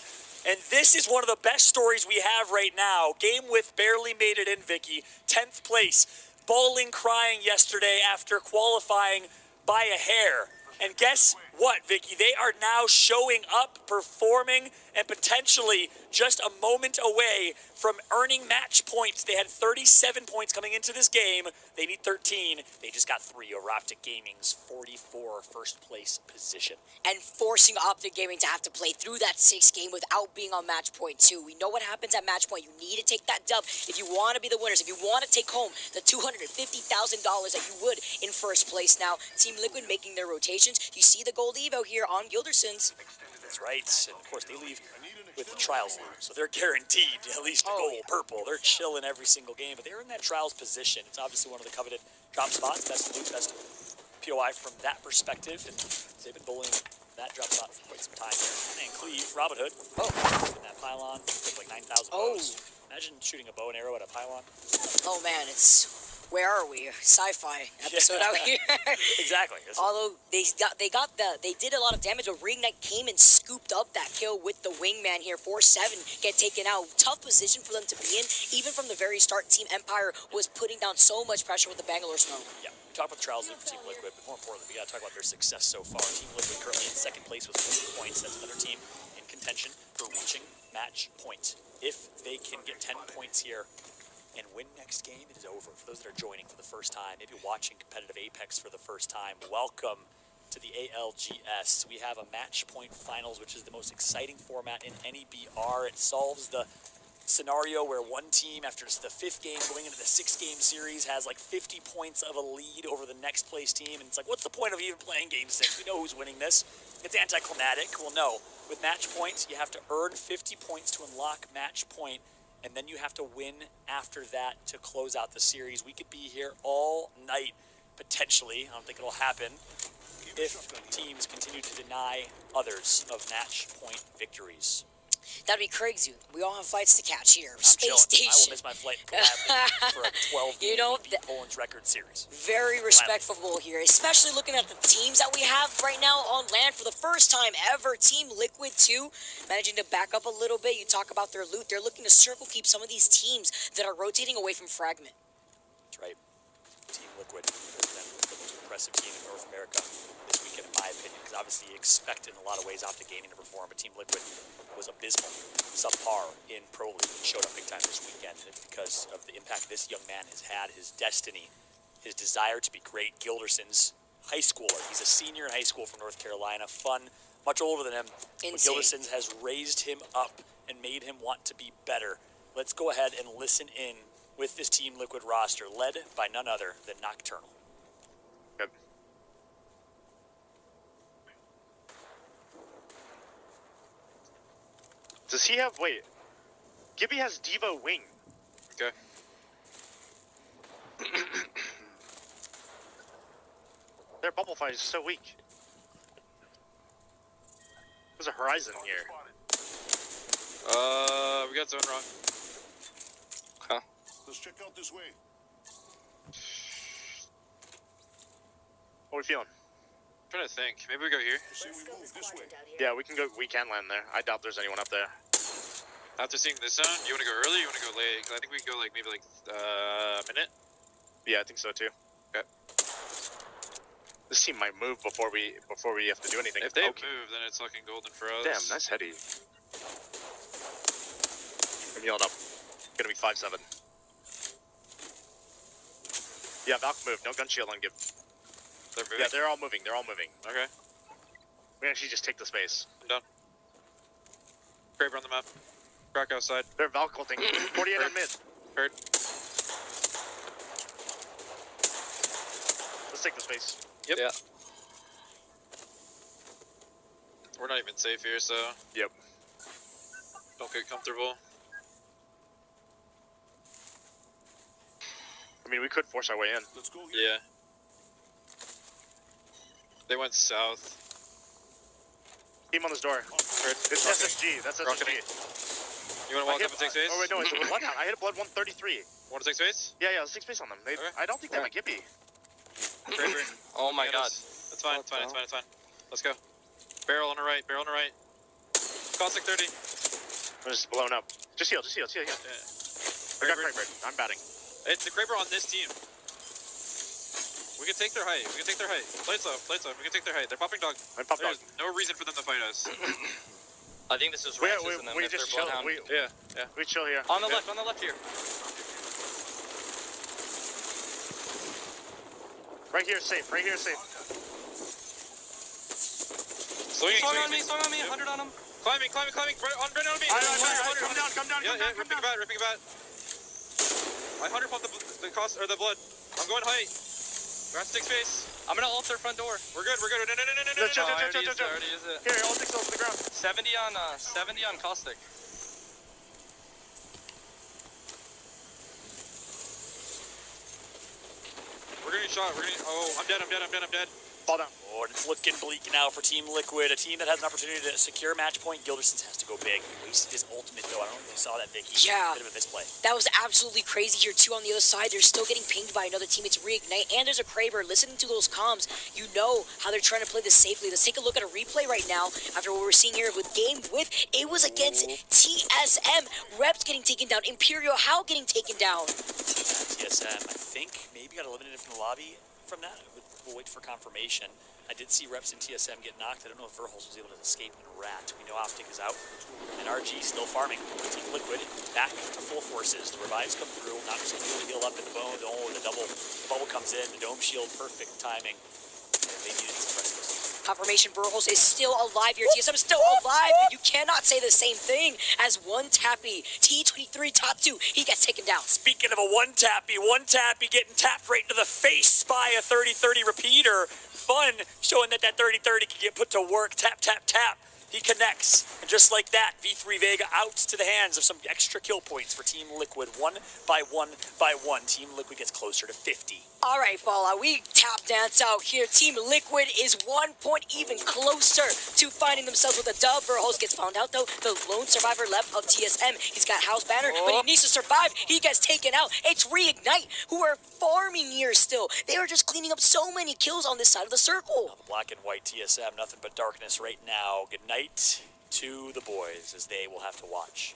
And this is one of the best stories we have right now. Game with barely made it in, Vicky. 10th place. Bawling, crying yesterday after qualifying by a hair. And guess what, Vicky? They are now showing up, performing, and potentially just a moment away from earning match points. They had 37 points coming into this game. They need 13. They just got 3 over Optic Gaming's 44 first place position. And forcing Optic Gaming to have to play through that 6th game without being on match point 2. We know what happens at match point. You need to take that dub if you want to be the winners, if you want to take home the $250,000 that you would in first place. Now, Team Liquid making their rotations. You see the gold Evo here on Gildersons. That's right. And of course, they leave with the Trials loot, so they're guaranteed at least a gold purple. They're chilling every single game, but they're in that Trials position. It's obviously one of the coveted drop spots, best loot, best POI from that perspective, and they've been bullying that drop spot for quite some time here. And Cleve, Robin Hood, in that pylon, took like 9,000 bows. Imagine shooting a bow and arrow at a pylon. Oh man, it's... Where are we? Sci-fi episode out here. Exactly. Although they did a lot of damage, but Reignite came and scooped up that kill with the wingman here. 4-7 get taken out. Tough position for them to be in. Even from the very start, Team Empire was putting down so much pressure with the Bangalore smoke. Yeah, we talk about the trials for Team Liquid, but more importantly, we got to talk about their success so far. Team Liquid currently in 2nd place with 40 points. That's another team in contention for reaching match point. If they can get 10 points here and win next game, it is over. For those that are joining for the first time, maybe watching competitive Apex for the first time, welcome to the ALGS. We have a match point finals, which is the most exciting format in any BR. It solves the scenario where one team, after the 5th game going into the 6th game series, has like 50 points of a lead over the next place team. And it's like, what's the point of even playing game 6? We know who's winning this. It's anticlimactic. Well, no. With match points, you have to earn 50 points to unlock match point, and then you have to win after that to close out the series. We could be here all night, potentially. I don't think it'll happen if teams continue to deny others of match point victories. That'd be crazy. We all have flights to catch here. I'm Space chilling. Station. I will miss my flight gladly for a 12-game Poland's record series. Very respectful here, especially looking at the teams that we have right now on land for the first time ever. Team Liquid 2 managing to back up a little bit. You talk about their loot. They're looking to circle keep some of these teams that are rotating away from Fragment. That's right. Team Liquid has been the most impressive team in North America this weekend, in my opinion, because obviously you expect in a lot of ways Optic Gaming to perform, but Team Liquid was abysmal, subpar in Pro League, and showed up big time this weekend. And it's because of the impact this young man has had, his destiny, his desire to be great. Gilderson's high schooler. He's a senior in high school from North Carolina, fun, much older than him. But Gilderson's has raised him up and made him want to be better. Let's go ahead and listen in with this Team Liquid roster, led by none other than Nocturnal. Good. Does he have... Wait. Gibby has Diva Wing. Okay. Their bubble fight is so weak. There's a Horizon here. We got zone wrong. Huh? Let's check out this way. What are we feeling? I'm trying to think. Maybe we go here. Yeah, we can go. We can land there. I doubt there's anyone up there. After seeing this zone, you want to go early? You want to go late? 'Cause I think we can go like maybe like a minute. Yeah, I think so too. Okay. This team might move before we have to do anything. If they move, then it's looking golden for us. Damn, nice heady. I'm yelling up. Gonna be 5-7. Yeah, Valk move. No gun shield on Gib. They're moving? Yeah, they're all moving. They're all moving. Okay. We can actually just take the space. I'm done. Kraber on the map. Crack outside. They're Valk ulting. 48 on mid. Heard. Let's take the space. Yep. Yeah. We're not even safe here, so. Yep. Don't get comfortable. I mean, we could force our way in. Let's go here. Yeah. They went south. Team on this door. Heard. It's SSG. That's SSG. You want to walk up and take space? Oh wait, no, it's a bloodhound. I hit a blood 133. Want to take space? Yeah, let's take space on them. I don't think they have a Gippy. Oh my god. It's fine, it's fine, it's fine, it's fine. Let's go. Barrel on the right, barrel on the right. Caustic 30. I'm just blown up. Just heal, heal. Yeah. I got Kraber. I'm batting. It's the Kraber on this team. We can take their height. Play it slow. We can take their height. They're popping dog. There's no reason for them to fight us. I think this is Raxus and then we if they're just chill. Bloodhound. Yeah. We chill here. On the left here. Right here, safe. Swing on me, 100 on him. Climbing. Right on me. Come down. Ripping bat. I 100 pop the cost or the blood. I'm going height. We have to take space. I'm gonna ult their front door. We're good. No. Chill. I already used it. Here, all 6 ults to the ground. 70 on caustic. We're getting shot. Oh, I'm dead. Fall down. Oh, and it's looking bleak now for Team Liquid, a team that has an opportunity to secure match point. Gildersons has to go big. He wasted his ultimate, though. I don't know if you saw that, Vicky. Yeah. Bit of a misplay. That was absolutely crazy here, too, on the other side. They're still getting pinged by another team. It's Reignite, and there's a Kraber. Listening to those comms, you know how they're trying to play this safely. Let's take a look at a replay right now after what we're seeing here with Game With. It was against TSM. Reps getting taken down. Imperial How getting taken down. TSM, I think, maybe got eliminated from the lobby from that. We'll wait for confirmation. I did see Reps in TSM get knocked. I don't know if Verholz was able to escape in Rat. We know Optic is out. And RG still farming. Team Liquid back to full forces. The revives come through. Not just able to heal up in the bone. Oh, the double bubble comes in. The dome shield, perfect timing. They needed some rescue. Confirmation, Verholz is still alive here. TSM is still alive. You cannot say the same thing as one tappy. T23 Tatsu, he gets taken down. Speaking of a one tappy getting tapped right into the face by a 30-30 repeater. Fun, showing that 30-30 can get put to work. Tap. He connects, and just like that, V3 Vega out to the hands of some extra kill points for Team Liquid. One by one. Team Liquid gets closer to 50. All right, Fallout, we tap dance out here. Team Liquid is 1 point even closer to finding themselves with a dub. Verholz gets found out, though. The lone survivor left of TSM. He's got House Banner, but he needs to survive. He gets taken out. It's Reignite, who are farming here still. They are just cleaning up so many kills on this side of the circle. Black and white TSM, nothing but darkness right now. Good night to the boys, as they will have to watch.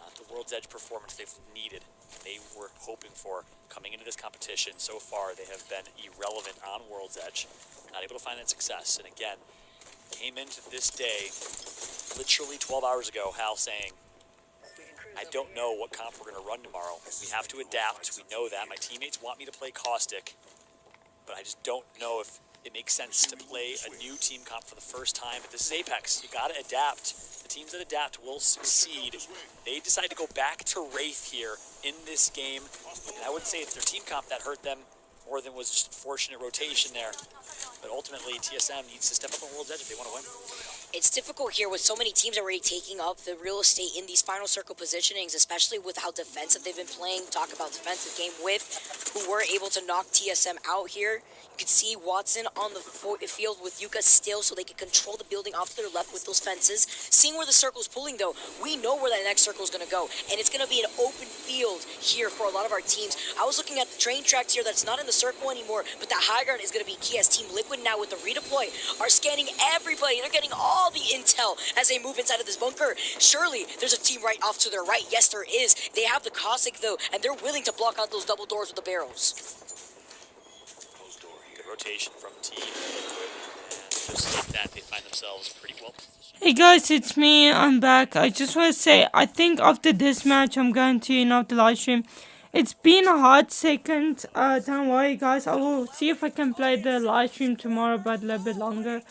Not the World's Edge performance they've needed. They were hoping for coming into this competition. So far, they have been irrelevant on World's Edge. Not able to find that success. And again, came into this day literally 12 hours ago, Hal saying, I don't know what comp we're going to run tomorrow. We have to adapt. We know that. My teammates want me to play Caustic, but I just don't know if it makes sense to play a new team comp for the first time. But this is Apex. You got to adapt. The teams that adapt will succeed. They decide to go back to Wraith here in this game. And I wouldn't say it's their team comp that hurt them more than was just a fortunate rotation there. But ultimately, TSM needs to step up on World's Edge if they want to win. It's difficult here with so many teams already taking up the real estate in these final circle positionings, especially with how defensive they've been playing. Talk about defensive Game With, who were able to knock TSM out here. You can see Watson on the field with Yuka still, so they can control the building off to their left with those fences. Seeing where the circle's pulling, though, we know where that next circle is going to go, and it's going to be an open field here for a lot of our teams. I was looking at the train tracks here that's not in the circle anymore, but the high ground is going to be key as Team Liquid now with the redeploy are scanning everybody. They're getting all the intel as they move inside of this bunker. Surely there's a team right off to their right. Yes, there is. They have the Caustic, though, and they're willing to block out those double doors with the barrels. Good rotation from Team Liquid, and just like that, they find themselves pretty well positioned. Hey guys, it's me. I'm back. I just want to say, I think after this match, I'm going to end up the live stream. It's been a hard second. Don't worry, guys. I will see if I can play the live stream tomorrow, but a little bit longer.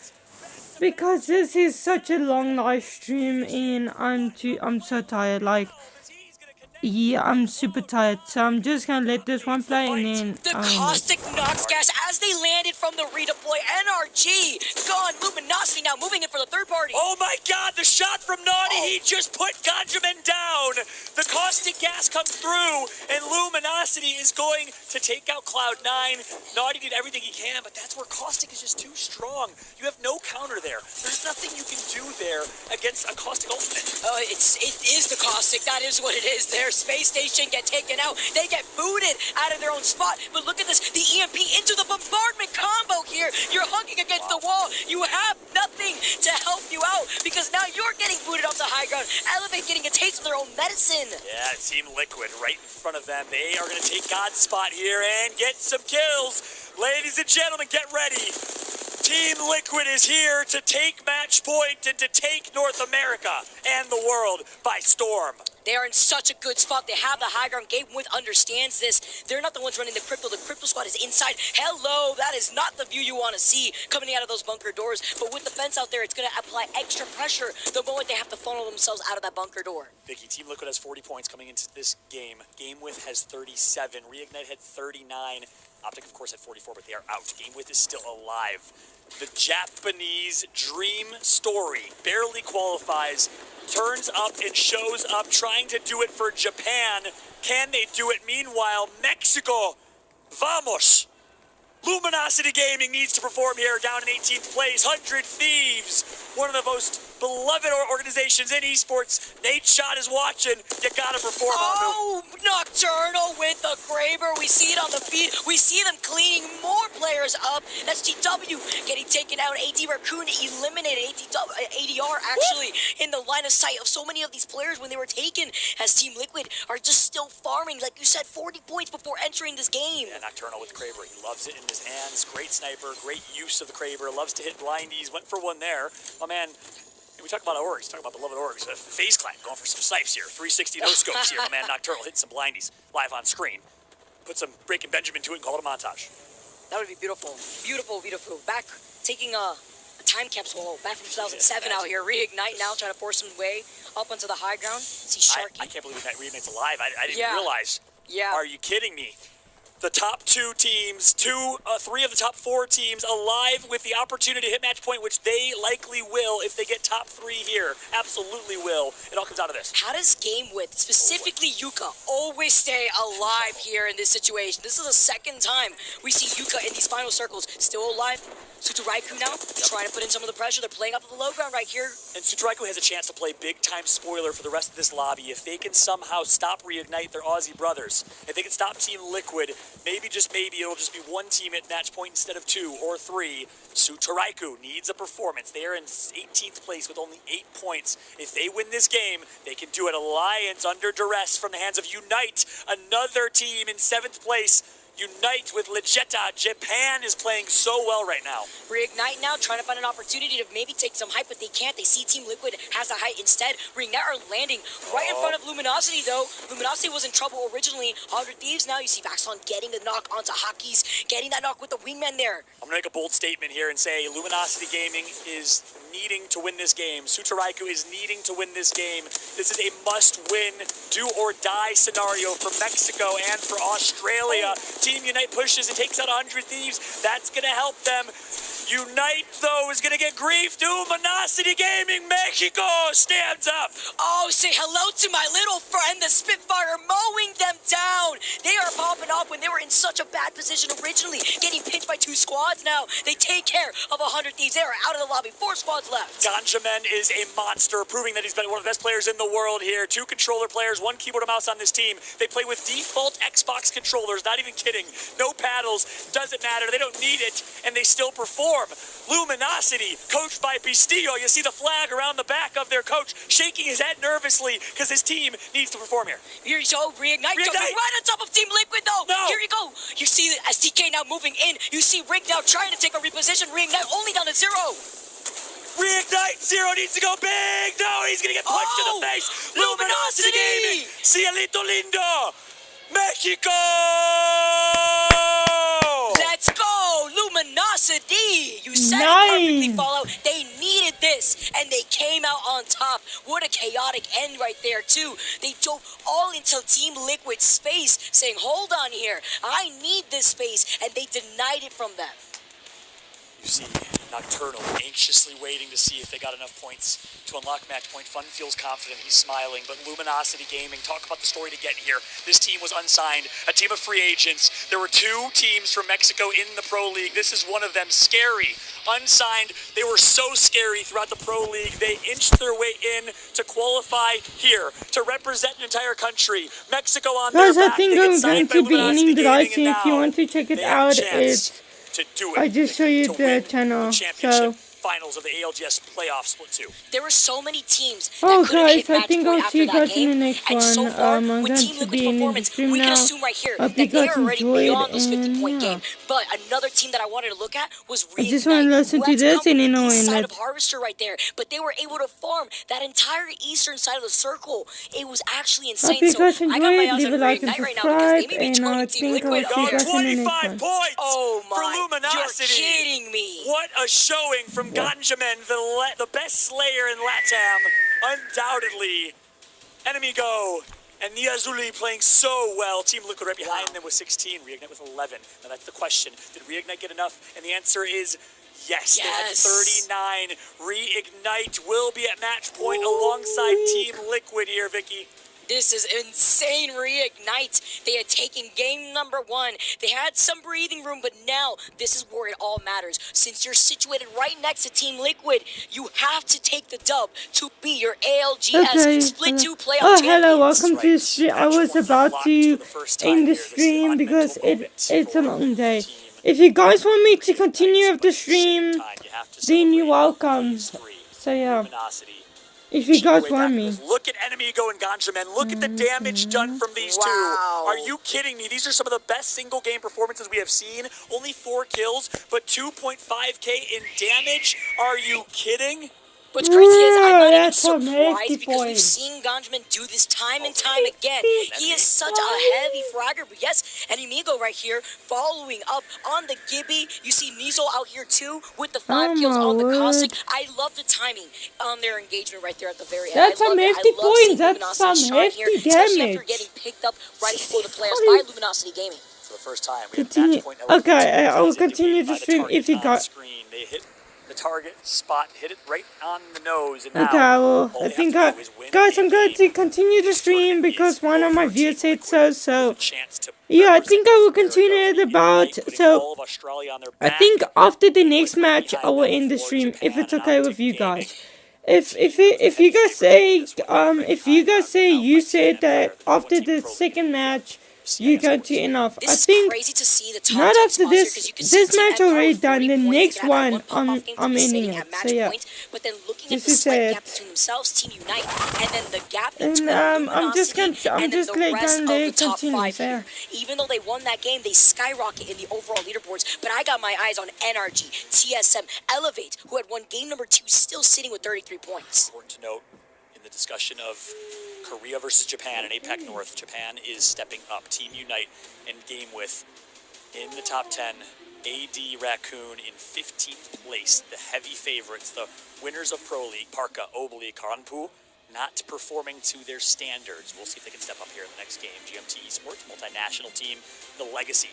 Because this is such a long live stream, and I'm so tired. Like, Yeah, I'm super tired, so I'm just gonna let this one play and then. The Caustic Nox gas as they landed from the redeploy. NRG gone. Luminosity now moving in for the third party. Oh my god, the shot from Naughty, he just put Ganjamin down. The caustic gas comes through, and Luminosity is going to take out Cloud9. Naughty did everything he can, but that's where Caustic is just too strong. You have no counter there. There's nothing you can do there against a Caustic ultimate. It is the Caustic. That is what it is. Their space station get taken out. They get booted out of their own spot. But look at this. The EMP into the bombardment combo here. You're hugging against the wall. You have nothing to help you out because now you're getting booted off the high ground. Elevate getting a taste of their own medicine. Yeah, Team Liquid right in front of them. They are going to take God's spot here and get some kills. Ladies and gentlemen, get ready. Team Liquid is here to take match point and to take North America and the world by storm. They are in such a good spot. They have the high ground. Gamewith understands this. They're not the ones running the crypto. The crypto squad is inside. Hello, that is not the view you want to see coming out of those bunker doors. But with the fence out there, it's going to apply extra pressure the moment they have to funnel themselves out of that bunker door. Vicky, Team Liquid has 40 points coming into this game. Gamewith has 37. Reignite had 39. Optic, of course, had 44, but they are out. Gamewith is still alive. The Japanese dream story barely qualifies, turns up and shows up, trying to do it for Japan. Can they do it? Meanwhile, Mexico, vamos! Luminosity Gaming needs to perform here, down in 18th place. 100 Thieves, one of the most beloved organizations in esports. Nate Shot is watching. You gotta perform. Oh, Nocturnal with the Kraber. We see it on the feed. We see them cleaning more players up. That's GW getting taken out. AD Raccoon eliminated. ADR actually in the line of sight of so many of these players when they were taken, as Team Liquid are just still farming. Like you said, 40 points before entering this game. Yeah, Nocturnal with Kraber. He loves it in his hands. Great sniper. Great use of the Kraber. Loves to hit blindies. Went for one there. My man. We talk about orgs, talk about beloved orgs. FaZe Clan going for some snipes here. 360 no scopes here. My man Nocturnal hitting some blindies live on screen. Put some Breaking Benjamin to it and call it a montage. That would be beautiful. Beautiful, beautiful. Back, taking a time capsule back from 2007 out here. Reignite now, trying to force some way up onto the high ground. See Sharky. I can't believe that Reignite's alive. I didn't realize. Yeah. Are you kidding me? The top two teams, three of the top four teams alive with the opportunity to hit match point, which they likely will if they get top three here. Absolutely will. It all comes out of this. How does Gamewith, specifically Yuka, always stay alive here in this situation? This is the second time we see Yuka in these final circles. Still alive. Sutoraiku now, trying to put in some of the pressure. They're playing up at the low ground right here. And Sutoraiku has a chance to play big-time spoiler for the rest of this lobby. If they can somehow stop Reignite, their Aussie brothers, if they can stop Team Liquid, maybe, just maybe, it'll just be one team at match point instead of two or three. Sutoraiku needs a performance. They are in 18th place with only 8 points. If they win this game, they can do it. Alliance under duress from the hands of Unite, another team in 7th place. Unite with Legetta. Japan is playing so well right now. Reignite now, trying to find an opportunity to maybe take some height, but they can't. They see Team Liquid has the height instead. Reignite are landing right in front of Luminosity, though. Luminosity was in trouble originally. 100 Thieves now. You see Vaxon getting the knock onto Hockeys, getting that knock with the wingman there. I'm going to make a bold statement here and say Luminosity Gaming is needing to win this game. Sutoraiku is needing to win this game. This is a must-win, do-or-die scenario for Mexico and for Australia. Team Unite pushes and takes out 100 Thieves. That's going to help them. Unite, though, is going to get grief. Luminosity Gaming Mexico stands up. Oh, say hello to my little friend, the Spitfire, mowing them down. They are popping off when they were in such a bad position originally, getting pinched by 2 squads now. They take care of 100 Thieves. They are out of the lobby. 4 squads left. Ganjamin is a monster, proving that he's been one of the best players in the world here. 2 controller players, 1 keyboard and mouse on this team. They play with default Xbox controllers, not even kidding. No paddles, doesn't matter. They don't need it, and they still perform. Luminosity, coached by Bistillo. You see the flag around the back of their coach, shaking his head nervously because his team needs to perform here. Here you go, Reignite jumping right on top of Team Liquid, though. No. Here you go. You see STK now moving in. You see Rig now trying to take a reposition. Reignite only down to 0. Reignite, 0 needs to go big. No, he's going to get punched in the face. Luminosity Gaming. Cielito Lindo. Mexico. Let's go, Luminosity. You said it perfectly, Fallout. They needed this, and they came out on top. What a chaotic end right there, too. They dove all into Team Liquid's space, saying, hold on here, I need this space, and they denied it from them. You see Nocturnal anxiously waiting to see if they got enough points to unlock match point. Fun feels confident, he's smiling, but Luminosity Gaming, talk about the story to get here. This team was unsigned, a team of free agents. There were 2 teams from Mexico in the Pro League. This is one of them, Scary. Unsigned, they were so scary throughout the Pro League. They inched their way in to qualify here, to represent an entire country. Mexico on Guys, their I back. think They I'm get going signed by to be Luminosity ending the Gaming, live and stream. If you now want to check it they have a out, chance to do it. I just show you the channel. So. Finals of the ALGS playoff split 2. There were so many teams that Oh couldn't guys, hit I match think point I'll see you after that guys in the game. next And so one. far, I'm with going Team to Liquid's be ending the performance, stream we can now. assume right here Hope that you they guys are already enjoyed, beyond this 50-point and game. But another team that I wanted to look at was I just want to Reignite, listen who to had this come from and the you know east and side that. of Harvester right there. But they were able to farm that entire eastern side of the circle. It was actually insane. Hope you So guys I got my enjoyed. eyes Leave on a like and Reignite right now because they subscribe, may be and I joining Team think I'll Liquid see you here. guys in the next one. Points Oh my, for Luminosity. you're kidding me. What a showing from Ganjamin, the best slayer in LATAM, undoubtedly. Enemigo and Niazuli playing so well. Team Liquid right behind them with 16, Reignite with 11. Now that's the question. Did Reignite get enough? And the answer is yes. They had 39. Reignite will be at match point alongside Team Liquid here, Vicky. This is insane. Reignite. They had taken game number 1. They had some breathing room, but now this is where it all matters. Since you're situated right next to Team Liquid, you have to take the dub to be your ALGS Split 2 playoff Oh, hello, champions. welcome to the stream. I was about to end the stream because it's a long day. If you guys want me to continue with the stream, then you're welcome. So yeah. If you guys want me. Look at Enemigo and Ganjamin. Look at the damage done from these two. Are you kidding me? These are some of the best single game performances we have seen. Only 4 kills, but 2.5k in damage. Are you kidding? What's crazy is I'm not even that's some surprised hefty because we've points. seen Ganjamin do this time and time again. He is such a heavy fragger. But yes, Enemigo right here following up on the Gibby. You see Nizo out here too with the 5 kills on the Caustic. I love the timing on their engagement right there at the very end. That's I love some it. hefty I love seeing points. That's Luminosity some shine here, hefty especially after damage. getting picked up right before the playoffs by Luminosity Gaming. For the first time, we Continue. have match point Okay, I will continue the stream if you got. screen. They hit the target spot, hit it right on the nose, and Okay, I think guys, I'm going to continue the stream because one of my viewers said so. So yeah, I think I will continue it about. So I think after the next match, I will end the stream if it's okay with you guys. If you guys say you said that after the second match you're going to end off. I think not after this match already done. The next one I'm ending it. So yeah, this is it. And I'm just letting they continue there. Even though they won that game, they skyrocket in the overall leaderboards. But I got my eyes on NRG, TSM, Elevate, who had won game number 2, still sitting with 33 points. Important to note in the discussion of Korea versus Japan and APAC North, Japan is stepping up. Team Unite in game with in the top 10. AD Raccoon in 15th place. The heavy favorites, the winners of Pro League, Parka, Obli, Karanpu, not performing to their standards. We'll see if they can step up here in the next game. GMT Esports, multinational team, the legacy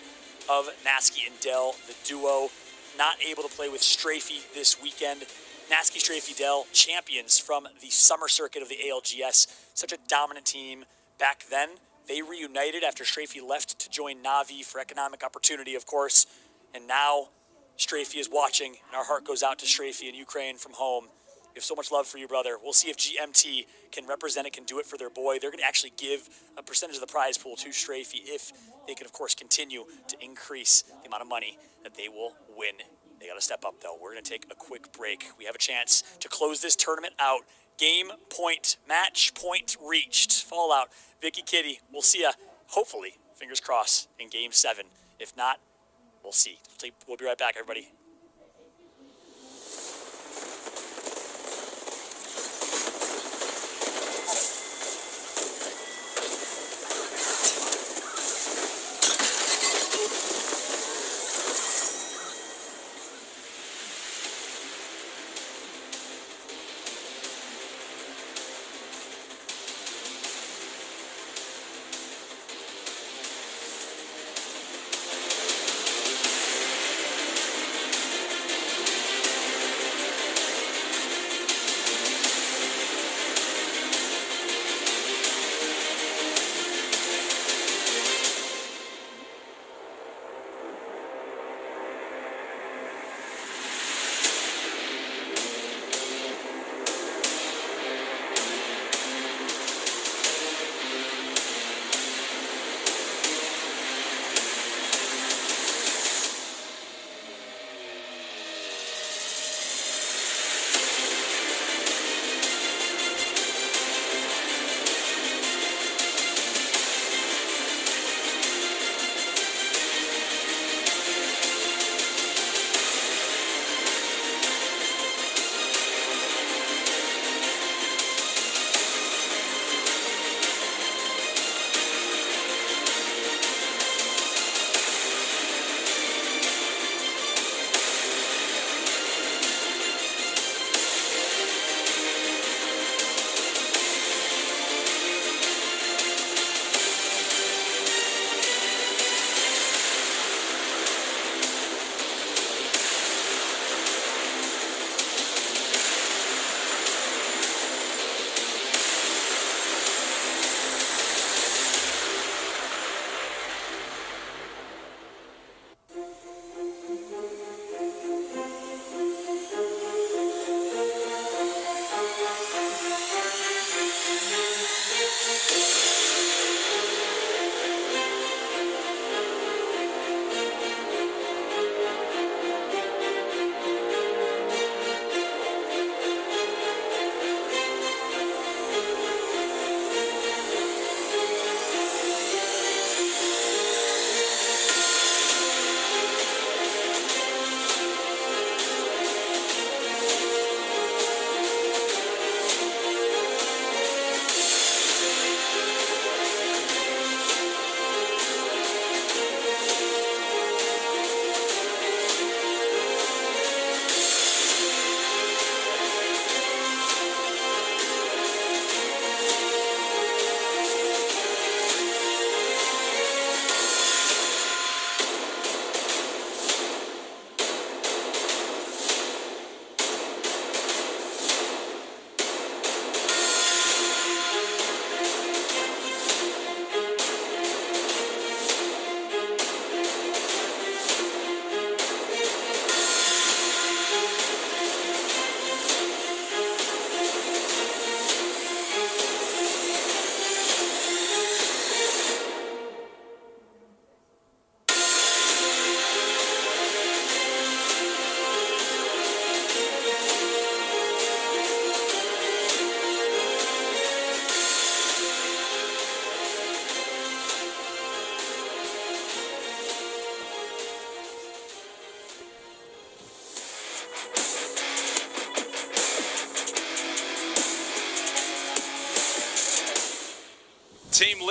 of Nasky and Dell, the duo, not able to play with Strafey this weekend. Nasky, Strafey, Dell, champions from the summer circuit of the ALGS. Such a dominant team back then. They reunited after Strafey left to join Na'Vi for economic opportunity, of course. And now Strafey is watching, and our heart goes out to Strafey in Ukraine from home. We have so much love for you, brother. We'll see if GMT can represent it, can do it for their boy. They're going to actually give a percentage of the prize pool to Strafey if they can, of course, continue to increase the amount of money that they will win. They got to step up, though. We're going to take a quick break. We have a chance to close this tournament out. Game point, match point reached. Fallout, Vicky Kitty. We'll see ya, hopefully, fingers crossed, in Game 7. If not, we'll see. We'll be right back, everybody.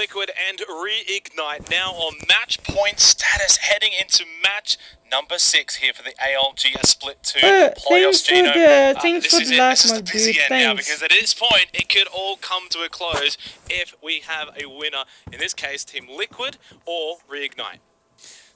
Liquid and Reignite now on match point status, heading into match number 6 here for the ALG Split 2 playoffs. Gino, thanks for the this is the busy end now, because at this point it could all come to a close if we have a winner. In this case, Team Liquid or Reignite.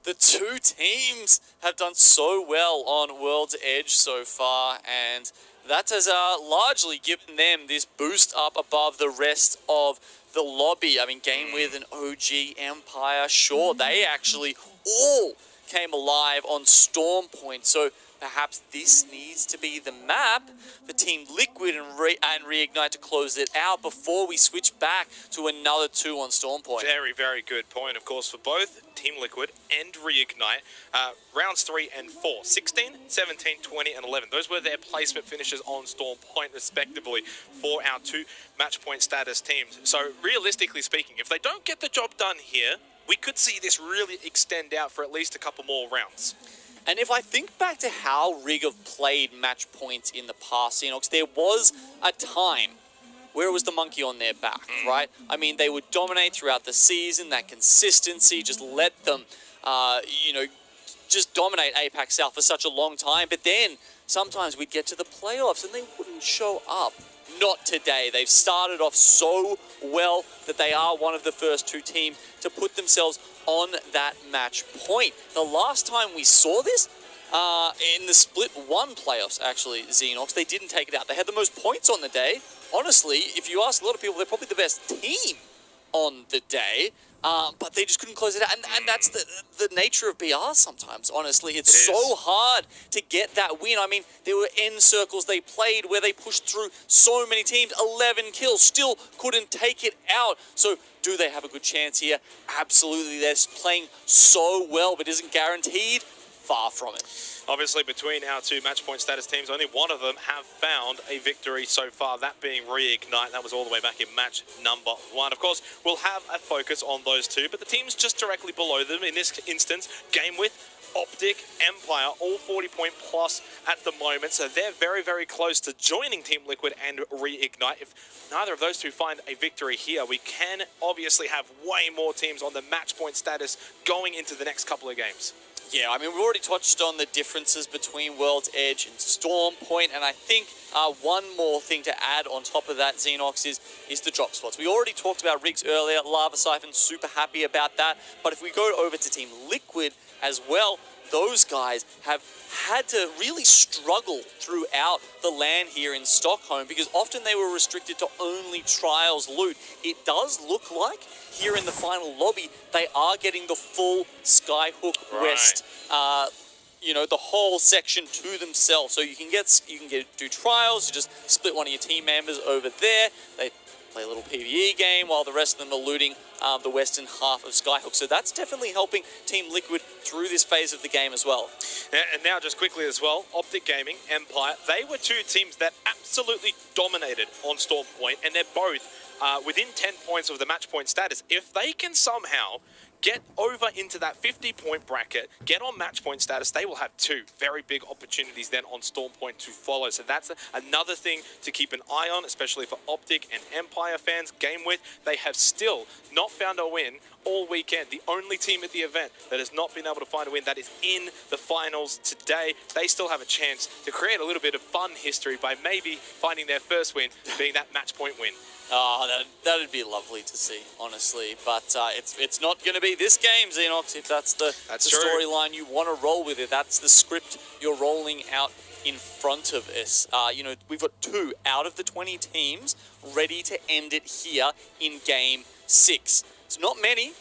The two teams have done so well on World's Edge so far, and that has largely given them this boost up above the rest of the lobby. I mean, GameWith and OG Empire, sure, they actually all came alive on Storm Point, so perhaps this needs to be the map for Team Liquid and Reignite to close it out before we switch back to another 2 on Storm Point. Very, very good point, of course, for both Team Liquid and Reignite. Rounds 3 and 4, 16, 17, 20, and 11. Those were their placement finishes on Storm Point, respectively, for our 2 match point status teams. So, realistically speaking, if they don't get the job done here, we could see this really extend out for at least a couple more rounds. And if I think back to how Rig have played match points in the past, Xenox, there was a time where it was the monkey on their back, right? I mean, they would dominate throughout the season, that consistency, just let them, just dominate APAC South for such a long time. But then sometimes we'd get to the playoffs and they wouldn't show up. Not today. They've started off so well that they are one of the first 2 teams to put themselves on that match point. The last time we saw this, in the Split 1 playoffs, actually, Xenox, they didn't take it out. They had the most points on the day. Honestly, if you ask a lot of people, they're probably the best team on the day. But they just couldn't close it out. And that's the nature of BR sometimes, honestly. It's so hard to get that win. I mean, there were end circles they played where they pushed through so many teams, 11 kills, still couldn't take it out. So do they have a good chance here? Absolutely. They're playing so well, but isn't guaranteed. Far from it. Obviously, between our 2 match point status teams, only one of them have found a victory so far, that being Reignite. That was all the way back in match number 1. Of course, we'll have a focus on those 2, but the teams just directly below them, in this instance, GameWith, Optic, Empire, all 40-point plus at the moment, so they're very, very close to joining Team Liquid and Reignite. If neither of those 2 find a victory here, we can obviously have way more teams on the match point status going into the next couple of games. Yeah, I mean, we've already touched on the differences between World's Edge and Storm Point, and I think one more thing to add on top of that, Xenox, is the drop spots. We already talked about rigs earlier. Lava Siphon, super happy about that. But if we go over to Team Liquid as well, those guys have had to really struggle throughout the LAN here in Stockholm because often they were restricted to only Trials loot. It does look like here in the final lobby, they are getting the full Skyhook West, the whole section to themselves. So you can do Trials, you just split one of your team members over there. They play a little PvE game while the rest of them are looting the western half of Skyhook. So that's definitely helping Team Liquid through this phase of the game as well. And now just quickly as well, Optic Gaming, Empire, they were 2 teams that absolutely dominated on Storm Point, and they're both within 10 points of the match point status. If they can somehow get over into that 50-point bracket, get on match point status, they will have 2 very big opportunities then on Storm Point to follow. So that's another thing to keep an eye on, especially for Optic and Empire fans. GameWith, they have still not found a win all weekend. The only team at the event that has not been able to find a win that is in the finals today. They still have a chance to create a little bit of fun history by maybe finding their first win being that match point win. Oh, that'd be lovely to see, honestly. But it's not going to be this game, Xenox, if that's the storyline you want to roll with it. That's the script you're rolling out in front of us. We've got 2 out of the 20 teams ready to end it here in Game 6. It's not many.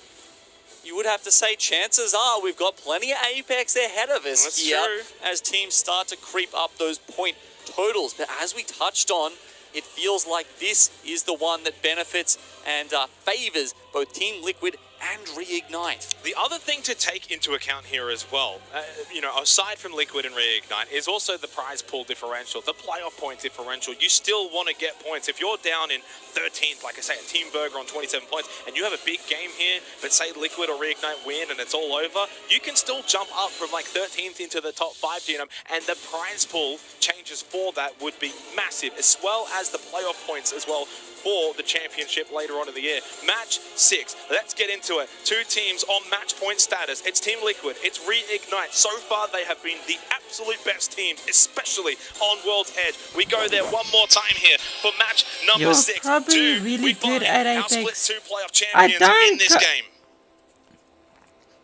You would have to say chances are we've got plenty of Apex ahead of us That's here true. as teams start to creep up those point totals. But as we touched on, it feels like this is the one that benefits and favors both Team Liquid and Reignite. The other thing to take into account here as well, aside from Liquid and Reignite, is also the prize pool differential, the playoff point differential. You still want to get points. If you're down in 13th, like I say, a Team Burger on 27 points, and you have a big game here, but say Liquid or Reignite win and it's all over, you can still jump up from like 13th into the top 5 genome, and the prize pool changes for that would be massive, as well as the playoff points as well for the championship later on in the year. Match 6. Let's get into it. 2 teams on match point status. It's Team Liquid. It's Reignite. So far, they have been the absolute best team, especially on World's Edge. We go there one more time here for match number You're 6. probably really good at our Split Apex. 2 playoff champions in this game.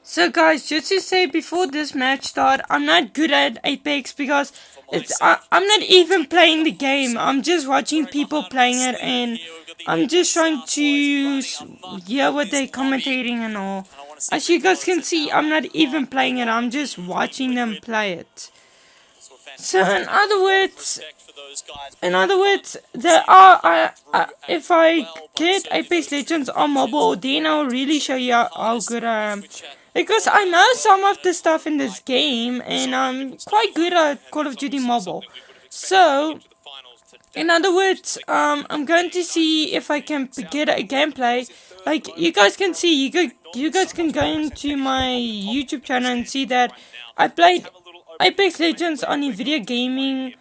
So guys, just to say before this match start, I'm not good at Apex because I'm not even playing the game. I'm just watching people playing it, and I'm just trying to hear what they're commentating and all. As you guys can see, I'm not even playing it. I'm just watching them play it. So in other words, there are if I get Apex Legends on mobile, then I'll really show you how good I am. Because I know some of the stuff in this game, and I'm quite good at Call of Duty Mobile. So, in other words, I'm going to see if I can get a gameplay. Like, you guys can see, you guys can go into my YouTube channel and see that I played Apex Legends on NVIDIA Gaming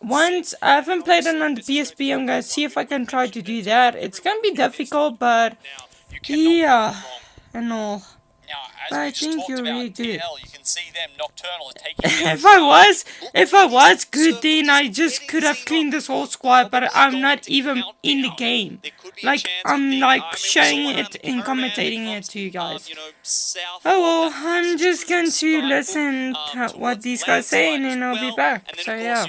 once. I haven't played it on the PSP. I'm going to see if I can try to do that. It's going to be difficult, but yeah, and all. But I think you're really good. You can see them Nocturnal is taking If I was good, then I just could have cleaned this whole squad, but I'm not even in the game. Like, I'm like showing it and commentating it to you guys. Oh well, I'm just going to listen to what these guys say, and then I'll be back. So yeah.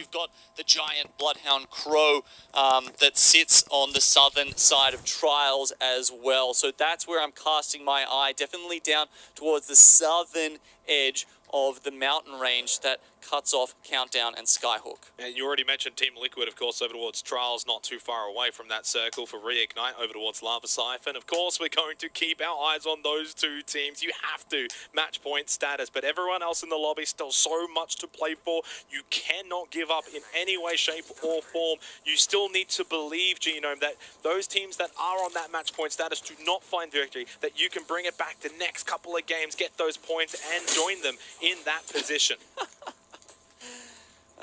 the giant Bloodhound Crow that sits on the southern side of Trials as well. So that's where I'm casting my eye, definitely down towards the southern edge of the mountain range that cuts off Countdown and Skyhook. And you already mentioned Team Liquid, of course, over towards Trials, not too far away from that circle for Reignite, over towards Lava Siphon. Of course, we're going to keep our eyes on those 2 teams. You have to match point status, but everyone else in the lobby still so much to play for. You cannot give up in any way, shape, or form. You still need to believe, Genome, that those teams that are on that match point status do not find victory, that you can bring it back the next couple of games, get those points, and join them in that position.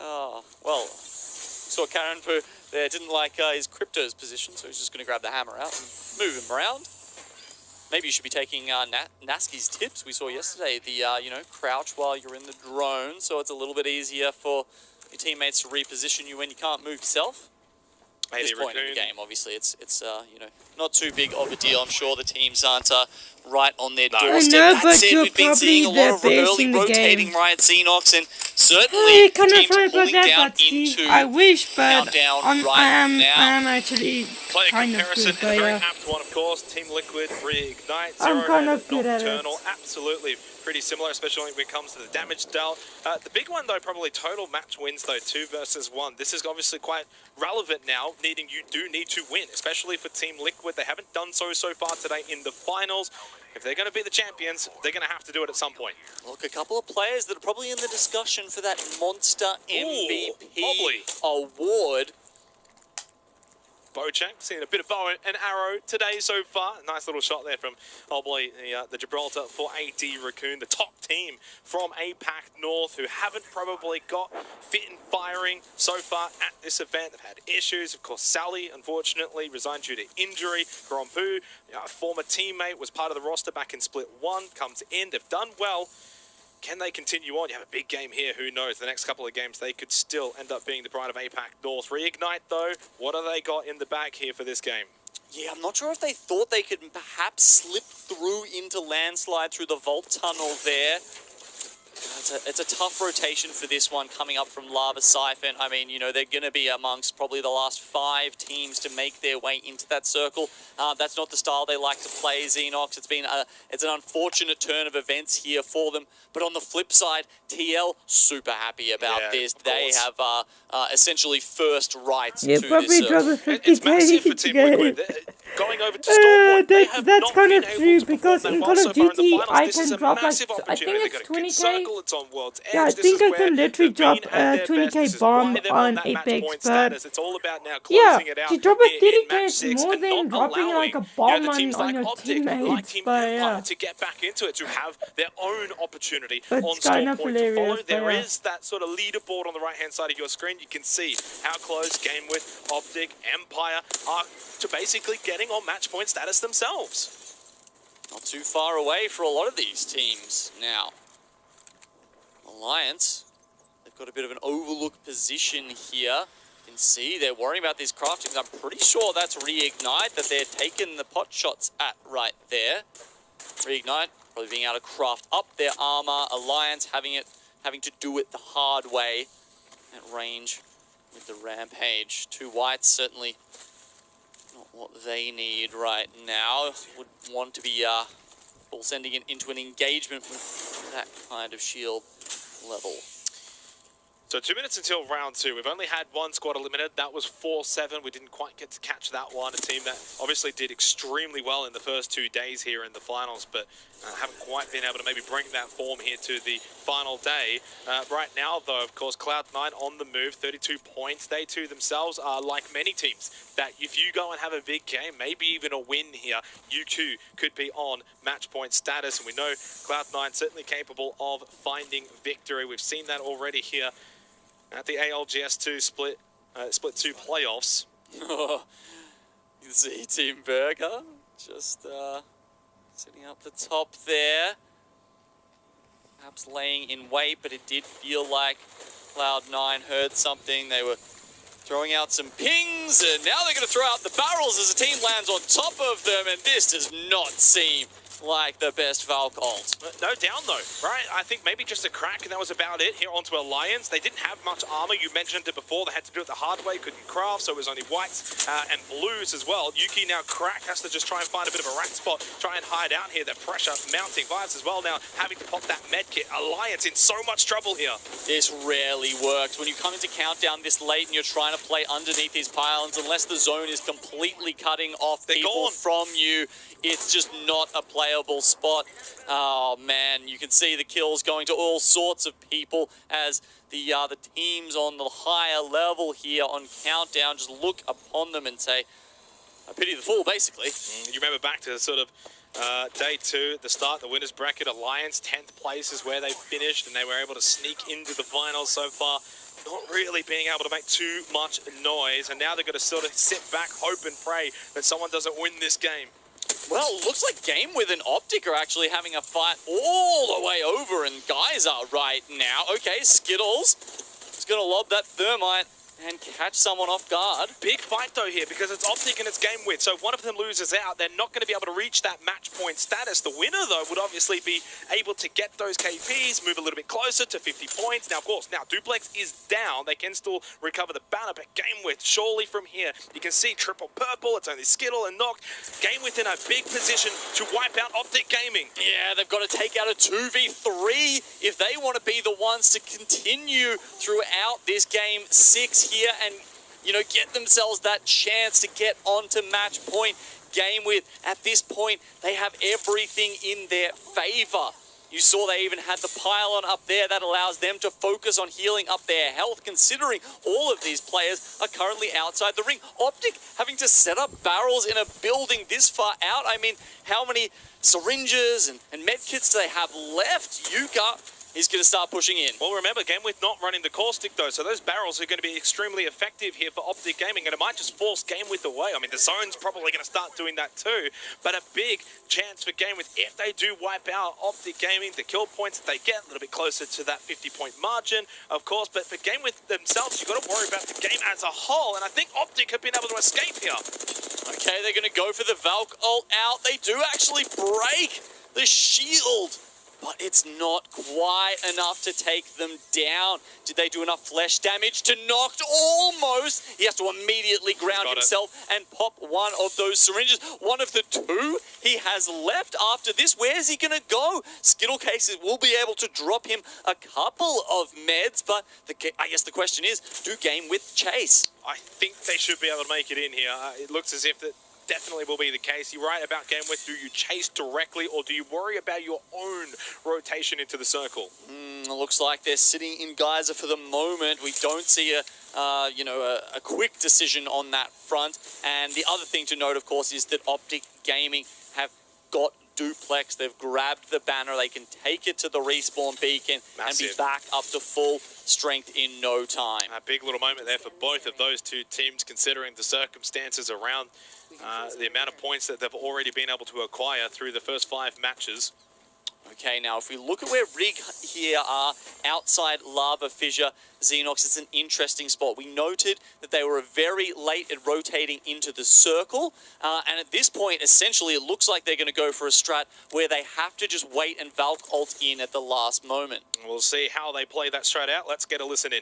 Oh, well, saw Karen Poo there, didn't like his Crypto's position, so he's just going to grab the hammer out and move him around. Maybe you should be taking Nasky's tips we saw yesterday, the, you know, crouch while you're in the drone, so it's a little bit easier for your teammates to reposition you when you can't move yourself. At this point in the game, obviously, it's you know, not too big of a deal. I'm sure the teams aren't right on their doorstep. That said, we've been seeing a lot of early rotating Riot Xenox, and certainly teams pulling down into I wish, but Countdown I now. am actually kind of good, but very yeah. apt one, of course. Team Liquid, Reignite, I'm kind of good at it. Nocturnal, absolutely pretty similar, especially when it comes to the damage dealt. The big one, though, probably total match wins, though, 2 versus 1. This is obviously quite relevant now, you do need to win, especially for Team Liquid. They haven't done so far today in the finals. If they're going to be the champions, they're going to have to do it at some point. Look, a couple of players that are probably in the discussion for that Monster MVP award. Bojack, seeing a bit of bow and arrow today so far. Nice little shot there from the Gibraltar for AD Raccoon, the top team from APAC North, who haven't probably got fit and firing so far at this event. They've had issues. Of course, Sally, unfortunately, resigned due to injury. Grompu, a former teammate, was part of the roster back in Split 1, comes in. They've done well. Can they continue on? You have a big game here. Who knows? The next couple of games, they could still end up being the pride of APAC North. Reignite, though, what have they got in the bag here for this game? Yeah, I'm not sure if they thought they could perhaps slip through into Landslide through the Vault Tunnel there. It's a tough rotation for this one coming up from Lava Siphon. I mean, you know, they're going to be amongst probably the last 5 teams to make their way into that circle. That's not the style they like to play, Xenox. It's an unfortunate turn of events here for them. But on the flip side, TL super happy about this. They have essentially first rights to this. It's massive for Team Liquid. going over to Stormpoint. They have That's not kind been of able true to because perform in that Call well of so far in the Duty finals. I This can is a drop like massive I think opportunity. it's They've got a 20k. circle, it's on World's Edge. Yeah, I This think is I where can literally they've drop been at their 20k best. This is bomb why they're on on that match Apex, point but status. It's all about now yeah, closing it out to drop a in 30k match is 6 more and than not dropping allowing like a bomb the teams on like your Optic, like teammates. Team But Empire yeah, to get back into it, to have their own opportunity That's on kind of Stormpoint to follow. hilarious, but There yeah. is that sort of leaderboard on the right-hand side of your screen. You can see how close GameWith, Optic, Empire are to basically getting on match point status themselves. Not too far away for a lot of these teams now. Alliance, they've got a bit of an overlooked position here. You can see they're worrying about these craftings. I'm pretty sure that's Reignite that they're taking the pot shots at right there. Reignite probably being able to craft up their armor. Alliance having to do it the hard way at range with the Rampage. 2 whites certainly not what they need right now. Would want to be all sending it into an engagement with that kind of shield level. So 2 minutes until round 2. We've only had one squad eliminated. That was 4-7. We didn't quite get to catch that one. A team that obviously did extremely well in the first 2 days here in the finals, but haven't quite been able to maybe bring that form here to the final day. Right now, though, of course, Cloud9 on the move, 32 points. They too themselves are like many teams that if you go and have a big game, maybe even a win here, you too could be on match point status. And we know Cloud9 certainly capable of finding victory. We've seen that already here at the ALGS2 Split 2 playoffs. You can see Team Burger just sitting up the top there. Perhaps laying in wait, but it did feel like Cloud9 heard something. They were throwing out some pings, and now they're going to throw out the barrels as the team lands on top of them, and this does not seem like the best Valk ult. No down though, right? I think maybe just a crack and that was about it here onto Alliance. They didn't have much armor. You mentioned it before. They had to do it the hard way, couldn't craft, so it was only whites and blues as well. Yuki now crack, has to just try and find a bit of a rat spot, try and hide out here. That pressure mounting. Vibes as well now having to pop that med kit. Alliance in so much trouble here. This rarely works. When you come into countdown this late and you're trying to play underneath these pylons, unless the zone is completely cutting off people from you, it's just not a playable spot. Oh man, you can see the kills going to all sorts of people as the teams on the higher level here on countdown just look upon them and say, I pity the fool, basically. You remember back to sort of day 2, the start, the winners bracket. Alliance 10th place is where they finished, and they were able to sneak into the finals so far. Not really being able to make too much noise, and now they're going to sort of sit back, hope and pray that someone doesn't win this game. Well, it looks like GameWith and Optic are actually having a fight all the way over in Geyser right now. Okay, Skittles is going to lob that thermite and catch someone off guard. Big fight though here because it's Optic and it's GameWith, so one of them loses out. They're not going to be able to reach that match point status. The winner though would obviously be able to get those KPs, move a little bit closer to 50 points. Now of course, now Duplex is down. They can still recover the banner, but GameWith surely from here, you can see triple purple. It's only Skittle and Noct. GameWith in a big position to wipe out Optic Gaming. Yeah, they've got to take out a 2v3 if they want to be the ones to continue throughout this game 6 here and, you know, get themselves that chance to get onto match point. GameWith, at this point, they have everything in their favor. You saw they even had the pylon up there that allows them to focus on healing up their health, considering all of these players are currently outside the ring. Optic having to set up barrels in a building this far out. I mean, how many syringes and med kits do they have left? Yuka is going to start pushing in. Well, remember, GameWith not running the caustic though, so those barrels are going to be extremely effective here for Optic Gaming, and it might just force GameWith away. I mean, the zone's probably going to start doing that too, but a big chance for GameWith if they do wipe out Optic Gaming. The kill points that they get a little bit closer to that 50-point margin, of course, but for GameWith themselves, you've got to worry about the game as a whole, and I think Optic have been able to escape here. Okay, they're going to go for the Valk ult out. They do actually break the shield, but it's not quite enough to take them down. Did they do enough flesh damage to Noct? Almost. He has to immediately ground himself and pop one of those syringes. One of the 2 he has left after this. Where's he going to go? Skittle Cases will be able to drop him a couple of meds, but I guess the question is, do GameWith chase? I think they should be able to make it in here. It looks as if that definitely will be the case. You're right about GameWest. Do you chase directly, or do you worry about your own rotation into the circle? It looks like they're sitting in Geyser for the moment. We don't see a quick decision on that front. And the other thing to note, of course, is that Optic Gaming have got Duplex. They've grabbed the banner. They can take it to the respawn beacon and be back up to full strength in no time. A big little moment there for both of those two teams, considering the circumstances around the amount of points that they've already been able to acquire through the first 5 matches. Okay, now if we look at where Rig here are, outside Lava Fissure, Xenox, it's an interesting spot. We noted that they were very late at rotating into the circle, and at this point, essentially, it looks like they're going to go for a strat where they have to just wait and Valk ult in at the last moment. We'll see how they play that strat out. Let's get a listen in.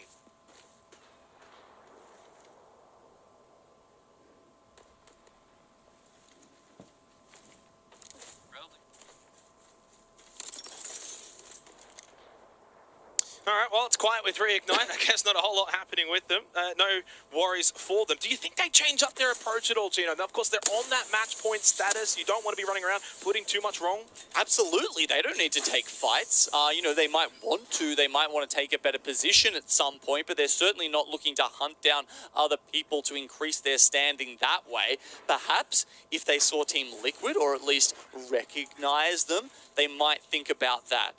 All right, well, it's quiet with Reignite. I guess not a whole lot happening with them. No worries for them. Do you think they change up their approach at all, Gino? Now, of course, they're on that match point status. You don't want to be running around putting too much wrong. Absolutely. They don't need to take fights. They might want to. They might want to take a better position at some point, but they're certainly not looking to hunt down other people to increase their standing that way. Perhaps if they saw Team Liquid, or at least recognize them, they might think about that.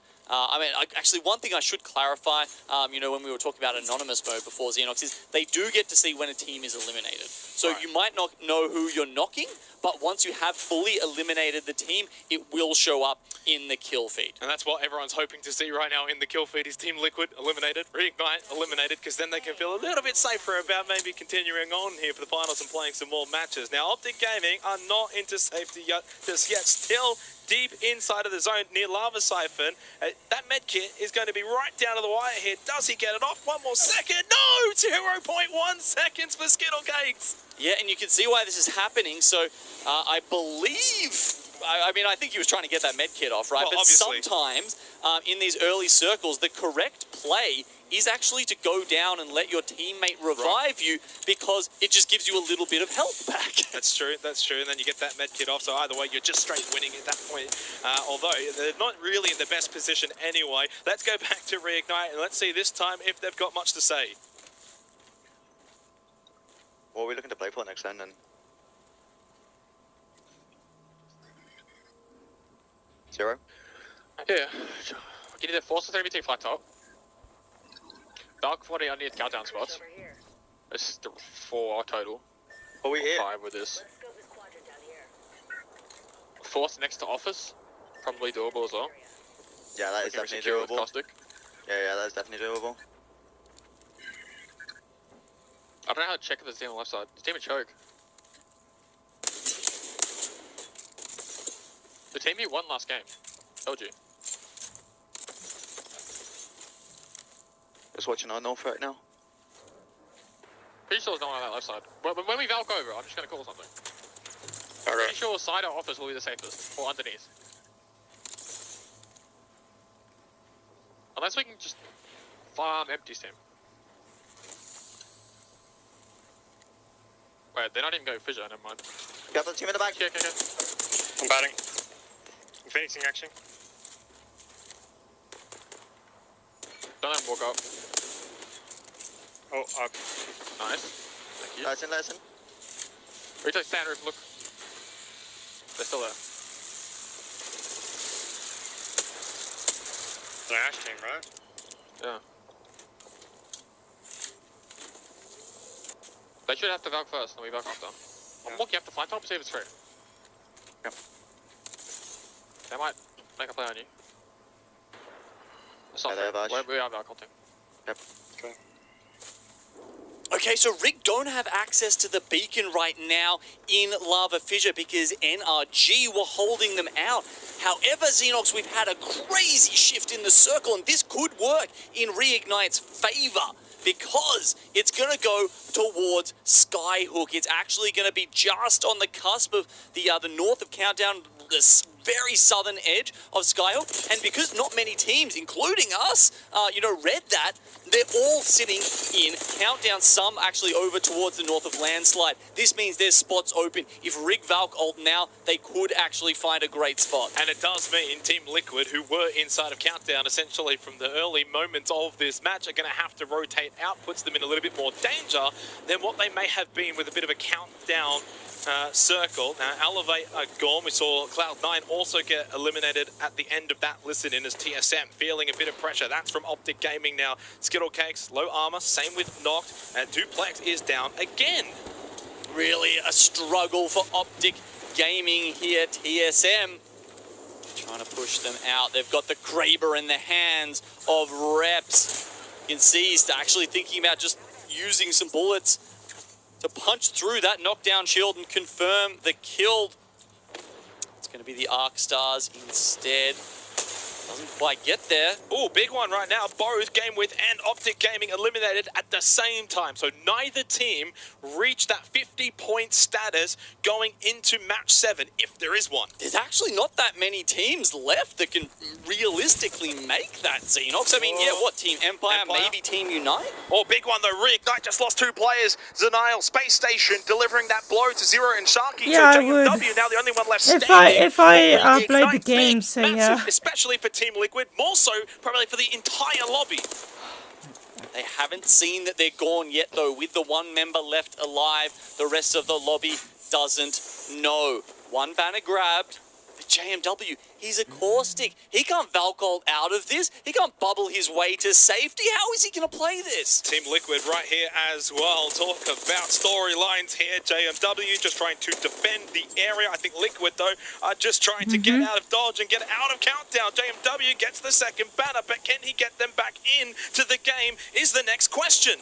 Actually, one thing I should clarify, when we were talking about anonymous mode before Xenox, is they do get to see when a team is eliminated. So you might not know who you're knocking, but once you have fully eliminated the team, it will show up in the kill feed. And that's what everyone's hoping to see right now in the kill feed is Team Liquid eliminated, Reignite eliminated, because then they can feel a little bit safer about maybe continuing on here for the finals and playing some more matches. Now, Optic Gaming are not into safety just yet, still deep inside of the zone near Lava Siphon. That med kit is going to be right down to the wire here. Does he get it off? One more second. No! 0.1 seconds for Skittle Cakes. Yeah, and you can see why this is happening. So I believe... I think he was trying to get that med kit off, right? Well, but obviously. Sometimes in these early circles, the correct play is actually to go down and let your teammate revive you, because it just gives you a little bit of health back. That's true, and then you get that med kit off, so either way, you're just straight winning at that point. Although, they're not really in the best position anyway. Let's go back to Reignite, and let's see this time if they've got much to say. What are we looking to play for next then? Zero? Yeah. Can either force the 3v2 flat top. Valk 40 underneath countdown spots. It's 4 total. Are we here? 5 with this. Force next to office. Probably doable as well. Yeah, that is definitely doable. Yeah, that is definitely doable. I don't know how to check if there's a team on the left side. There's a team in choke. The team you won last game. Told you. Just watching our north right now. Pretty sure there's no one on that left side. When we Valk over, I'm just going to call something. Pretty sure side or office will be the safest. Or underneath. Unless we can just farm empty team. Wait, they're not even going Fissure, never mind. Got the team in the back. Okay. I'm batting. I'm finishing action. Don't let him walk up. Oh, up. Nice. Thank you. Lesson. Retake stand roof, look. They're still there. It's an Ash team, right? Yeah. They should have to Valk first, then we Valk after. I'm walking up to flank top, see if it's free. Yep. They might make a play on you. It's not they have Ash. we are Valk ulting. Yep. Okay. Okay, so Rig don't have access to the beacon right now in Lava Fissure because NRG were holding them out. However, Xenox, we've had a crazy shift in the circle, and this could work in Reignite's favor, because it's going to go towards Skyhook. It's actually going to be just on the cusp of the north of Countdown the very southern edge of Skyhook, and because not many teams, including us, read that, they're all sitting in Countdown, some actually over towards the north of Landslide. This means there's spots open. If Rig Valk ult now, they could actually find a great spot. And it does mean Team Liquid, who were inside of Countdown essentially from the early moments of this match, are going to have to rotate out, puts them in a little bit more danger than what they may have been with a bit of a Countdown circle. Now, Elevate are gone. We saw Cloud9 also get eliminated at the end of that listen-in as TSM feeling a bit of pressure. That's from Optic Gaming now. Skittle Cakes, low armor, same with Noct, and Duplex is down again. Really a struggle for Optic Gaming here. TSM trying to push them out. They've got the Kraber in the hands of Reps. You can see he's actually thinking about just using some bullets to punch through that knockdown shield and confirm the kill. It's going to be the Arc Stars instead. Doesn't quite get there. Oh, big one right now. Both GameWith and Optic Gaming eliminated at the same time. So neither team reached that 50-point status going into match 7, if there is one. There's actually not that many teams left that can realistically make that, Xenox. I mean, yeah, what, Team Empire, maybe Team Unite? Oh, big one though. Reignite just lost 2 players. Zenial, Space Station, delivering that blow to Zero and Sharky. Yeah, so I would. JMW now the only one left If standing. I played the game, so massive, yeah. especially for Team Liquid, more so probably for the entire lobby. They haven't seen that they're gone yet, though. With the one member left alive, the rest of the lobby doesn't know. One banner grabbed. The JMW, he's a caustic. He can't Valcold out of this. He can't bubble his way to safety. How is he going to play this? Team Liquid right here as well. Talk about storylines here. JMW just trying to defend the area. I think Liquid, though, are just trying to get out of dodge and get out of Countdown. JMW gets the second banner, but can he get them back into the game is the next question.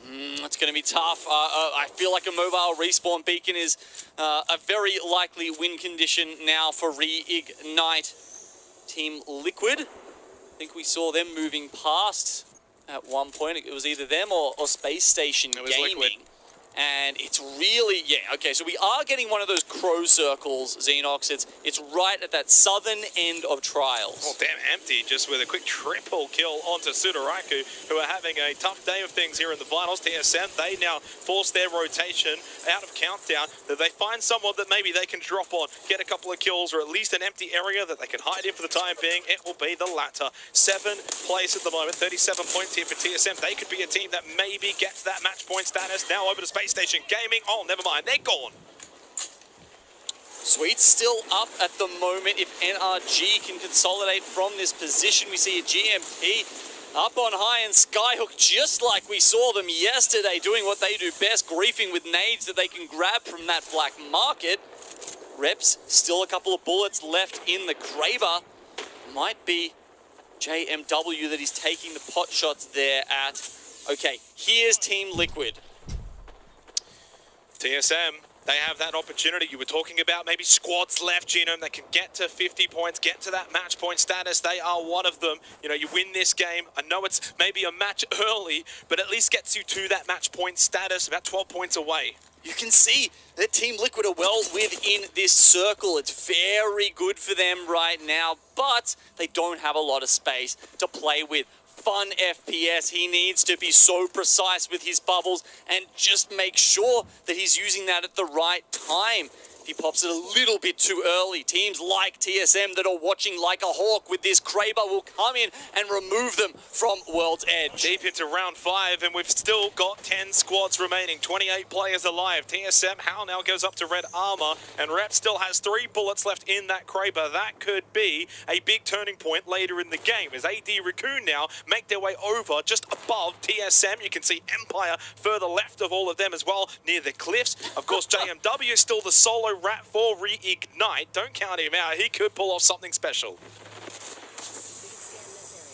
It's going to be tough. I feel like a mobile respawn beacon is a very likely win condition now for Reignite. Team Liquid, I think we saw them moving past at one point. It was either them or Space Station Gaming. Liquid. And it's really, yeah, okay, so we are getting one of those crow circles, Xenox. It's right at that southern end of Trials. Oh, damn, Empty just with a quick triple kill onto Sudaraku, who are having a tough day of things here in the finals. TSM, they now force their rotation out of Countdown. That they find someone that maybe they can drop on, get a couple of kills, or at least an empty area that they can hide in for the time being. It will be the latter. 7th place at the moment, 37 points here for TSM. They could be a team that maybe gets that match point status. Now over to Space Station Gaming. Oh, never mind. They're gone. Sweet's still up at the moment. If NRG can consolidate from this position, we see a GMP up on high and Skyhook, just like we saw them yesterday, doing what they do best, griefing with nades that they can grab from that black market. Reps, still a couple of bullets left in the Kraber. Might be JMW that he's taking the pot shots there at. Okay, here's Team Liquid. TSM, they have that opportunity. You were talking about maybe squads left, Genome, that can get to 50 points, get to that match point status. They are one of them. You know, you win this game. I know it's maybe a match early, but at least gets you to that match point status, about 12 points away. You can see that Team Liquid are well within this circle. It's very good for them right now, but they don't have a lot of space to play with. Fun FPS, he needs to be so precise with his bubbles and just make sure that he's using that at the right time. If he pops it a little bit too early, teams like TSM that are watching like a hawk with this Kraber will come in and remove them from World's Edge. Deep into round 5, and we've still got 10 squads remaining, 28 players alive. TSM, Hal now goes up to red armor, and Rep still has 3 bullets left in that Kraber. That could be a big turning point later in the game, as AD Raccoon now make their way over just above TSM. You can see Empire further left of all of them as well, near the cliffs. Of course, JMW is still the solo rat for Reignite. Don't count him out. He could pull off something special.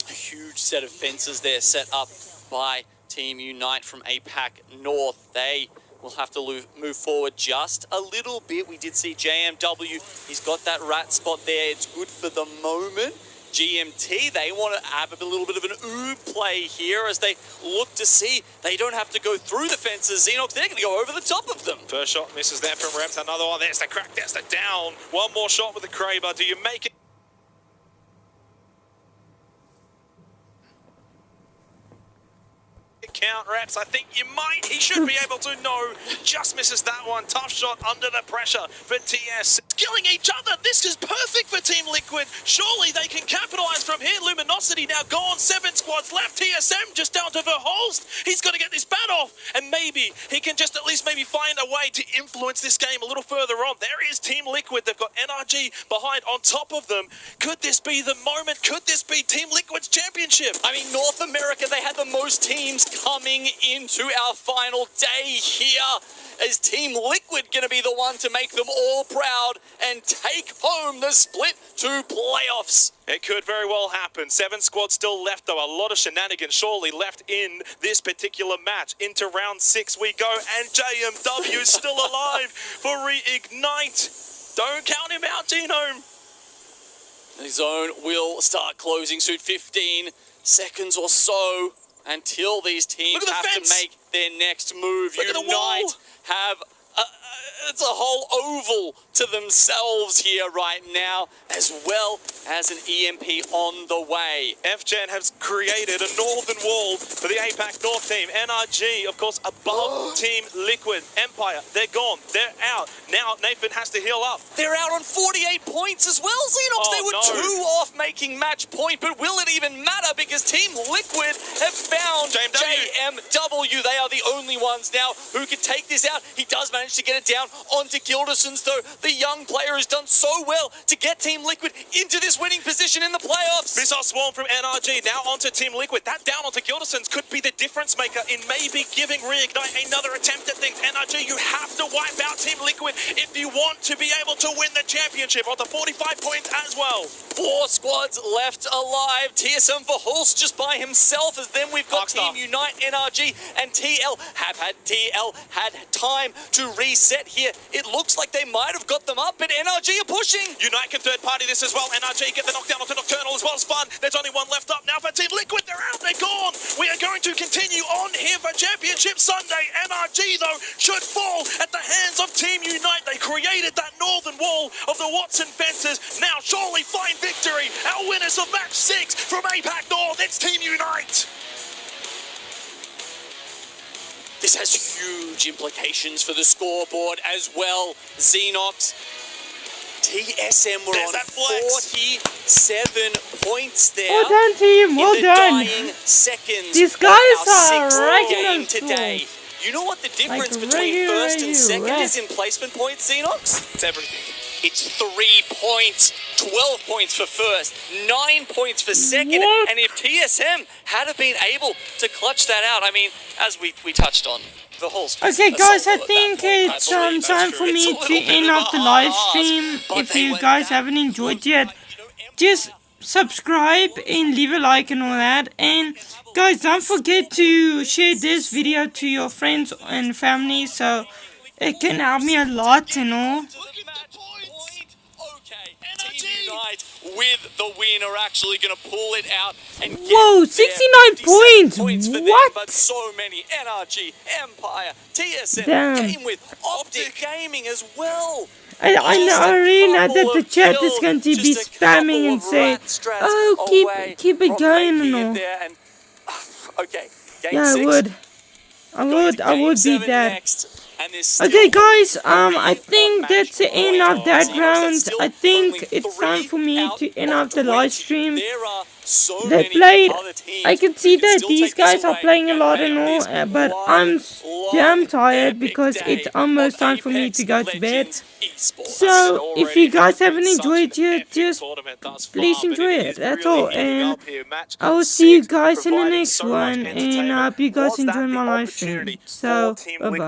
A huge set of fences there set up by Team Unite from APAC North. They will have to move forward just a little bit. We did see JMW. He's got that rat spot there. It's good for the moment. GMT, they want to have a little bit of an ooh play here as they look to see they don't have to go through the fences. Xenox, they're going to go over the top of them. First shot misses there from Reps. Another one. There's the crack. There's the down. One more shot with the Kraber. Do you make it? Count Reps. I think you might. He should be able to. No, just misses that one. Tough shot under the pressure for TS. Killing each other. This is perfect for Team Liquid. Surely they can capitalize from here. Luminosity now gone. 7 squads left. TSM just down to Verholst. He's got to get this bat off, and maybe he can just at least maybe find a way to influence this game a little further on. There is Team Liquid. They've got NRG behind on top of them. Could this be the moment? Could this be Team Liquid's championship? I mean, North America, they had the most teams coming into our final day here. Is Team Liquid going to be the one to make them all proud and take home the split to playoffs? It could very well happen. 7 squads still left, though. A lot of shenanigans surely left in this particular match. Into round 6 we go, and JMW is still alive for Reignite. Don't count him out, Genome. The zone will start closing soon. 15 seconds or so until these teams have to make their next move. Unite have it's a whole oval to themselves here right now, as well as an EMP on the way. FGen has created a northern wall for the APAC North team. NRG, of course, above Team Liquid. Empire, they're gone. They're out. Now Nathan has to heal up. They're out on 48 points as well, Xenox. They were 2 off making match point, but will it even matter? Because Team Liquid have found JMW. They are the only ones now who can take this out. He does manage to get it down onto Gildersons, though. The young player has done so well to get Team Liquid into this winning position in the playoffs. Missile Swarm from NRG, now onto Team Liquid. That down onto Gildersons could be the difference maker in maybe giving Reignite another attempt at things. NRG, you have to wipe out Team Liquid if you want to be able to win the championship on the 45 points as well. 4 squads left alive. TSM for Hulse just by himself, as then we've got Team Unite, NRG, and TL. TL had time to reset here. It looks like they might have got them up, but NRG are pushing. Unite can third party this as well. NRG get the knockdown onto Nocturnal as well as fun. There's only one left up now for Team Liquid. They're out, they're gone. We are going to continue on here for Championship Sunday. NRG, though, should fall at the hands of Team Unite. They created that northern wall of the Watson fences. Now surely find victory. Our winners of match 6 from APAC North. It's Team Unite. This has huge implications for the scoreboard as well. Xenox, TSM were on 47 points there. Well done, team. Well in the done. dying seconds. These guys are game today. You know what the difference between first and second is in placement points, Xenox? It's everything. It's 3 points. 12 points for first, 9 points for second. What? And if TSM had been able to clutch that out, I mean, as we touched on, the whole... Okay, guys, I think it's time for me to end up the live stream. If you guys haven't enjoyed yet, just subscribe and leave a like and all that. And guys, don't forget to share this video to your friends and family, so it can help me a lot and all. With the win are actually going to pull it out and get 69 points. What? But so many. NRG, Empire, TSM came with Optic Gaming as well. I already know that the chat is going to be spamming and say, oh, keep it going and all. Okay, yeah, I would be that. Okay, guys, I think that's the end of that round. I think it's time for me to end up the live stream. They played, I can see that these guys are playing a lot and all, but I'm damn tired because it's almost time for me to go to bed. So, if you guys haven't enjoyed it, just please enjoy it, that's all. And I will see you guys in the next one, and I hope you guys enjoy my live stream. So, bye-bye.